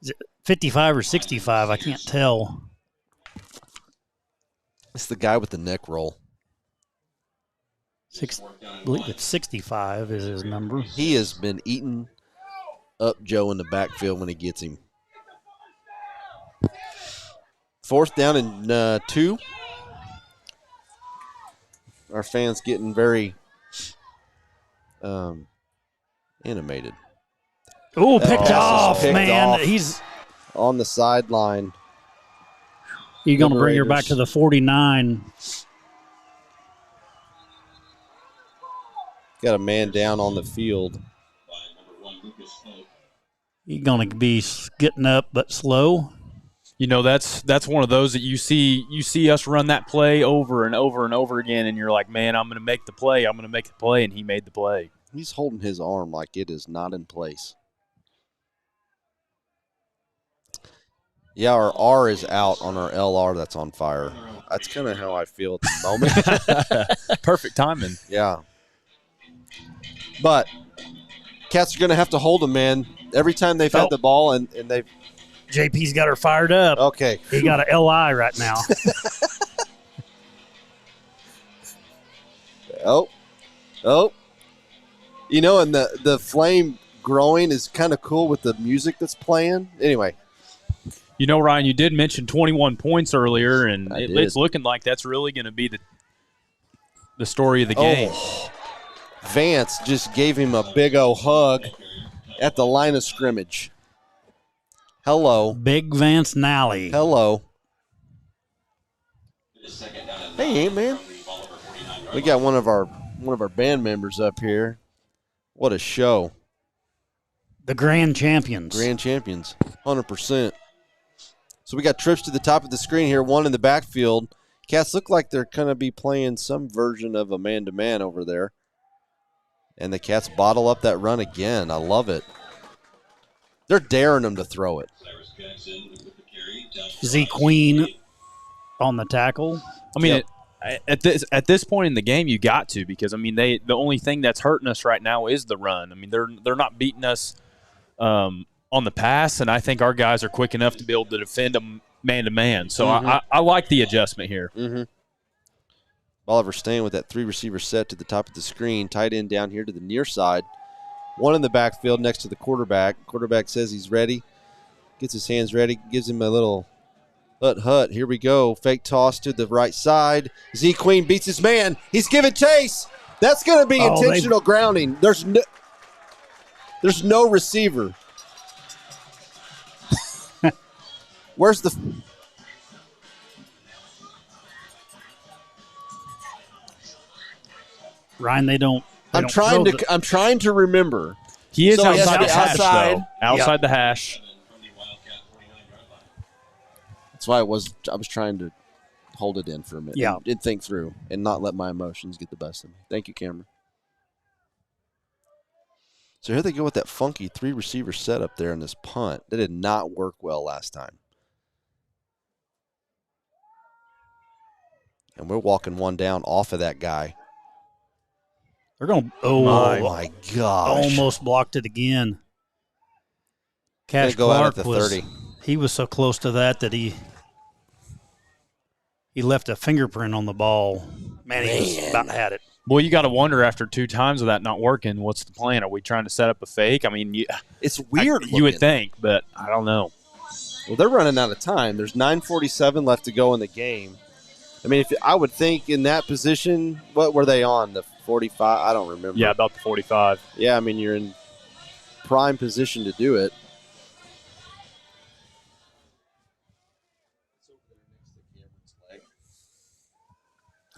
Is it 55 or 65? I can't tell. It's the guy with the neck roll. I believe it's 65 is his number. He has been eating up Joe in the backfield when he gets him. Fourth down and 2. Our fans getting very animated. Oh, picked off, picked man. off He's on the sideline. You're going to bring her back to the 49. Got a man down on the field. He's going to be getting up but slow. You know, that's one of those that you see us run that play over and over and over again, and you're like, man, I'm going to make the play. I'm going to make the play, and he made the play. He's holding his arm like it is not in place. Yeah, our R is out on our LR that's on fire. That's kind of how I feel at the moment. Perfect timing. Yeah. But Cats are going to have to hold them, man. Every time they've had the ball and they've – JP's got her fired up. Okay. He got a LI right now. Oh. You know, and the flame growing is kind of cool with the music that's playing. Anyway. You know, Ryan, you did mention 21 points earlier, and it's looking like that's really going to be the story of the game. Oh. Vance just gave him a big old hug at the line of scrimmage. Hello. Big Vance Nally. Hello. Hey, man. We got one of our band members up here. What a show. The Grand Champions. Grand Champions, 100%. So we got trips to the top of the screen here, one in the backfield. Cats look like they're going to be playing some version of a man-to-man over there. And the Cats bottle up that run again. I love it. They're daring him to throw it. Z Queen on the tackle. I mean, at this point in the game, you got to, because I mean the only thing that's hurting us right now is the run. I mean they're not beating us on the pass, and I think our guys are quick enough to be able to defend them man to man. So I like the adjustment here. Mm-hmm. Bolivar staying with that 3 receiver set to the top of the screen. Tight end down here to the near side. One in the backfield next to the quarterback. Quarterback says he's ready. Gets his hands ready. Gives him a little hut. Here we go. Fake toss to the right side. Z Queen beats his man. He's giving chase. That's going to be intentional grounding. There's no receiver. Where's the... Ryan, they don't. I'm trying to remember. He is outside the hash, though. Outside the hash. That's why I was trying to hold it in for a minute. Yeah. And think through and not let my emotions get the best of me. Thank you, Cameron. So here they go with that funky 3 receiver setup there in this punt. That did not work well last time. And we're walking one down off of that guy. They're going to. Oh, my gosh. Almost blocked it again. Cash go Clark out at the 30. He was so close to that he left a fingerprint on the ball. Man, he was about had it. Well, you got to wonder, after 2 times of that not working, what's the plan? Are we trying to set up a fake? I mean, it's weird. You would think, but I don't know. Well, they're running out of time. There's 9:47 left to go in the game. I mean, I would think in that position, what were they on? The 45? I don't remember. Yeah, about the 45. Yeah, I mean, you're in prime position to do it.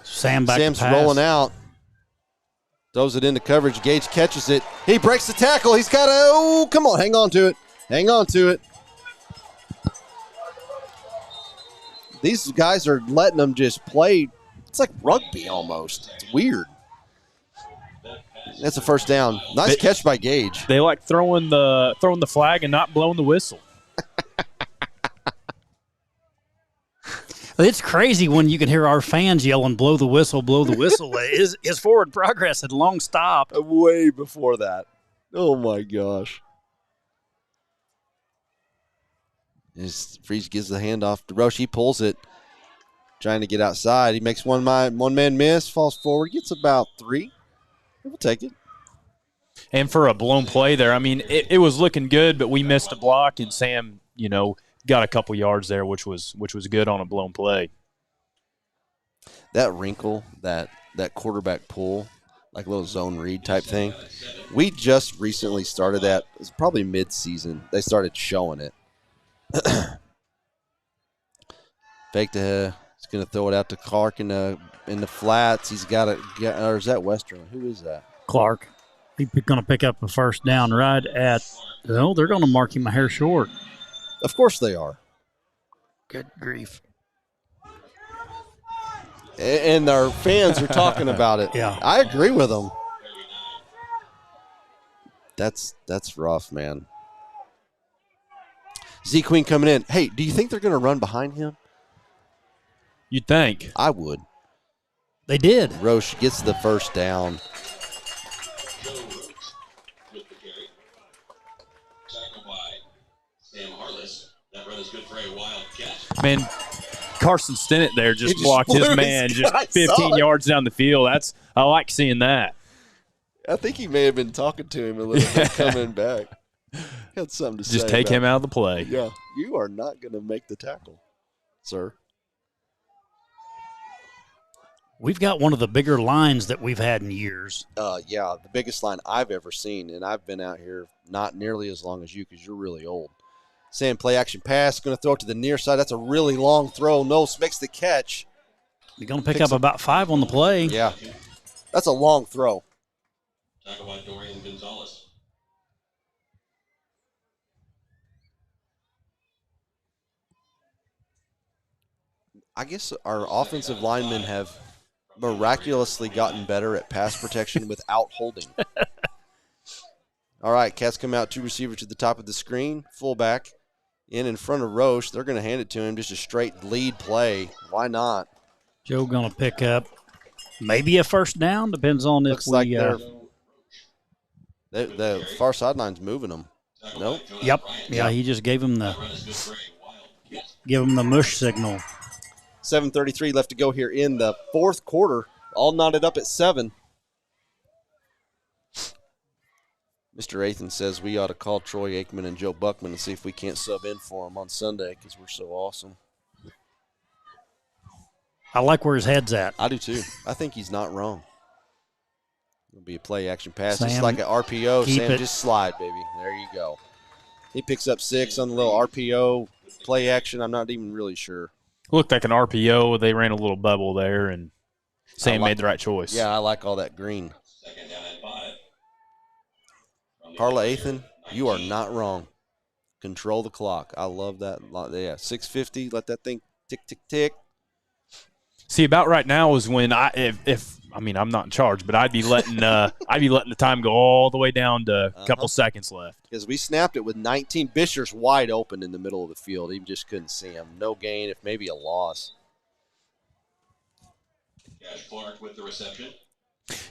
Sam's rolling out. Throws it into coverage. Gage catches it. He breaks the tackle. He's got to, come on, hang on to it. Hang on to it. These guys are letting them just play. It's like rugby almost. It's weird. That's a first down. Nice catch by Gage. They like throwing the flag and not blowing the whistle. It's crazy when you can hear our fans yelling, blow the whistle, blow the whistle. His forward progress had long stopped. Way before that. Oh, my gosh. Freeze gives the handoff to Roche. He pulls it, trying to get outside. He makes one man miss, falls forward, gets about 3. We'll take it. And for a blown play there, I mean, it was looking good, but we missed a block, and Sam, got a couple yards there, which was good on a blown play. That wrinkle, that quarterback pull, like a little zone read type thing, we just recently started that. It was probably mid-season. They started showing it. Fake to he's going to throw it out to Clark in the flats. He's got it. Or is that Western? Who is that? Clark. He's going to pick up a first down right at. No, they're going to mark him a hair short. Of course they are. Good grief. And our fans are talking about it. Yeah, I agree with them. That's rough, man. Z Queen coming in. Hey, do you think they're going to run behind him? You'd think. I would. They did. Roche gets the first down. Man, Carson Stennett there just blocked his man just 15 yards down the field. I like seeing that. I think he may have been talking to him a little bit coming back. Had something to say. Just take him out of the play. Yeah, you are not going to make the tackle, sir. We've got one of the bigger lines that we've had in years. Yeah, the biggest line I've ever seen, and I've been out here not nearly as long as you because you're really old. Sam, play action pass, going to throw it to the near side. That's a really long throw. Knowles makes the catch. You're going to pick up about 5 on the play. Yeah, that's a long throw. Talk about Dorian Gonzalez. I guess our offensive linemen have miraculously gotten better at pass protection without holding. All right, Cats come out, 2 receivers to the top of the screen, fullback in front of Roche. They're going to hand it to him, just a straight lead play. Why not? Joe going to pick up maybe a first down, depends on Looks if like we the far sideline's moving them. Nope. Yep. Yeah, he just gave him the mush signal. 7:33 left to go here in the fourth quarter. All knotted up at 7. Mr. Athan says we ought to call Troy Aikman and Joe Buckman and see if we can't sub in for them on Sunday because we're so awesome. I like where his head's at. I do too. I think he's not wrong. It'll be a play action pass, Sam, just like an RPO. keep Sam, it. just slide, baby. There you go. He picks up 6 on the little RPO play action. I'm not even really sure. Looked like an RPO. They ran a little bubble there, and Sam made the right choice. Yeah, I like all that green. Carla Athan, you are not wrong. Control the clock. I love that. Yeah, 6:50. Let that thing tick, tick, tick. See, about right now is when if I'm not in charge, but I'd be letting the time go all the way down to a couple seconds left. Because we snapped it with 19. Bisher's wide open in the middle of the field. He just couldn't see him. No gain, if maybe a loss. Cash Clark with the reception.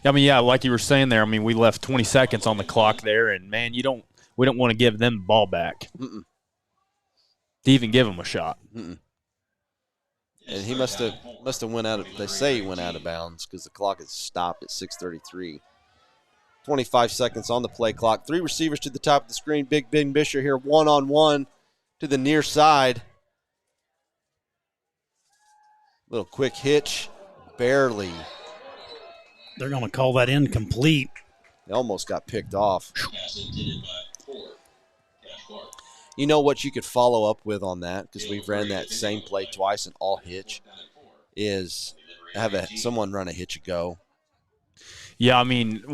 I mean, yeah, like you were saying there. I mean, we left 20 seconds on the clock there, and man, we don't want to give them the ball back to even give them a shot. And he must have went out. They say he went out of bounds because the clock is stopped at 6:33. 25 seconds on the play clock. 3 receivers to the top of the screen. Big Ben Bisher here, 1-on-1 to the near side. Little quick hitch, barely. They're going to call that incomplete. They almost got picked off. You know what you could follow up with on that, because we've ran that same play twice and all hitch, is have someone run a hitch a go. Yeah, I mean,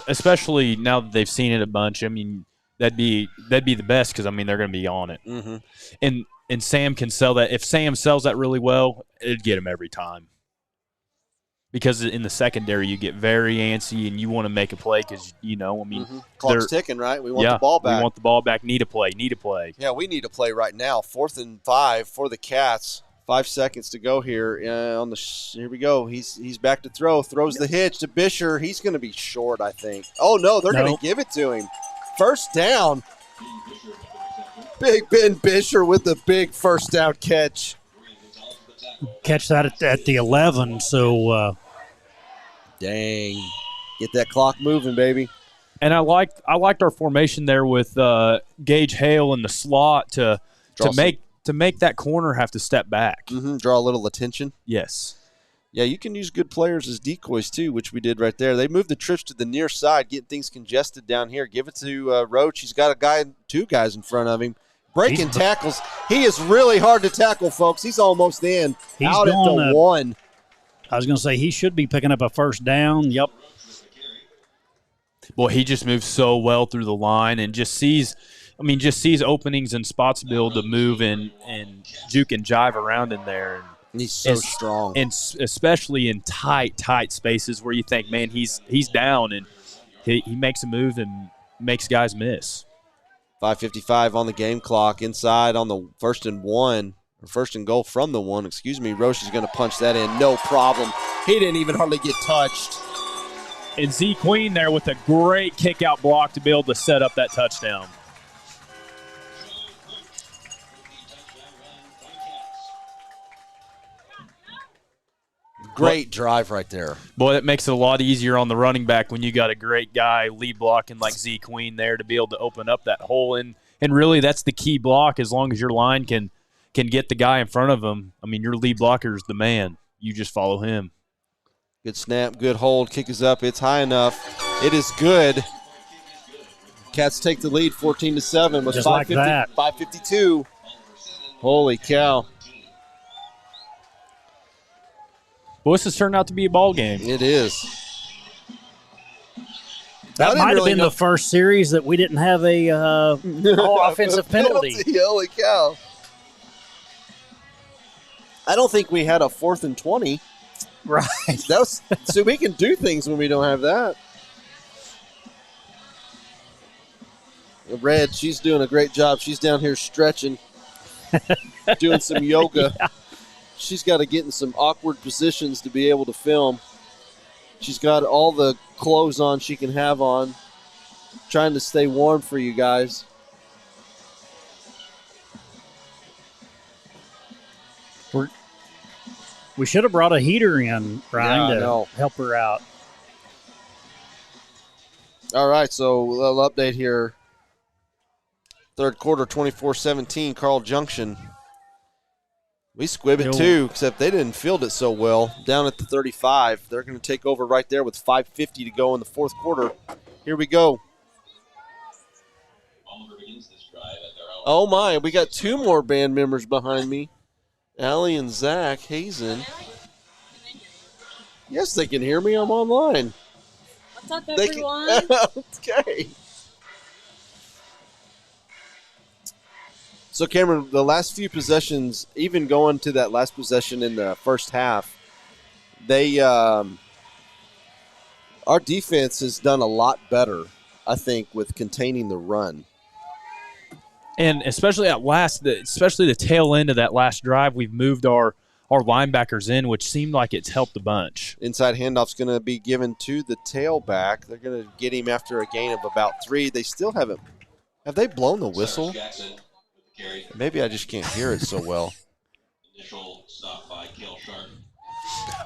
especially now that they've seen it a bunch, I mean, that'd be the best because, I mean, they're going to be on it. Mm-hmm. And Sam can sell that. If Sam sells that really well, it'd get him every time. Because in the secondary, you get very antsy and you want to make a play because, Clock's ticking, right? We want the ball back. We want the ball back. Need a play. Yeah, we need a play right now. 4th and 5 for the Cats. 5 seconds to go here. Here we go. He's back to throw. Throws the hitch to Bisher. He's going to be short, I think. Oh, no, they're going to give it to him. First down. Big Ben Bisher with the big first down catch. Catch that at the 11, so dang. Get that clock moving, baby. And I liked our formation there with Gage Hale in the slot to make that corner have to step back. Mm-hmm. Draw a little attention. Yes. Yeah, you can use good players as decoys too, which we did right there. They moved the trips to the near side, getting things congested down here. Give it to Roach. He's got 2 guys in front of him. Breaking tackles. He is really hard to tackle, folks. He's almost in. He's out at the 1. I was going to say he should be picking up a first down. Yep. Boy, he just moves so well through the line and just sees openings and spots to be able to move and juke and jive around in there. And he's so strong. And especially in tight spaces where you think, man, he's down, and he makes a move and makes guys miss. 5:55 on the game clock. Inside on the 1st and 1, or 1st and goal from the 1, excuse me. Roche is going to punch that in. No problem. He didn't even hardly get touched. And Z Queen there with a great kick-out block to be able to set up that touchdown. Great drive right there. Boy, that makes it a lot easier on the running back when you got a great guy lead blocking like Z Queen there to be able to open up that hole. And really, that's the key block. As long as your line can get the guy in front of him, I mean, your lead blocker is the man. You just follow him. Good snap, good hold. Kick is up. It's high enough. It is good. Cats take the lead 14-7 with 5:52. Holy cow. Well, this has turned out to be a ball game. It is. That might have been the first series that we didn't have a offensive penalty. Holy cow. I don't think we had a 4th and 20. Right. So we can do things when we don't have that. Red, she's doing a great job. She's down here stretching, doing some yoga. Yeah. She's got to get in some awkward positions to be able to film. She's got all the clothes on she can have on, trying to stay warm for you guys. We should have brought a heater in, Brian, to help her out. All right, so a little update here. Third quarter, 24-17, Carl Junction. We squib it too, except they didn't field it so well. Down at the 35. They're going to take over right there with 5:50 to go in the fourth quarter. Here we go. Oh, my. We got two more band members behind me. Allie and Zach Hazen. Yes, they can hear me. I'm online. What's up, everyone? Okay. So, Cameron, the last few possessions, even going to that last possession in the first half, they our defense has done a lot better, I think, with containing the run. And especially especially the tail end of that last drive, we've moved our linebackers in, which seemed like it's helped a bunch. Inside handoff's going to be given to the tailback. They're going to get him after a gain of about 3. They still haven't. Have they blown the whistle? Maybe I just can't hear it so well. Initial stop by Cale Sharp.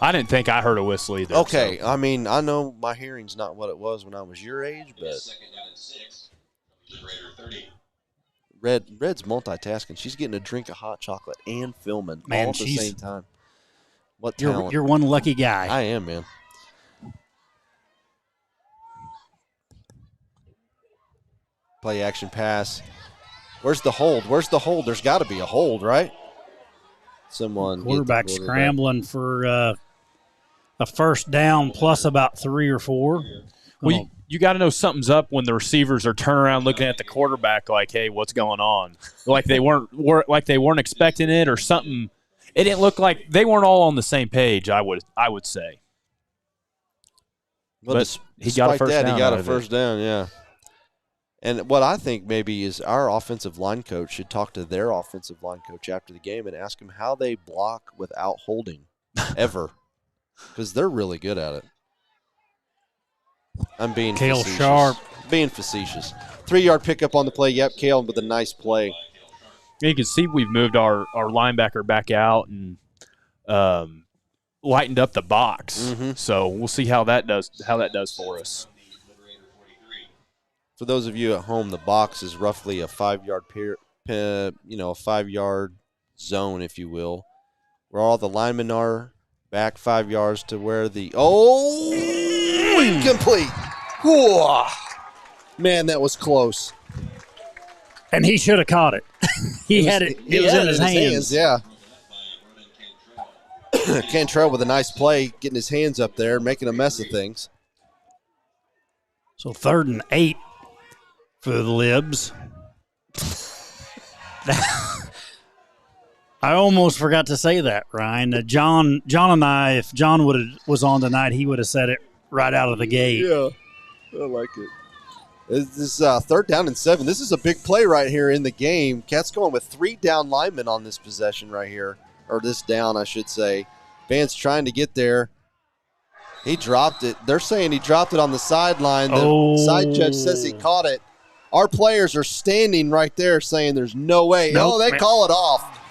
I didn't think I heard a whistle either. Okay, so. I mean, I know my hearing's not what it was when I was your age, but Second down and 6. The Raider 30. Red's multitasking. She's getting a drink of hot chocolate and filming Man, all at the same time. What You're talent. you're one lucky guy. I am, man. Play action pass. Where's the hold? There's got to be a hold, right? Someone. Quarterback scrambling for a first down plus about 3 or 4. Well, you got to know something's up when the receivers are turning around looking at the quarterback like, "Hey, what's going on?" Like they weren't expecting it or something. It didn't look like they weren't all on the same page. I would say. Well, but he got a first down. He got a first down, yeah. And what I think maybe is our offensive line coach should talk to their offensive line coach after the game and ask them how they block without holding ever, because they're really good at it. I'm being Cale facetious. Sharp. Being facetious. 3-yard pickup on the play. Yep, Cale with a nice play. You can see we've moved our linebacker back out and lightened up the box. Mm-hmm. So we'll see how that does for us. For those of you at home, the box is roughly a 5-yard a 5-yard zone, if you will, where all the linemen are. Back 5 yards to where the incomplete. Whoa. Man, that was close. And he should have caught it. It was in his hands. Yeah. Cantrell with a nice play, getting his hands up there, making a mess of things. So 3rd and 8 for the Libs. I almost forgot to say that, Ryan. John and I, if John was on tonight, he would have said it right out of the gate. Yeah, I like it. This is 3rd down and 7. This is a big play right here in the game. Cat's going with 3 down linemen on this possession right here, or this down, I should say. Van's trying to get there. He dropped it. They're saying he dropped it on the sideline. The side judge says he caught it. Our players are standing right there saying there's no way. Nope. They call it off.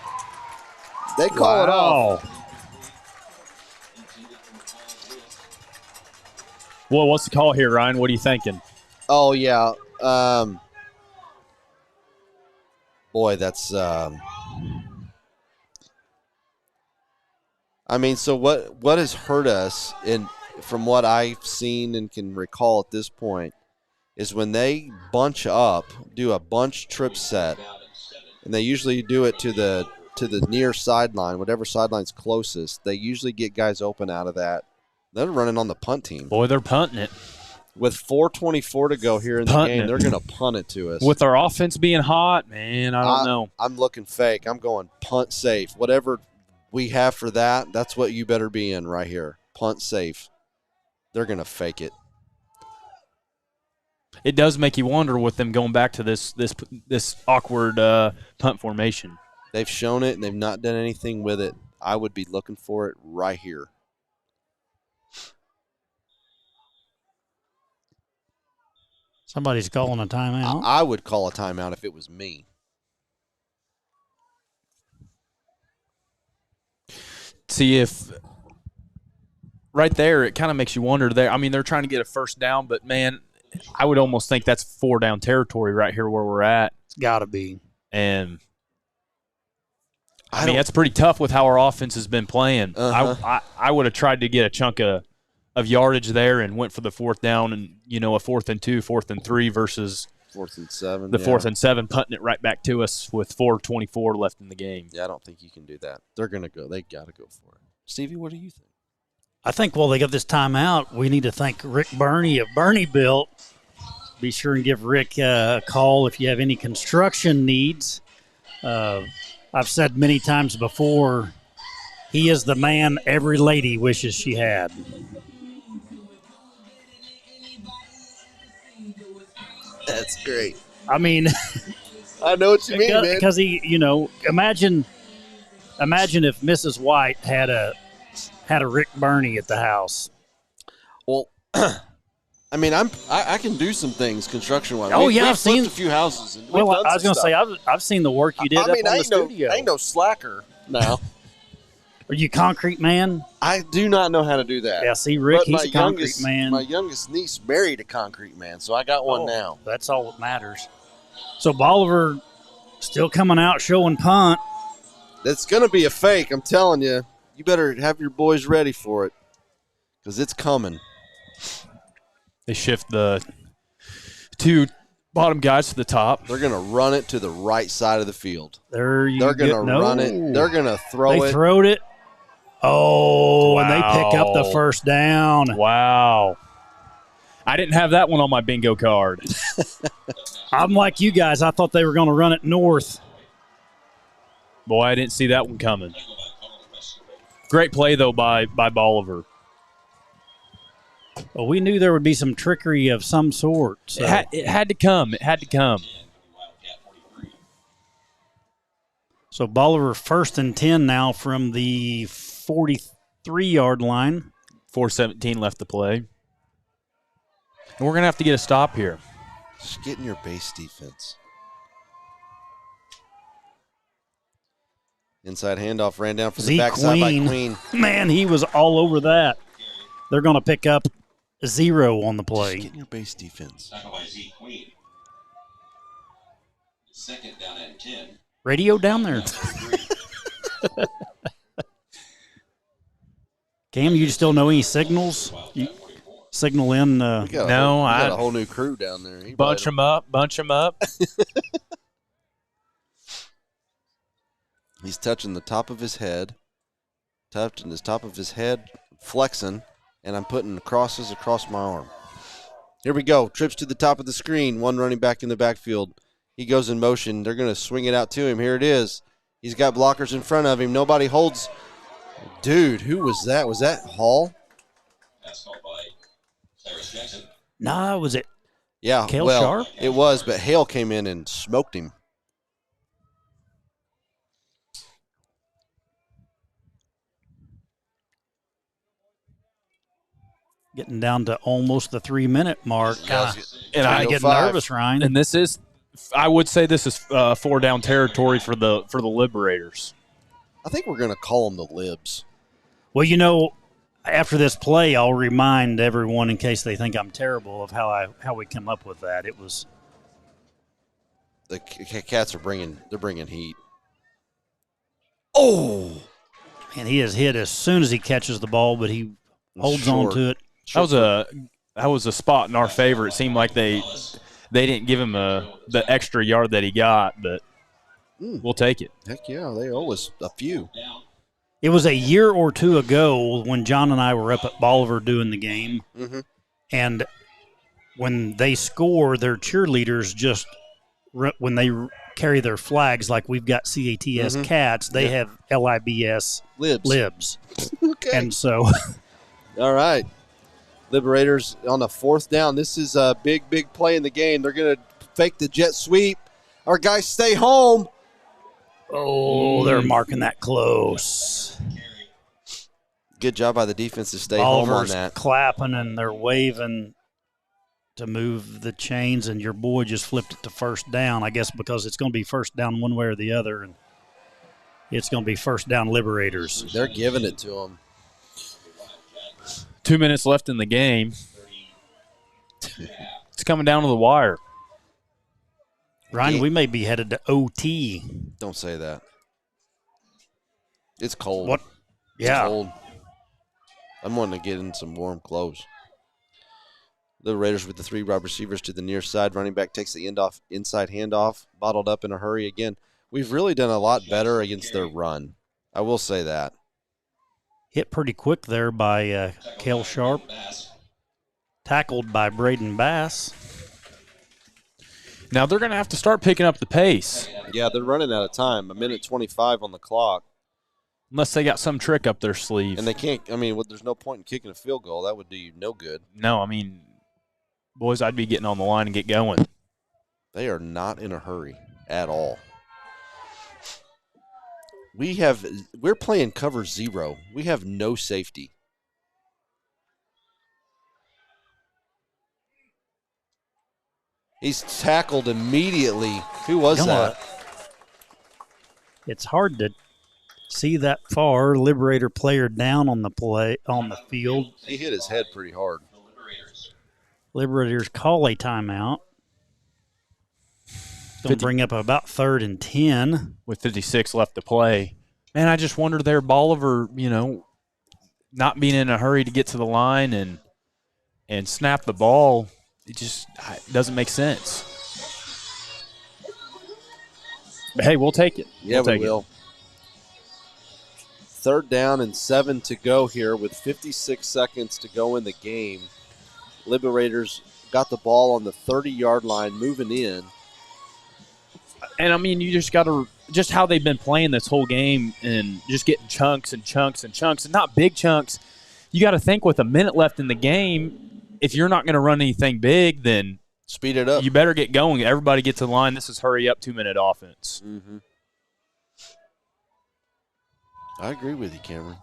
They call it off. Well, what's the call here, Ryan? What are you thinking? Oh, yeah. Boy, that's so what has hurt us, from what I've seen and can recall at this point, is when they bunch up, do a bunch trip set, and they usually do it to the near sideline, whatever sideline's closest. They usually get guys open out of that. They're running on the punt team. Boy, they're punting it. With 4:24 to go here in the game, they're going to punt it to us. With our offense being hot, man, I don't know. I'm looking fake. I'm going punt safe. Whatever we have for that, that's what you better be in right here. Punt safe. They're going to fake it. it does make you wonder with them going back to this awkward punt formation. They've shown it, and they've not done anything with it. I would be looking for it right here. Somebody's calling a timeout. I would call a timeout if it was me. See if right there, it kind of makes you wonder there. I mean, they're trying to get a first down, but, man, I would almost think that's 4-down territory right here where we're at. It's got to be. And, I mean, that's pretty tough with how our offense has been playing. I would have tried to get a chunk of yardage there and went for the 4th down and, a 4th and 2, 4th and 3 versus 4th and 7. The 4th and 7, punting it right back to us with 4:24 left in the game. Yeah, I don't think you can do that. They're going to go. They got to go for it. Stevie, what do you think? I think while they got this timeout, we need to thank Rick Burney of Burney Built. Be sure and give Rick a call if you have any construction needs. I've said many times before, he is the man every lady wishes she had. That's great. I mean, I know what you mean, man. Because he, imagine if Mrs. White had a Rick Burney at the house. Well, I mean, I can do some things construction wise. Oh, I've seen a few houses. Well, I was going to say I've seen the work you did up on the studio. I ain't no slacker now. Are you a concrete man? I do not know how to do that. Yeah, see, Rick, he's a concrete man. My youngest niece married a concrete man, so I got one now. That's all that matters. So Bolivar still coming out showing punt. That's going to be a fake, I'm telling you. You better have your boys ready for it because it's coming. They shift the 2 bottom guys to the top. They're going to run it to the right side of the field. They're going to run it. They're going to throw it. They throwed it. Oh, wow. And they pick up the first down. Wow. I didn't have that one on my bingo card. I'm like you guys. I thought they were going to run it north. Boy, I didn't see that one coming. Great play, though, by Bolivar. Well, we knew there would be some trickery of some sort. So. It had to come. It had to come. So Bolivar 1st and 10 now from the 43-yard line. 4:17 left to play. And we're going to have to get a stop here. Just get in your base defense. Inside handoff ran down from the backside by Queen. Man, he was all over that. They're going to pick up 0 on the play. Just get in your base defense. Second down and 10. Radio down there. Cam, you still know any signals? You signal in? We got a whole new crew down there. Bunch them up. He's touching the top of his head, flexing, and I'm putting crosses across my arm. Here we go. Trips to the top of the screen. One running back in the backfield. He goes in motion. They're going to swing it out to him. Here it is. He's got blockers in front of him. Nobody holds. Dude, who was that? Was that Hall? Nah, was it? Yeah, Cale Sharp? It was, but Hale came in and smoked him. Getting down to almost the 3-minute mark. And I get nervous, Ryan. And this is, I would say this is 4-down territory for the Liberators. I think we're going to call them the Libs. Well, after this play, I'll remind everyone in case they think I'm terrible of how we come up with that. It was the Cats are bringing heat. Oh, and he is hit as soon as he catches the ball, but he holds on to it. That was a spot in our favor. It seemed like they didn't give him the extra yard that he got, but we'll take it. Heck yeah, they owe us a few. It was a year or two ago when John and I were up at Bolivar doing the game, and when they score, their cheerleaders just when they carry their flags, like we've got CATS Cats, they have LIBS Libs. Okay. And so, all right. Liberators on a 4th down. This is a big, big play in the game. They're going to fake the jet sweep. Our guys stay home. Oh, they're marking that close. Good job by the defense to stay home on that. Clapping and they're waving to move the chains, and your boy just flipped it to first down, I guess because it's going to be first down one way or the other, and it's going to be first down Liberators. They're giving it to them. 2 minutes left in the game. It's coming down to the wire. Ryan, we may be headed to OT. Don't say that. It's cold. What? It's Yeah. cold. I'm wanting to get in some warm clothes. The Raiders with the 3 wide receivers to the near side. Running back takes the inside handoff. Bottled up in a hurry again. We've really done a lot better against their run. I will say that. Hit pretty quick there by Cale Sharp. Tackled by Braden Bass. Now they're going to have to start picking up the pace. Yeah, they're running out of time. 1:25 on the clock. Unless they got some trick up their sleeve. And they can't, there's no point in kicking a field goal. That would do you no good. No, boys, I'd be getting on the line and get going. They are not in a hurry at all. We're playing cover 0. We have no safety. He's tackled immediately. Who was that? It's hard to see that far. Liberator player down on the field. He hit his head pretty hard. Liberators call a timeout. Going to bring up about 3rd and 10. With 56 left to play. Man, I just wonder there, Bolivar, not being in a hurry to get to the line and snap the ball, it just doesn't make sense. But, hey, we'll take it. Yeah, we will. 3rd down and 7 to go here with 56 seconds to go in the game. Liberators got the ball on the 30-yard line, moving in. And, you just got to – just how they've been playing this whole game and just getting chunks and chunks and chunks, and not big chunks. You got to think with a minute left in the game, if you're not going to run anything big, then speed it up. You better get going. Everybody get to the line. This is hurry-up 2-minute offense. Mm-hmm. I agree with you, Cameron.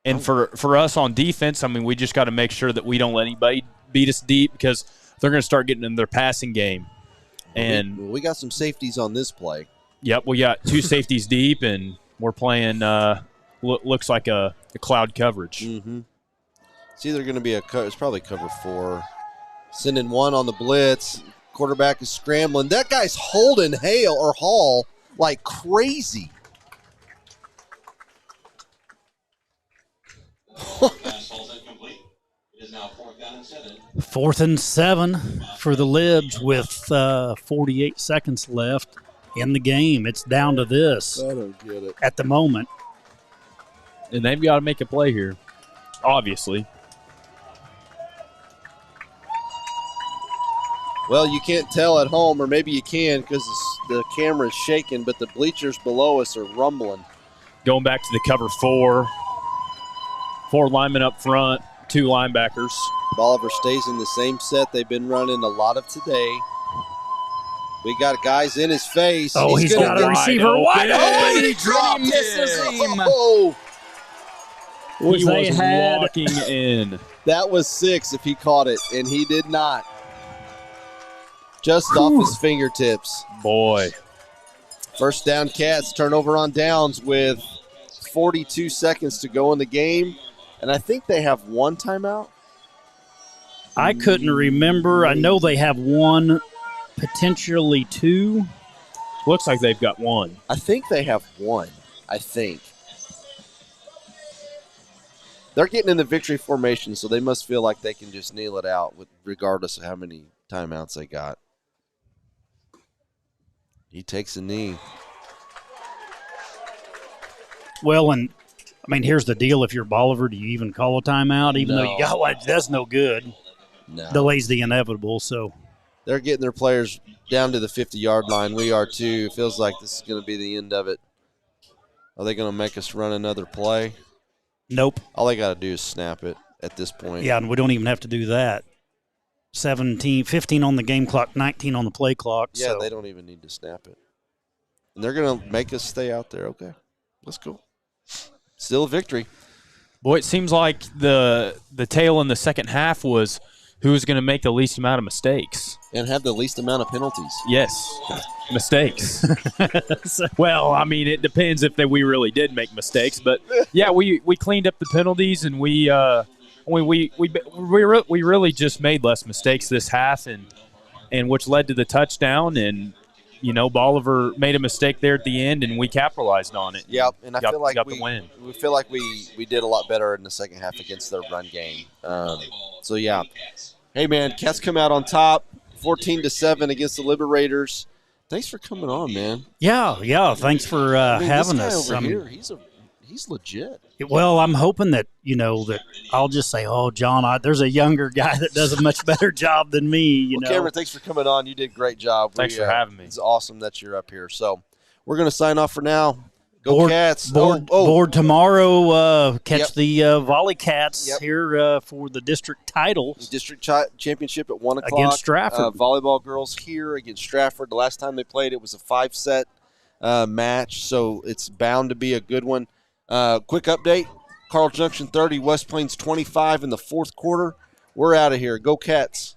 And for us on defense, we just got to make sure that we don't let anybody beat us deep because they're going to start getting in their passing game. And we got some safeties on this play. Yep, we got 2 safeties deep, and we're playing looks like a cloud coverage. Mm-hmm. It's either going to be it's probably cover 4. Sending one on the blitz. Quarterback is scrambling. That guy's holding Hall like crazy. It is now 4th down and 7. 4th and 7 for the Libs with 48 seconds left in the game. It's down to this. I don't get it. At the moment. And they've got to make a play here, obviously. Well, you can't tell at home, or maybe you can because the camera's shaking, but the bleachers below us are rumbling. Going back to the cover 4. 4 linemen up front, 2 linebackers. Bolivar stays in the same set they've been running a lot of today. We got guys in his face. Oh, he's got a receiver wide open. He dropped it. Oh. He was walking in. That was 6 if he caught it, and he did not. Just off his fingertips. Boy. First down, Cats. Turnover on downs with 42 seconds to go in the game. And I think they have 1 timeout. I couldn't remember. I know they have 1, potentially 2. Looks like they've got 1. I think they have 1. I think. They're getting in the victory formation, so they must feel like they can just kneel it out regardless of how many timeouts they got. He takes a knee. Well, and here's the deal. If you're Bolivar, do you even call a timeout? Even though you got one, that's no good. No. Delays the inevitable, so. They're getting their players down to the 50-yard line. We are too. It feels like this is going to be the end of it. Are they going to make us run another play? Nope. All they got to do is snap it. at this point. Yeah, and we don't even have to do that. 15 on the game clock, 19 on the play clock. Yeah, so. they don't even need to snap it. And they're going to make us stay out there. Okay, that's cool. Still a victory. Boy, it seems like the tale in the second half was who was going to make the least amount of mistakes. And have the least amount of penalties. Yes, mistakes. Well, I mean, it depends if we really did make mistakes. But, yeah, we cleaned up the penalties, and we really just made less mistakes this half, and which led to the touchdown. And, you know, Bolivar made a mistake there at the end, and we capitalized on it. Yep, and I feel like got the win. We feel like we did a lot better in the second half against their run game. So, yeah. Hey, man, Cats come out on top, 14-7 against the Liberators. Thanks for coming on, man. Yeah. Thanks for having this guy us. over here, he's legit. Well, I'm hoping that, that I'll just say, oh, John, there's a younger guy that does a much better job than me, Cameron, thanks for coming on. You did a great job. Thanks for having me. It's awesome that you're up here. So we're going to sign off for now. Go Cats. Board tomorrow. Catch the Volley Cats Yep. here for the district title. District championship at 1 o'clock. Against Stratford. Volleyball girls here against Stratford. The last time they played, it was a 5-set match, so it's bound to be a good one. Quick update. Carl Junction 30, West Plains 25 in the fourth quarter. We're out of here. Go Cats.